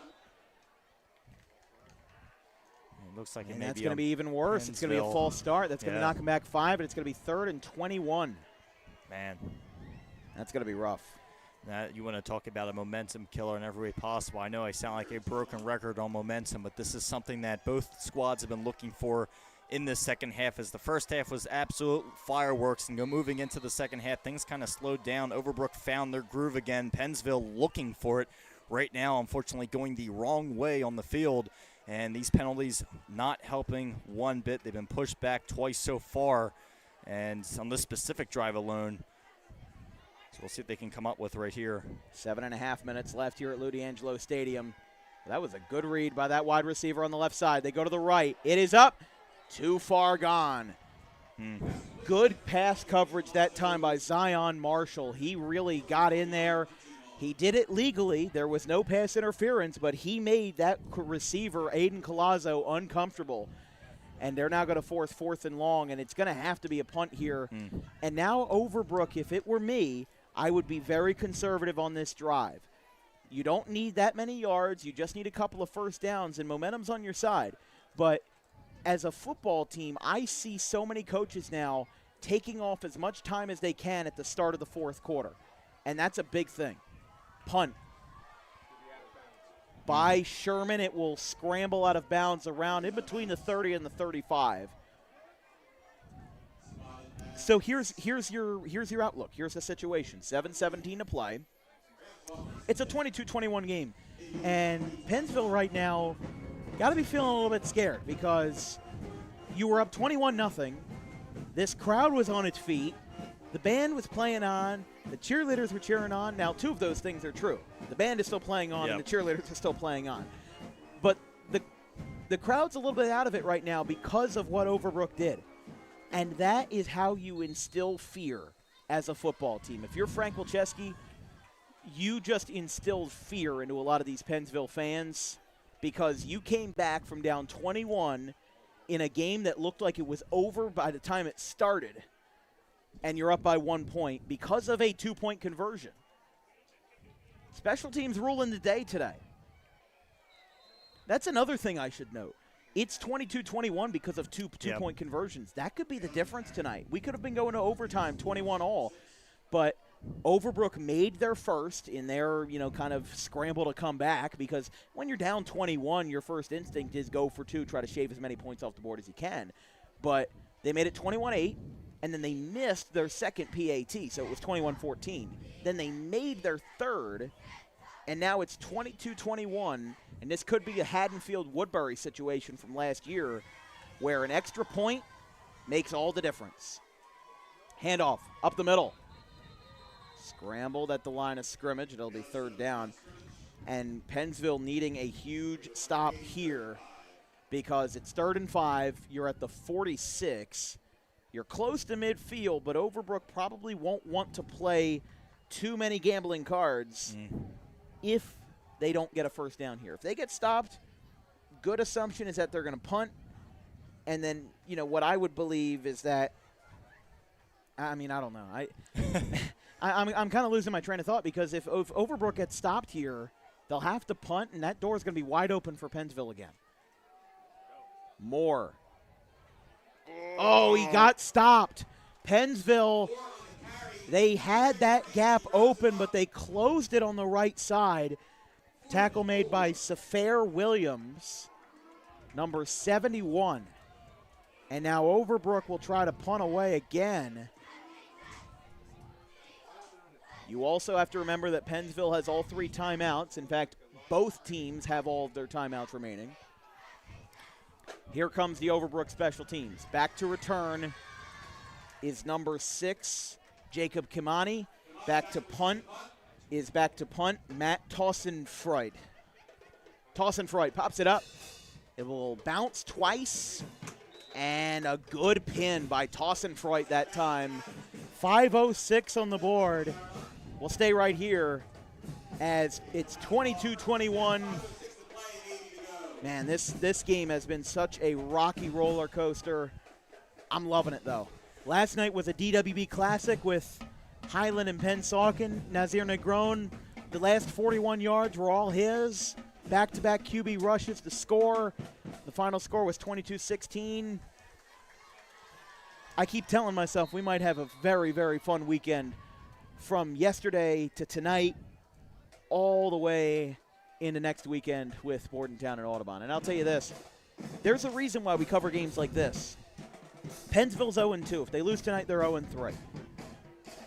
It looks like and that's going to be even worse. It's going to be a false start. That's going to knock him back 5, but it's going to be 3rd and 21. Man. That's going to be rough. You want to talk about a momentum killer in every way possible. I know I sound like a broken record on momentum, but this is something that both squads have been looking for in this second half, as the first half was absolute fireworks, and moving into the second half, things kind of slowed down. Overbrook found their groove again. Pensville looking for it right now, unfortunately going the wrong way on the field, and these penalties not helping one bit. They've been pushed back twice so far, and on this specific drive alone, so we'll see if they can come up with right here. 7.5 minutes left here at Lou D'Angelo Stadium. That was a good read by that wide receiver on the left side. They go to the right. It is up. Too far gone. Good pass coverage that time by Zion Marshall. He really got in there. He did it legally. There was no pass interference, but he made that receiver, Aiden Collazo, uncomfortable. And they're now going to force 4th and long, and it's going to have to be a punt here. And now Overbrook, if it were me, I would be very conservative on this drive. You don't need that many yards. You just need a couple of first downs, and momentum's on your side. But as a football team, I see so many coaches now taking off as much time as they can at the start of the 4th quarter. And that's a big thing. Punt. By Sherman, it will scramble out of bounds around in between the 30 and the 35. So here's your outlook. Here's the situation. 7:17 to play. It's a 22-21 game. And Pensville right now got to be feeling a little bit scared because you were up 21-0. This crowd was on its feet. The band was playing on. The cheerleaders were cheering on. Now, 2 of those things are true. The band is still playing on, and the cheerleaders are still playing on. But the crowd's a little bit out of it right now because of what Overbrook did. And that is how you instill fear as a football team. If you're Frank Wilczewski, you just instilled fear into a lot of these Pensville fans because you came back from down 21 in a game that looked like it was over by the time it started, and you're up by 1 point because of a 2-point conversion. Special teams ruling the day today. That's another thing I should note. It's 22-21 because of two-point conversions. That could be the difference tonight. We could have been going to overtime, 21-all, but Overbrook made their first in their, kind of scramble to come back because when you're down 21, your first instinct is go for 2, try to shave as many points off the board as you can. But they made it 21-8, and then they missed their second PAT, so it was 21-14. Then they made their third, and now it's 22-21, and this could be a Haddonfield-Woodbury situation from last year where an extra point makes all the difference. Handoff up the middle. Scrambled at the line of scrimmage. It'll be 3rd down. And Pensville needing a huge stop here because it's 3rd and 5. You're at the 46. You're close to midfield, but Overbrook probably won't want to play too many gambling cards if they don't get a first down here. If they get stopped, good assumption is that they're going to punt. And then, what I would believe is that, I don't know. I'm kind of losing my train of thought because if Overbrook gets stopped here, they'll have to punt, and that door is going to be wide open for Pensville again. Moore. Oh, he got stopped. Pensville, they had that gap open, but they closed it on the right side. Tackle made by Safair Williams, number 71. And now Overbrook will try to punt away again. You also have to remember that Pensville has all 3 timeouts. In fact, both teams have all of their timeouts remaining. Here comes the Overbrook special teams. Back to return is number 6, Jacob Kimani. Back to punt, Matt Tossenfreud. Tossenfreud pops it up. It will bounce twice. And a good pin by Tossenfreud that time. 5:06 on the board. We'll stay right here as it's 22-21. Man, this game has been such a rocky roller coaster. I'm loving it, though. Last night was a DWB Classic with Highland and Pensauken. Nazir Negron, the last 41 yards were all his. Back-to-back QB rushes to score. The final score was 22-16. I keep telling myself we might have a very, very fun weekend from yesterday to tonight all the way into next weekend with Bordentown and Audubon. And I'll tell you this, there's a reason why we cover games like this. Pennsville's 0-2. If they lose tonight, they're 0-3.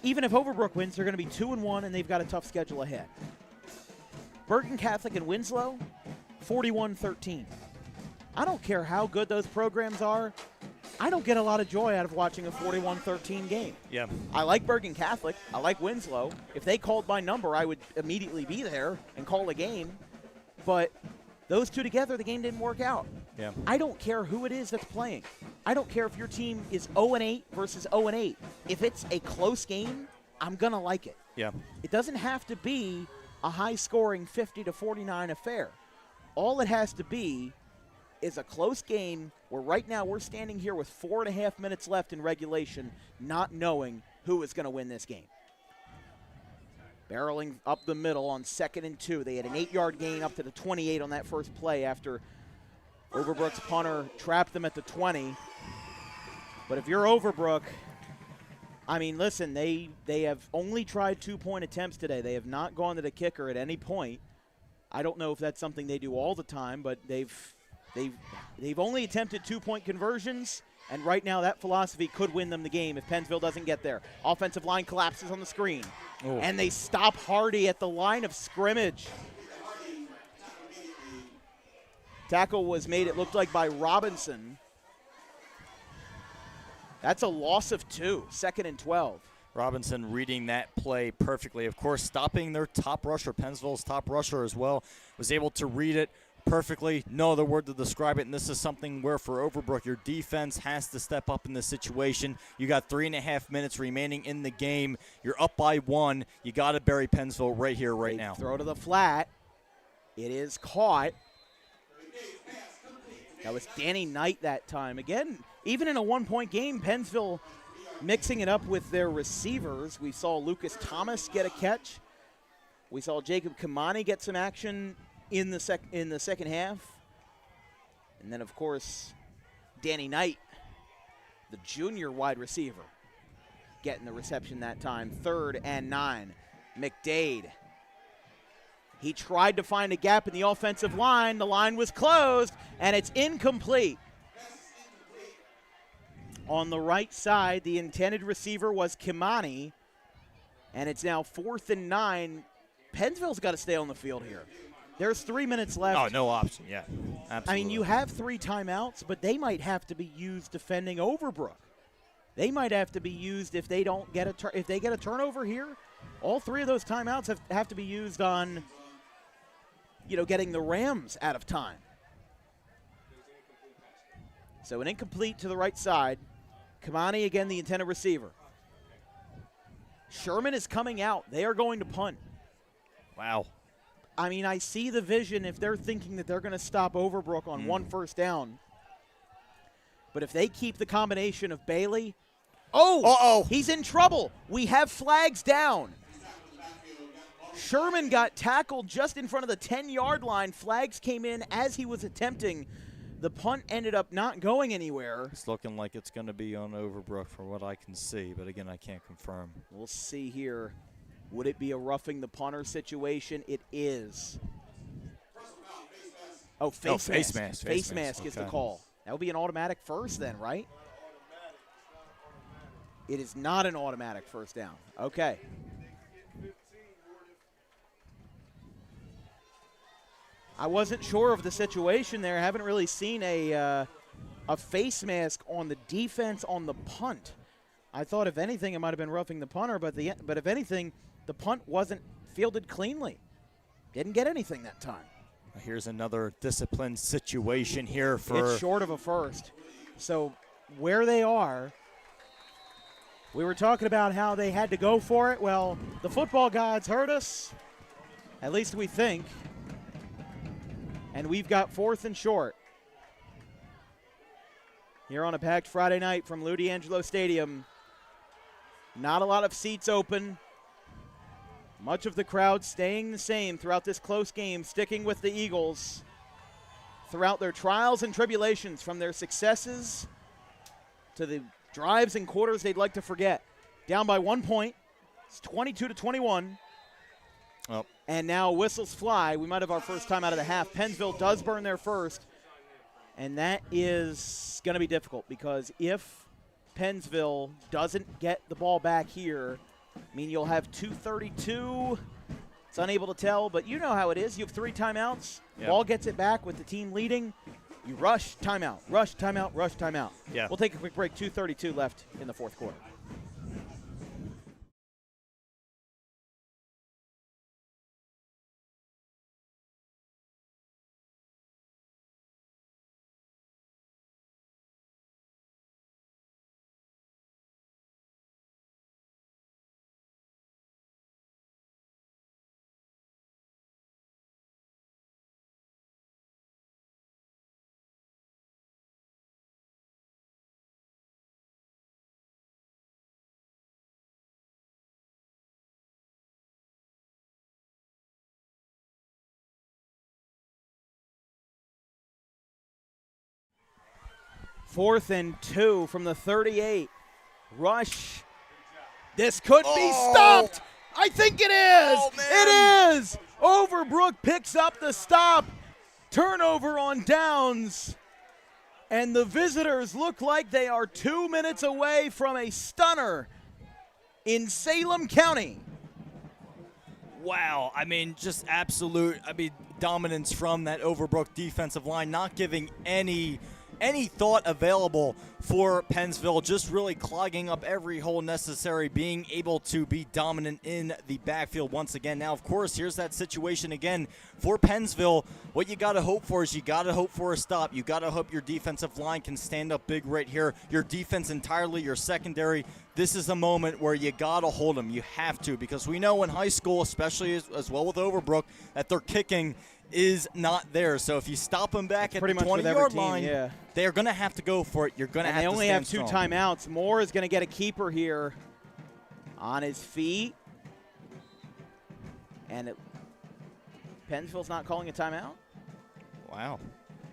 Even if Overbrook wins, they're going to be 2-1, and they've got a tough schedule ahead. Bergen Catholic and Winslow, 41-13. I don't care how good those programs are. I don't get a lot of joy out of watching a 41-13 game. Yeah. I like Bergen Catholic. I like Winslow. If they called my number, I would immediately be there and call a game. But those two together, the game didn't work out. Yeah. I don't care who it is that's playing. I don't care if your team is 0-8 versus 0-8. If it's a close game, I'm going to like it. Yeah. It doesn't have to be a high-scoring 50-49 affair. All it has to be is a close game where right now we're standing here with 4.5 minutes left in regulation, not knowing who is going to win this game. Barreling up the middle on 2nd and 2. They had an 8-yard gain up to the 28 on that first play after Overbrook's punter trapped them at the 20. But if you're Overbrook, I mean, listen, they have only tried 2-point attempts today. They have not gone to the kicker at any point. I don't know if that's something they do all the time, but they've only attempted 2-point conversions, and right now that philosophy could win them the game if Pennsville doesn't get there. Offensive line collapses on the screen, and they stop Hardy at the line of scrimmage. Tackle was made, it looked like, by Robinson. That's a loss of 2, 2nd and 12. Robinson reading that play perfectly. Of course, stopping their top rusher, Pennsville's top rusher as well, was able to read it perfectly. No other word to describe it, and this is something where for Overbrook, your defense has to step up in this situation. You got 3.5 minutes remaining in the game. You're up by 1. You got to bury Pensville right here, right now. Throw to the flat. It is caught. That was Danny Knight that time. Again, even in a 1-point game, Pensville mixing it up with their receivers. We saw Lucas Thomas get a catch. We saw Jacob Kamani get some action in the second half. And then, of course, Danny Knight, the junior wide receiver, getting the reception that time. 3rd and 9. McDade. He tried to find a gap in the offensive line. The line was closed, and it's incomplete. On the right side, the intended receiver was Kimani, and it's now 4th and 9. Pennsville's got to stay on the field here. There's 3 minutes left. Oh, no option, yeah. Absolutely. I mean, you have 3 timeouts, but they might have to be used defending Overbrook. They might have to be used if they don't get if they get a turnover here. All 3 of those timeouts have to be used on, getting the Rams out of time. So an incomplete to the right side. Kamani, again, the intended receiver. Sherman is coming out. They are going to punt. Wow. I mean, I see the vision if they're thinking that they're going to stop Overbrook on 1 first down. But if they keep the combination of Bailey. Oh, he's in trouble. We have flags down. Sherman got tackled just in front of the 10-yard line. Flags came in as he was attempting. The punt ended up not going anywhere. It's looking like it's going to be on Overbrook from what I can see, but again, I can't confirm. We'll see here. Would it be a roughing the punter situation? It is. Oh, face mask. Face mask is the call. That would be an automatic first then, right? It is not an automatic first down. Okay. I wasn't sure of the situation there. I haven't really seen a face mask on the defense on the punt. I thought, if anything, it might have been roughing the punter, but if anything, the punt wasn't fielded cleanly. Didn't get anything that time. Here's another disciplined situation here for. It's short of a first. So where they are, we were talking about how they had to go for it. Well, the football gods heard us, at least we think. And we've got 4th and short. Here on a packed Friday night from Lou D'Angelo Stadium. Not a lot of seats open. Much of the crowd staying the same throughout this close game, sticking with the Eagles throughout their trials and tribulations, from their successes to the drives and quarters they'd like to forget. Down by 1 point, It's 22-21. Oh. And now whistles fly. We might have our first time out of the half. Pensville does burn their first. And that is going to be difficult because if Pensville doesn't get the ball back here, I mean, you'll have 2:32. It's unable to tell, but you know how it is. You have 3 timeouts. Yep. Ball gets it back with the team leading. You rush, timeout, rush, timeout, rush, timeout. Yeah. We'll take a quick break. 2:32 left in the fourth quarter. Fourth and 2 from the 38. Rush. This could be stopped. I think it is. Oh, man. It is. Overbrook picks up the stop. Turnover on downs. And the visitors look like they are 2 minutes away from a stunner in Salem County. Wow. I mean, just absolute, dominance from that Overbrook defensive line, not giving any thought available for Pensville, just really clogging up every hole necessary, being able to be dominant in the backfield once again. Now, of course, here's that situation again for Pensville. What you got to hope for is you got to hope for a stop. You got to hope your defensive line can stand up big right here. Your defense entirely, your secondary, this is a moment where you got to hold them. You have to, because we know in high school, especially as well with Overbrook, that their kicking is not there. So if you stop them back at the 20-yard line, they're going to have to go for it. You're going to have to stand strong. They only have 2 strong. timeouts. Moore is going to get a keeper here on his feet. And Pensville's not calling a timeout? Wow.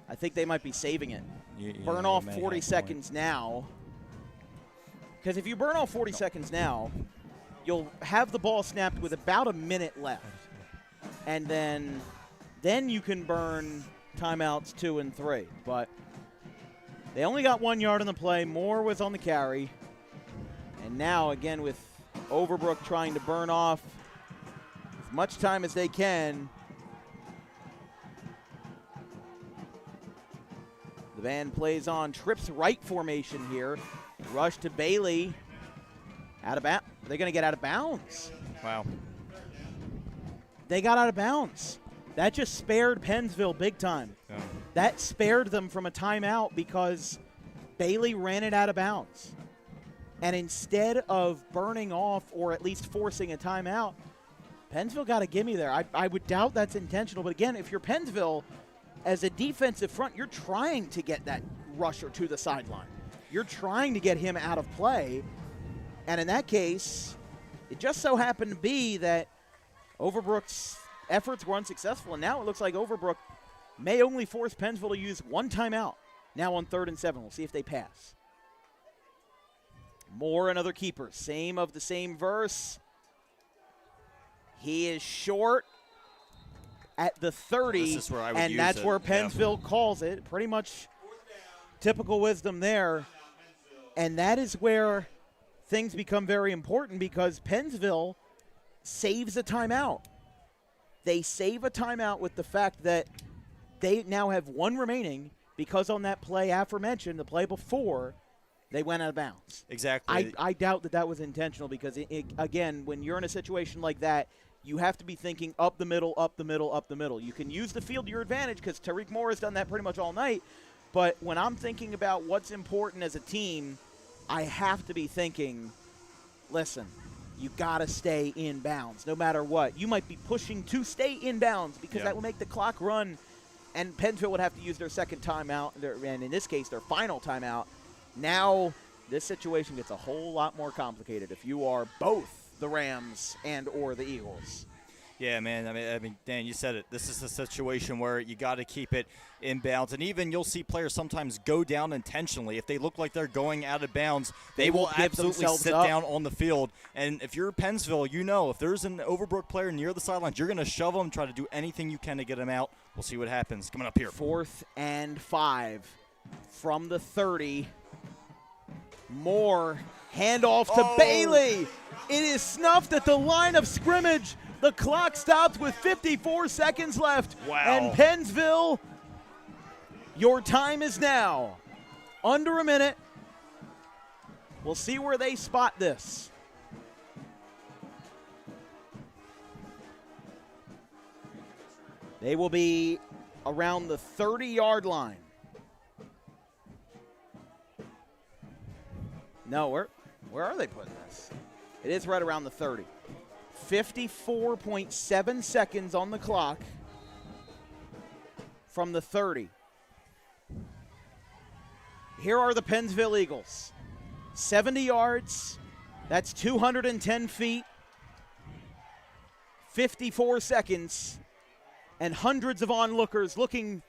I think they might be saving it. Burn off 40 seconds now. Because if you burn off 40 seconds now, you'll have the ball snapped with about a minute left. And then you can burn timeouts 2 and 3. But they only got 1 yard on the play. Moore was on the carry. And now, again, with Overbrook trying to burn off as much time as they can, the band plays on trips right formation here. Rush to Bailey. Out of bounds. They're going to get out of bounds. Wow. They got out of bounds. That just spared Pensville big time. Yeah. That spared them from a timeout because Bailey ran it out of bounds. And instead of burning off or at least forcing a timeout, Pensville got a gimme there. I would doubt that's intentional. But again, if you're Pensville, as a defensive front, you're trying to get that rusher to the sideline. You're trying to get him out of play. And in that case, it just so happened to be that Overbrook's efforts were unsuccessful, and now it looks like Overbrook may only force Pensville to use 1 timeout. Now on 3rd and 7. We'll see if they pass. Moore, another keeper. Same of the same verse. He is short at the 30, This is where I would and use that's it. where Pensville calls it. Pretty much typical wisdom there. And that is where things become very important because Pensville saves a timeout. They save a timeout with the fact that they now have 1 remaining because on that play aforementioned, the play before, they went out of bounds. Exactly. I doubt that was intentional because, again, when you're in a situation like that, you have to be thinking up the middle, up the middle, up the middle. You can use the field to your advantage because Tariq Moore has done that pretty much all night. But when I'm thinking about what's important as a team, I have to be thinking, listen, you got to stay in bounds no matter what. You might be pushing to stay in bounds because that will make the clock run, and Pensville would have to use their second timeout, and in this case, their final timeout. Now this situation gets a whole lot more complicated if you are both the Rams and or the Eagles. Yeah, man. I mean, Dan, you said it. This is a situation where you got to keep it in bounds, and even you'll see players sometimes go down intentionally. If they look like they're going out of bounds, they will absolutely sit down on the field. And if you're Pensville, you know if there's an Overbrook player near the sidelines, you're going to shove them, try to do anything you can to get them out. We'll see what happens coming up here. 4th and 5 from the 30. Moore, handoff to Bailey. It is snuffed at the line of scrimmage. The clock stops with 54 seconds left. Wow. And Pensville, your time is now under a minute. We'll see where they spot this. They will be around the 30-yard line. No, where are they putting this? It is right around the 30. 54.7 seconds on the clock from the 30. Here are the Pensville Eagles. 70 yards. That's 210 feet. 54 seconds. And hundreds of onlookers looking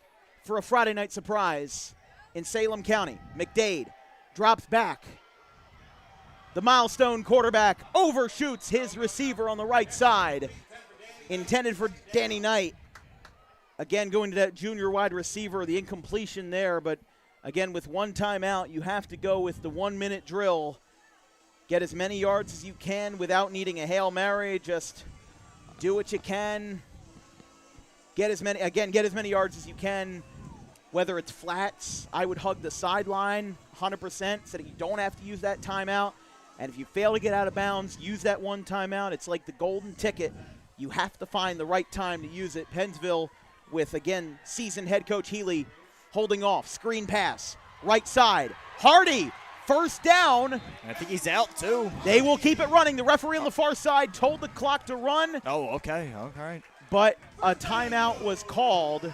for a Friday night surprise in Salem County. McDade drops back. The milestone quarterback overshoots his receiver on the right side. Intended for Danny Knight. Again, going to that junior wide receiver, the incompletion there. But again, with one timeout, you have to go with the 1-minute drill. Get as many yards as you can without needing a Hail Mary. Just do what you can. Get as many yards as you can. Whether it's flats, I would hug the sideline 100% so that you don't have to use that timeout. And if you fail to get out of bounds, use that one timeout. It's like the golden ticket. You have to find the right time to use it. Pensville with, again, seasoned head coach Healy holding off. Screen pass, right side. Hardy, first down. I think he's out, too. They will keep it running. The referee on the far side told the clock to run. Oh, okay. All right. But a timeout was called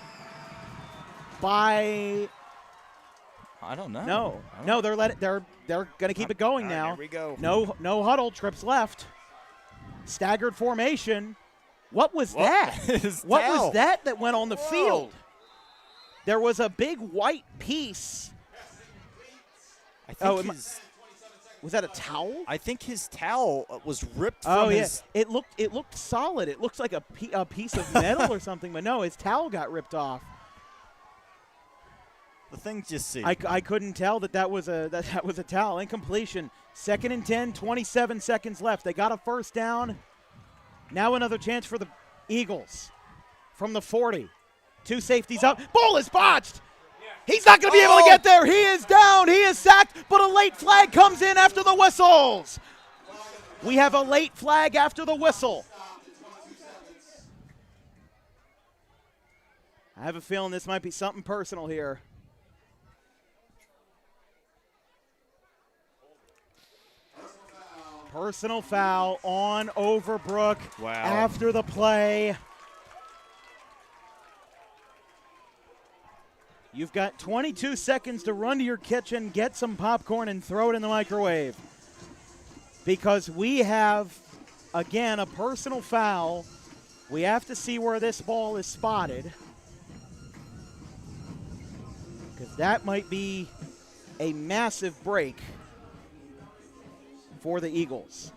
by... I don't know. No, they're going to keep it going now. Here we go. No huddle, trips left. Staggered formation. What was that? What was that went on the field? There was a big white piece. I think was that a towel? I think his towel was ripped from his... It looked solid. It looks like a piece of metal or something, but no, his towel got ripped off. The things you see. I couldn't tell that was a towel. Incompletion. 2nd and 10, 27 seconds left. They got a first down. Now another chance for the Eagles from the 40. 2 safeties up. Ball is botched. He's not going to be able to get there. He is down. He is sacked, but a late flag comes in after the whistles. We have a late flag after the whistle. I have a feeling this might be something personal here. Personal foul on Overbrook after the play. You've got 22 seconds to run to your kitchen, get some popcorn, and throw it in the microwave. Because we have, again, a personal foul. We have to see where this ball is spotted. Because that might be a massive break for the Eagles.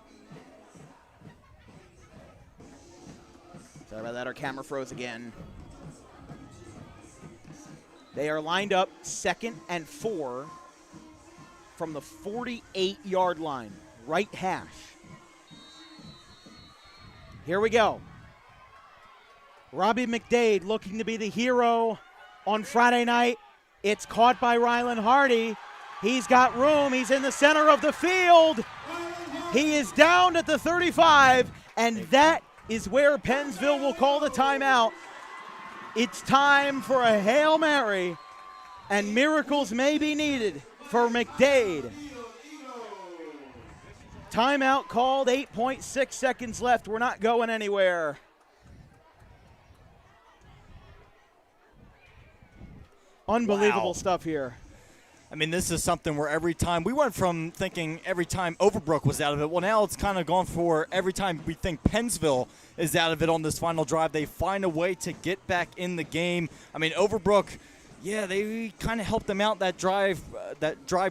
Sorry about that, our camera froze again. They are lined up 2nd and 4 from the 48-yard line, right hash. Here we go. Robbie McDade looking to be the hero on Friday night. It's caught by Rylan Hardy. He's got room. He's in the center of the field. He is down at the 35, and that is where Pensville will call the timeout. It's time for a Hail Mary, and miracles may be needed for McDade. Timeout called, 8.6 seconds left. We're not going anywhere. Unbelievable stuff here. I mean, this is something where every time we went from thinking every time Overbrook was out of it. Well, now it's kind of gone for every time we think Pensville is out of it on this final drive, they find a way to get back in the game. I mean, Overbrook, yeah, they kind of helped them out that drive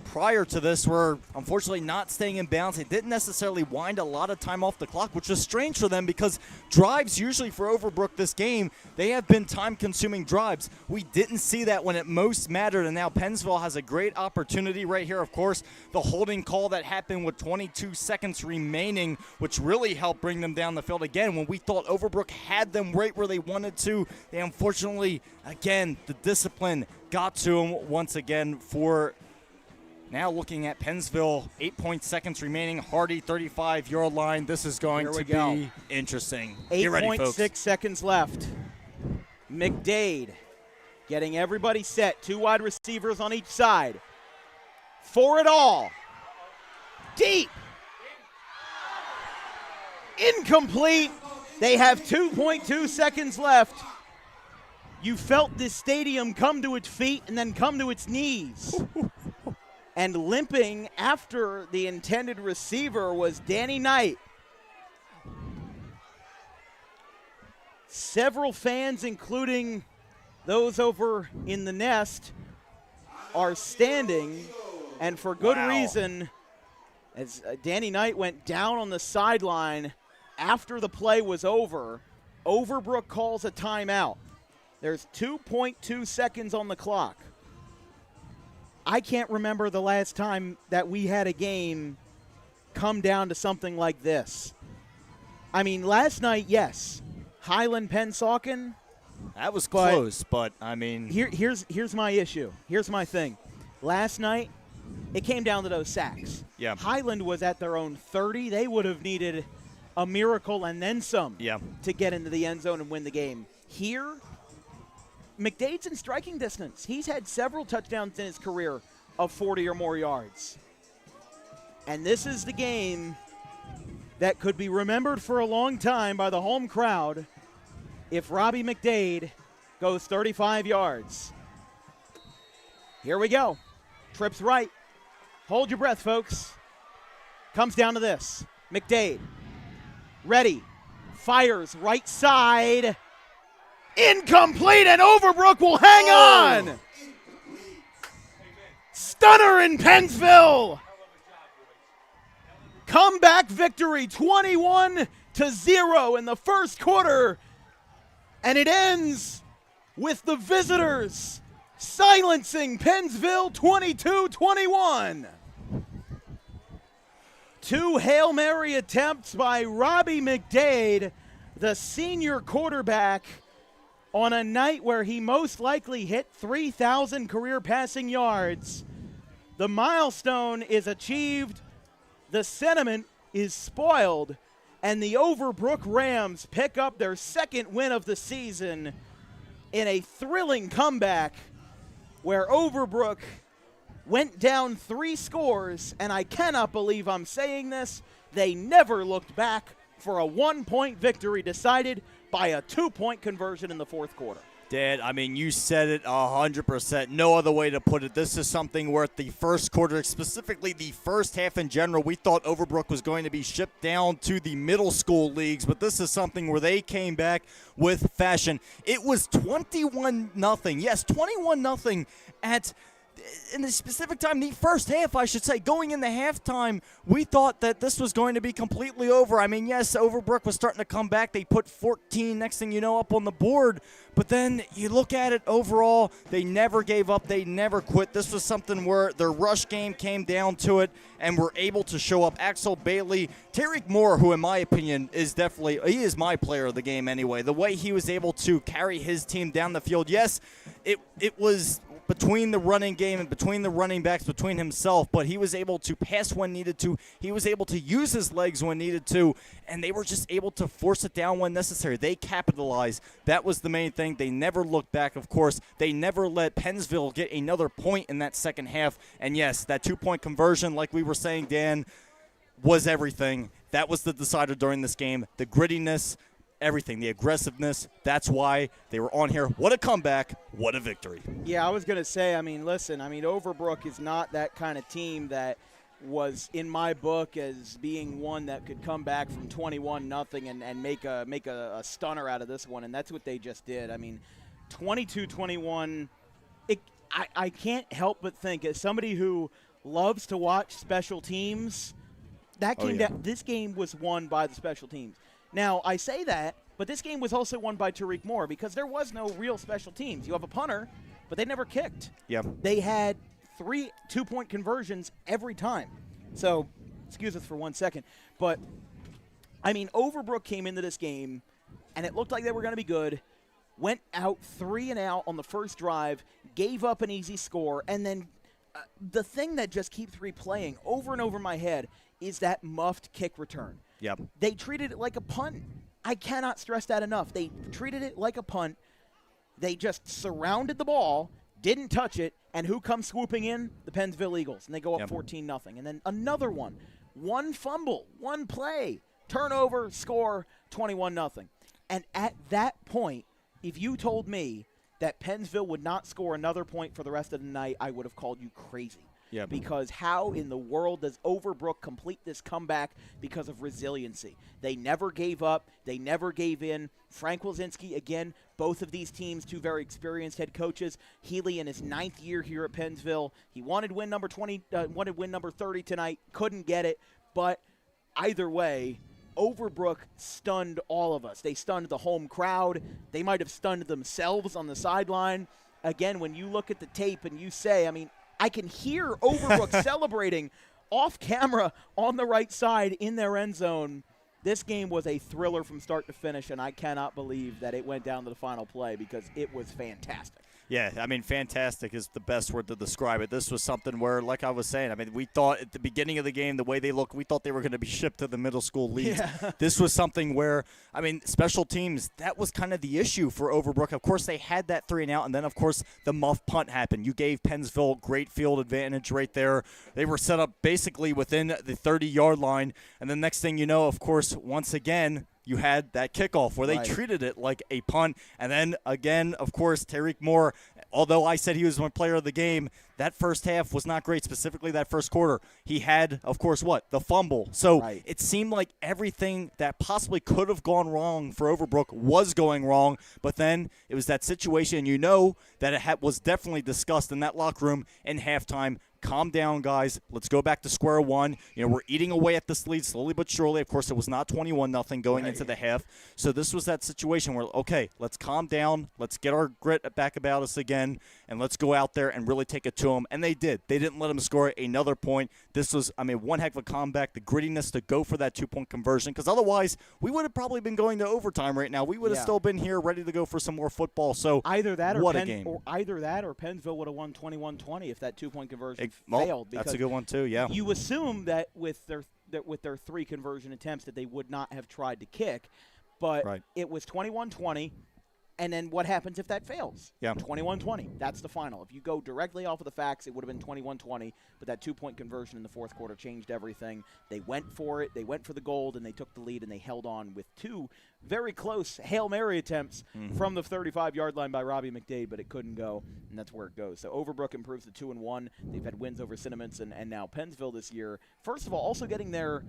prior to this, where unfortunately not staying in bounds. They didn't necessarily wind a lot of time off the clock, which was strange for them because drives usually for Overbrook this game, they have been time-consuming drives. We didn't see that when it most mattered, and now Pensville has a great opportunity right here. Of course, the holding call that happened with 22 seconds remaining, which really helped bring them down the field again. When we thought Overbrook had them right where they wanted to, they unfortunately, again, the discipline got to him once again. For now looking at Pensville, 8 seconds remaining. Hardy, 35-yard line. This is going to be interesting. Get ready, folks. 8.6 seconds left. McDade getting everybody set. 2 wide receivers on each side. For it all. Deep. Incomplete. They have 2.2 seconds left. You felt this stadium come to its feet and then come to its knees. And limping after the intended receiver was Danny Knight. Several fans, including those over in the nest, are standing, and for good reason, as Danny Knight went down on the sideline after the play was over. Overbrook calls a timeout. There's 2.2 seconds on the clock. I can't remember the last time that we had a game come down to something like this. I mean, last night, yes, Highland Pennsauken. That was close, but I mean, here's my issue. Here's my thing. Last night, it came down to those sacks. Yeah. Highland was at their own 30. They would have needed a miracle and then some to get into the end zone and win the game. Here, McDade's in striking distance. He's had several touchdowns in his career of 40 or more yards. And this is the game that could be remembered for a long time by the home crowd if Robbie McDade goes 35 yards. Here we go. Trips right. Hold your breath, folks. Comes down to this. McDade. Ready. Fires right side. Incomplete, and Overbrook will hang on. Stunner in Pennsville. Comeback victory, 21-0 in the first quarter. And it ends with the visitors silencing Pennsville 22-21. 2 Hail Mary attempts by Robbie McDade, the senior quarterback, on a night where he most likely hit 3,000 career passing yards. The milestone is achieved, the sentiment is spoiled, and the Overbrook Rams pick up their second win of the season in a thrilling comeback where Overbrook went down 3 scores, and I cannot believe I'm saying this, they never looked back for a 1-point victory decided by a 2-point conversion in the fourth quarter. Dad, I mean, you said it 100%. No other way to put it. This is something where at the first quarter, specifically the first half in general, we thought Overbrook was going to be shipped down to the middle school leagues, but this is something where they came back with fashion. It was 21-0. Yes, 21-0 in the specific time, the first half, I should say, going into halftime, we thought that this was going to be completely over. I mean, yes, Overbrook was starting to come back. They put 14, next thing you know, up on the board. But then you look at it overall, they never gave up. They never quit. This was something where their rush game came down to it and were able to show up. Axel Bailey, Tariq Moore, who in my opinion is definitely, he is my player of the game anyway. The way he was able to carry his team down the field, yes, it was between the running game and between the running backs, between himself, but he was able to pass when needed to. He was able to use his legs when needed to, and they were just able to force it down when necessary. They capitalized. That was the main thing. They never looked back, of course. They never let Pensville get another point in that second half. And, yes, that 2-point conversion, like we were saying, Dan, was everything. That was the decider during this game. The grittiness, everything, the aggressiveness. That's why they were on here. What a comeback. What a victory. Yeah, I was going to say, listen, Overbrook is not that kind of team that was in my book as being one that could come back from 21-0 and make a stunner out of this one, and that's what they just did. 22-21. I can't help but think, as somebody who loves to watch special teams, this game was won by the special teams. Now, I say that, but this game was also won by Tariq Moore because there was no real special teams. You have a punter, but they never kicked. Yep. They had 3 two-point conversions every time. So, excuse us for 1 second. But, Overbrook came into this game, and it looked like they were going to be good, went out 3 and out on the first drive, gave up an easy score, and then the thing that just keeps replaying over and over my head is that muffed kick return. Yep. They treated it like a punt. I cannot stress that enough. They treated it like a punt. They just surrounded the ball, didn't touch it, and who comes swooping in? The Pennsville Eagles, and they go up 14-0. And then another one fumble, one play, turnover, score, 21-0. And at that point, if you told me that Pennsville would not score another point for the rest of the night, I would have called you crazy. Yeah. Because how in the world does Overbrook complete this comeback because of resiliency? They never gave up. They never gave in. Frank Wilczynski, again, both of these teams, 2 very experienced head coaches. Healy in his 9th year here at Pennsville. He wanted win number 30 tonight. Couldn't get it. But either way, Overbrook stunned all of us. They stunned the home crowd. They might have stunned themselves on the sideline. Again, when you look at the tape and you say, I can hear Overbrook celebrating off camera on the right side in their end zone. This game was a thriller from start to finish, and I cannot believe that it went down to the final play because it was fantastic. Yeah, fantastic is the best word to describe it. This was something where, like I was saying, we thought at the beginning of the game, the way they looked, we thought they were going to be shipped to the middle school leagues. Yeah. This was something where, special teams, that was kind of the issue for Overbrook. Of course, they had that 3 and out, and then, of course, the muff punt happened. You gave Pensville great field advantage right there. They were set up basically within the 30-yard line, and the next thing you know, of course, once again, you had that kickoff where they treated it like a punt. And then, again, of course, Tariq Moore, although I said he was one player of the game, that first half was not great, specifically that first quarter. He had, of course, the fumble. So it seemed like everything that possibly could have gone wrong for Overbrook was going wrong. But then it was that situation, that it was definitely discussed in that locker room in halftime. Calm down, guys. Let's go back to square one. We're eating away at this lead slowly but surely. Of course, it was not 21-0 going into the half. So this was that situation where, okay, let's calm down. Let's get our grit back about us again, and let's go out there and really take it to them. And they did. They didn't let them score another point. This was, one heck of a comeback. The grittiness to go for that 2-point conversion, because otherwise we would have probably been going to overtime right now. We would have still been here ready to go for some more football. So either that or a game. Or either that or Pensville would have won 21-20 if that 2-point conversion well, failed. That's a good one too. Yeah. You assume that with their 3 conversion attempts that they would not have tried to kick, but it was 21-20. And then what happens if that fails? Yeah. 21-20. That's the final. If you go directly off of the facts, it would have been 21-20, but that 2-point conversion in the fourth quarter changed everything. They went for it. They went for the gold, and they took the lead, and they held on with 2 very close Hail Mary attempts from the 35-yard line by Robbie McDade, but it couldn't go, and that's where it goes. So Overbrook improves to 2-1. They've had wins over Cinnamons and now Pensville this year. First of all, also getting their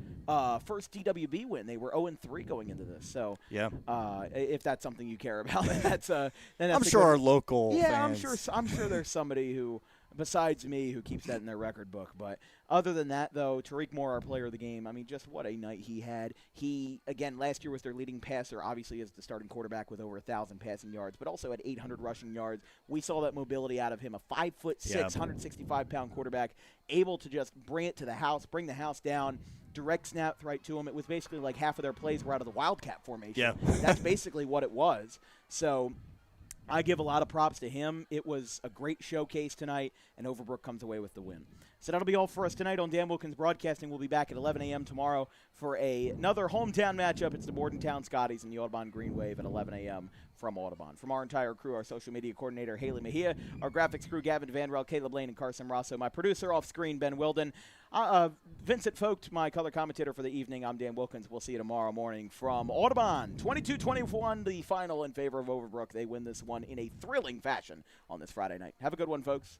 first DWB win. They were 0-3 going into this. So if that's something you care about, that's I'm sure our local fans. I'm sure there's somebody who, besides me, who keeps that in their record book. But other than that, though, Tariq Moore, our player of the game, just what a night he had. He, again, last year was their leading passer, obviously as the starting quarterback with over 1,000 passing yards, but also had 800 rushing yards. We saw that mobility out of him, a 5'6", 165-pound quarterback, able to just bring it to the house, bring the house down, direct snap right to him. It was basically like half of their plays were out of the Wildcat formation. Yeah. That's basically what it was. So I give a lot of props to him. It was a great showcase tonight, and Overbrook comes away with the win. So that'll be all for us tonight on Dan Wilkins Broadcasting. We'll be back at 11 a.m. tomorrow for another hometown matchup. It's the Bordentown Scotties and the Audubon Green Wave at 11 a.m. from Audubon. From our entire crew, our social media coordinator, Haley Mejia, our graphics crew, Gavin Vanrell, Caleb Lane, and Carson Rosso, my producer off screen, Ben Wilden, Vincent Vogt, my color commentator for the evening. I'm Dan Wilkins. We'll see you tomorrow morning from Audubon. 22-21, the final in favor of Overbrook. They win this one in a thrilling fashion on this Friday night. Have a good one, folks.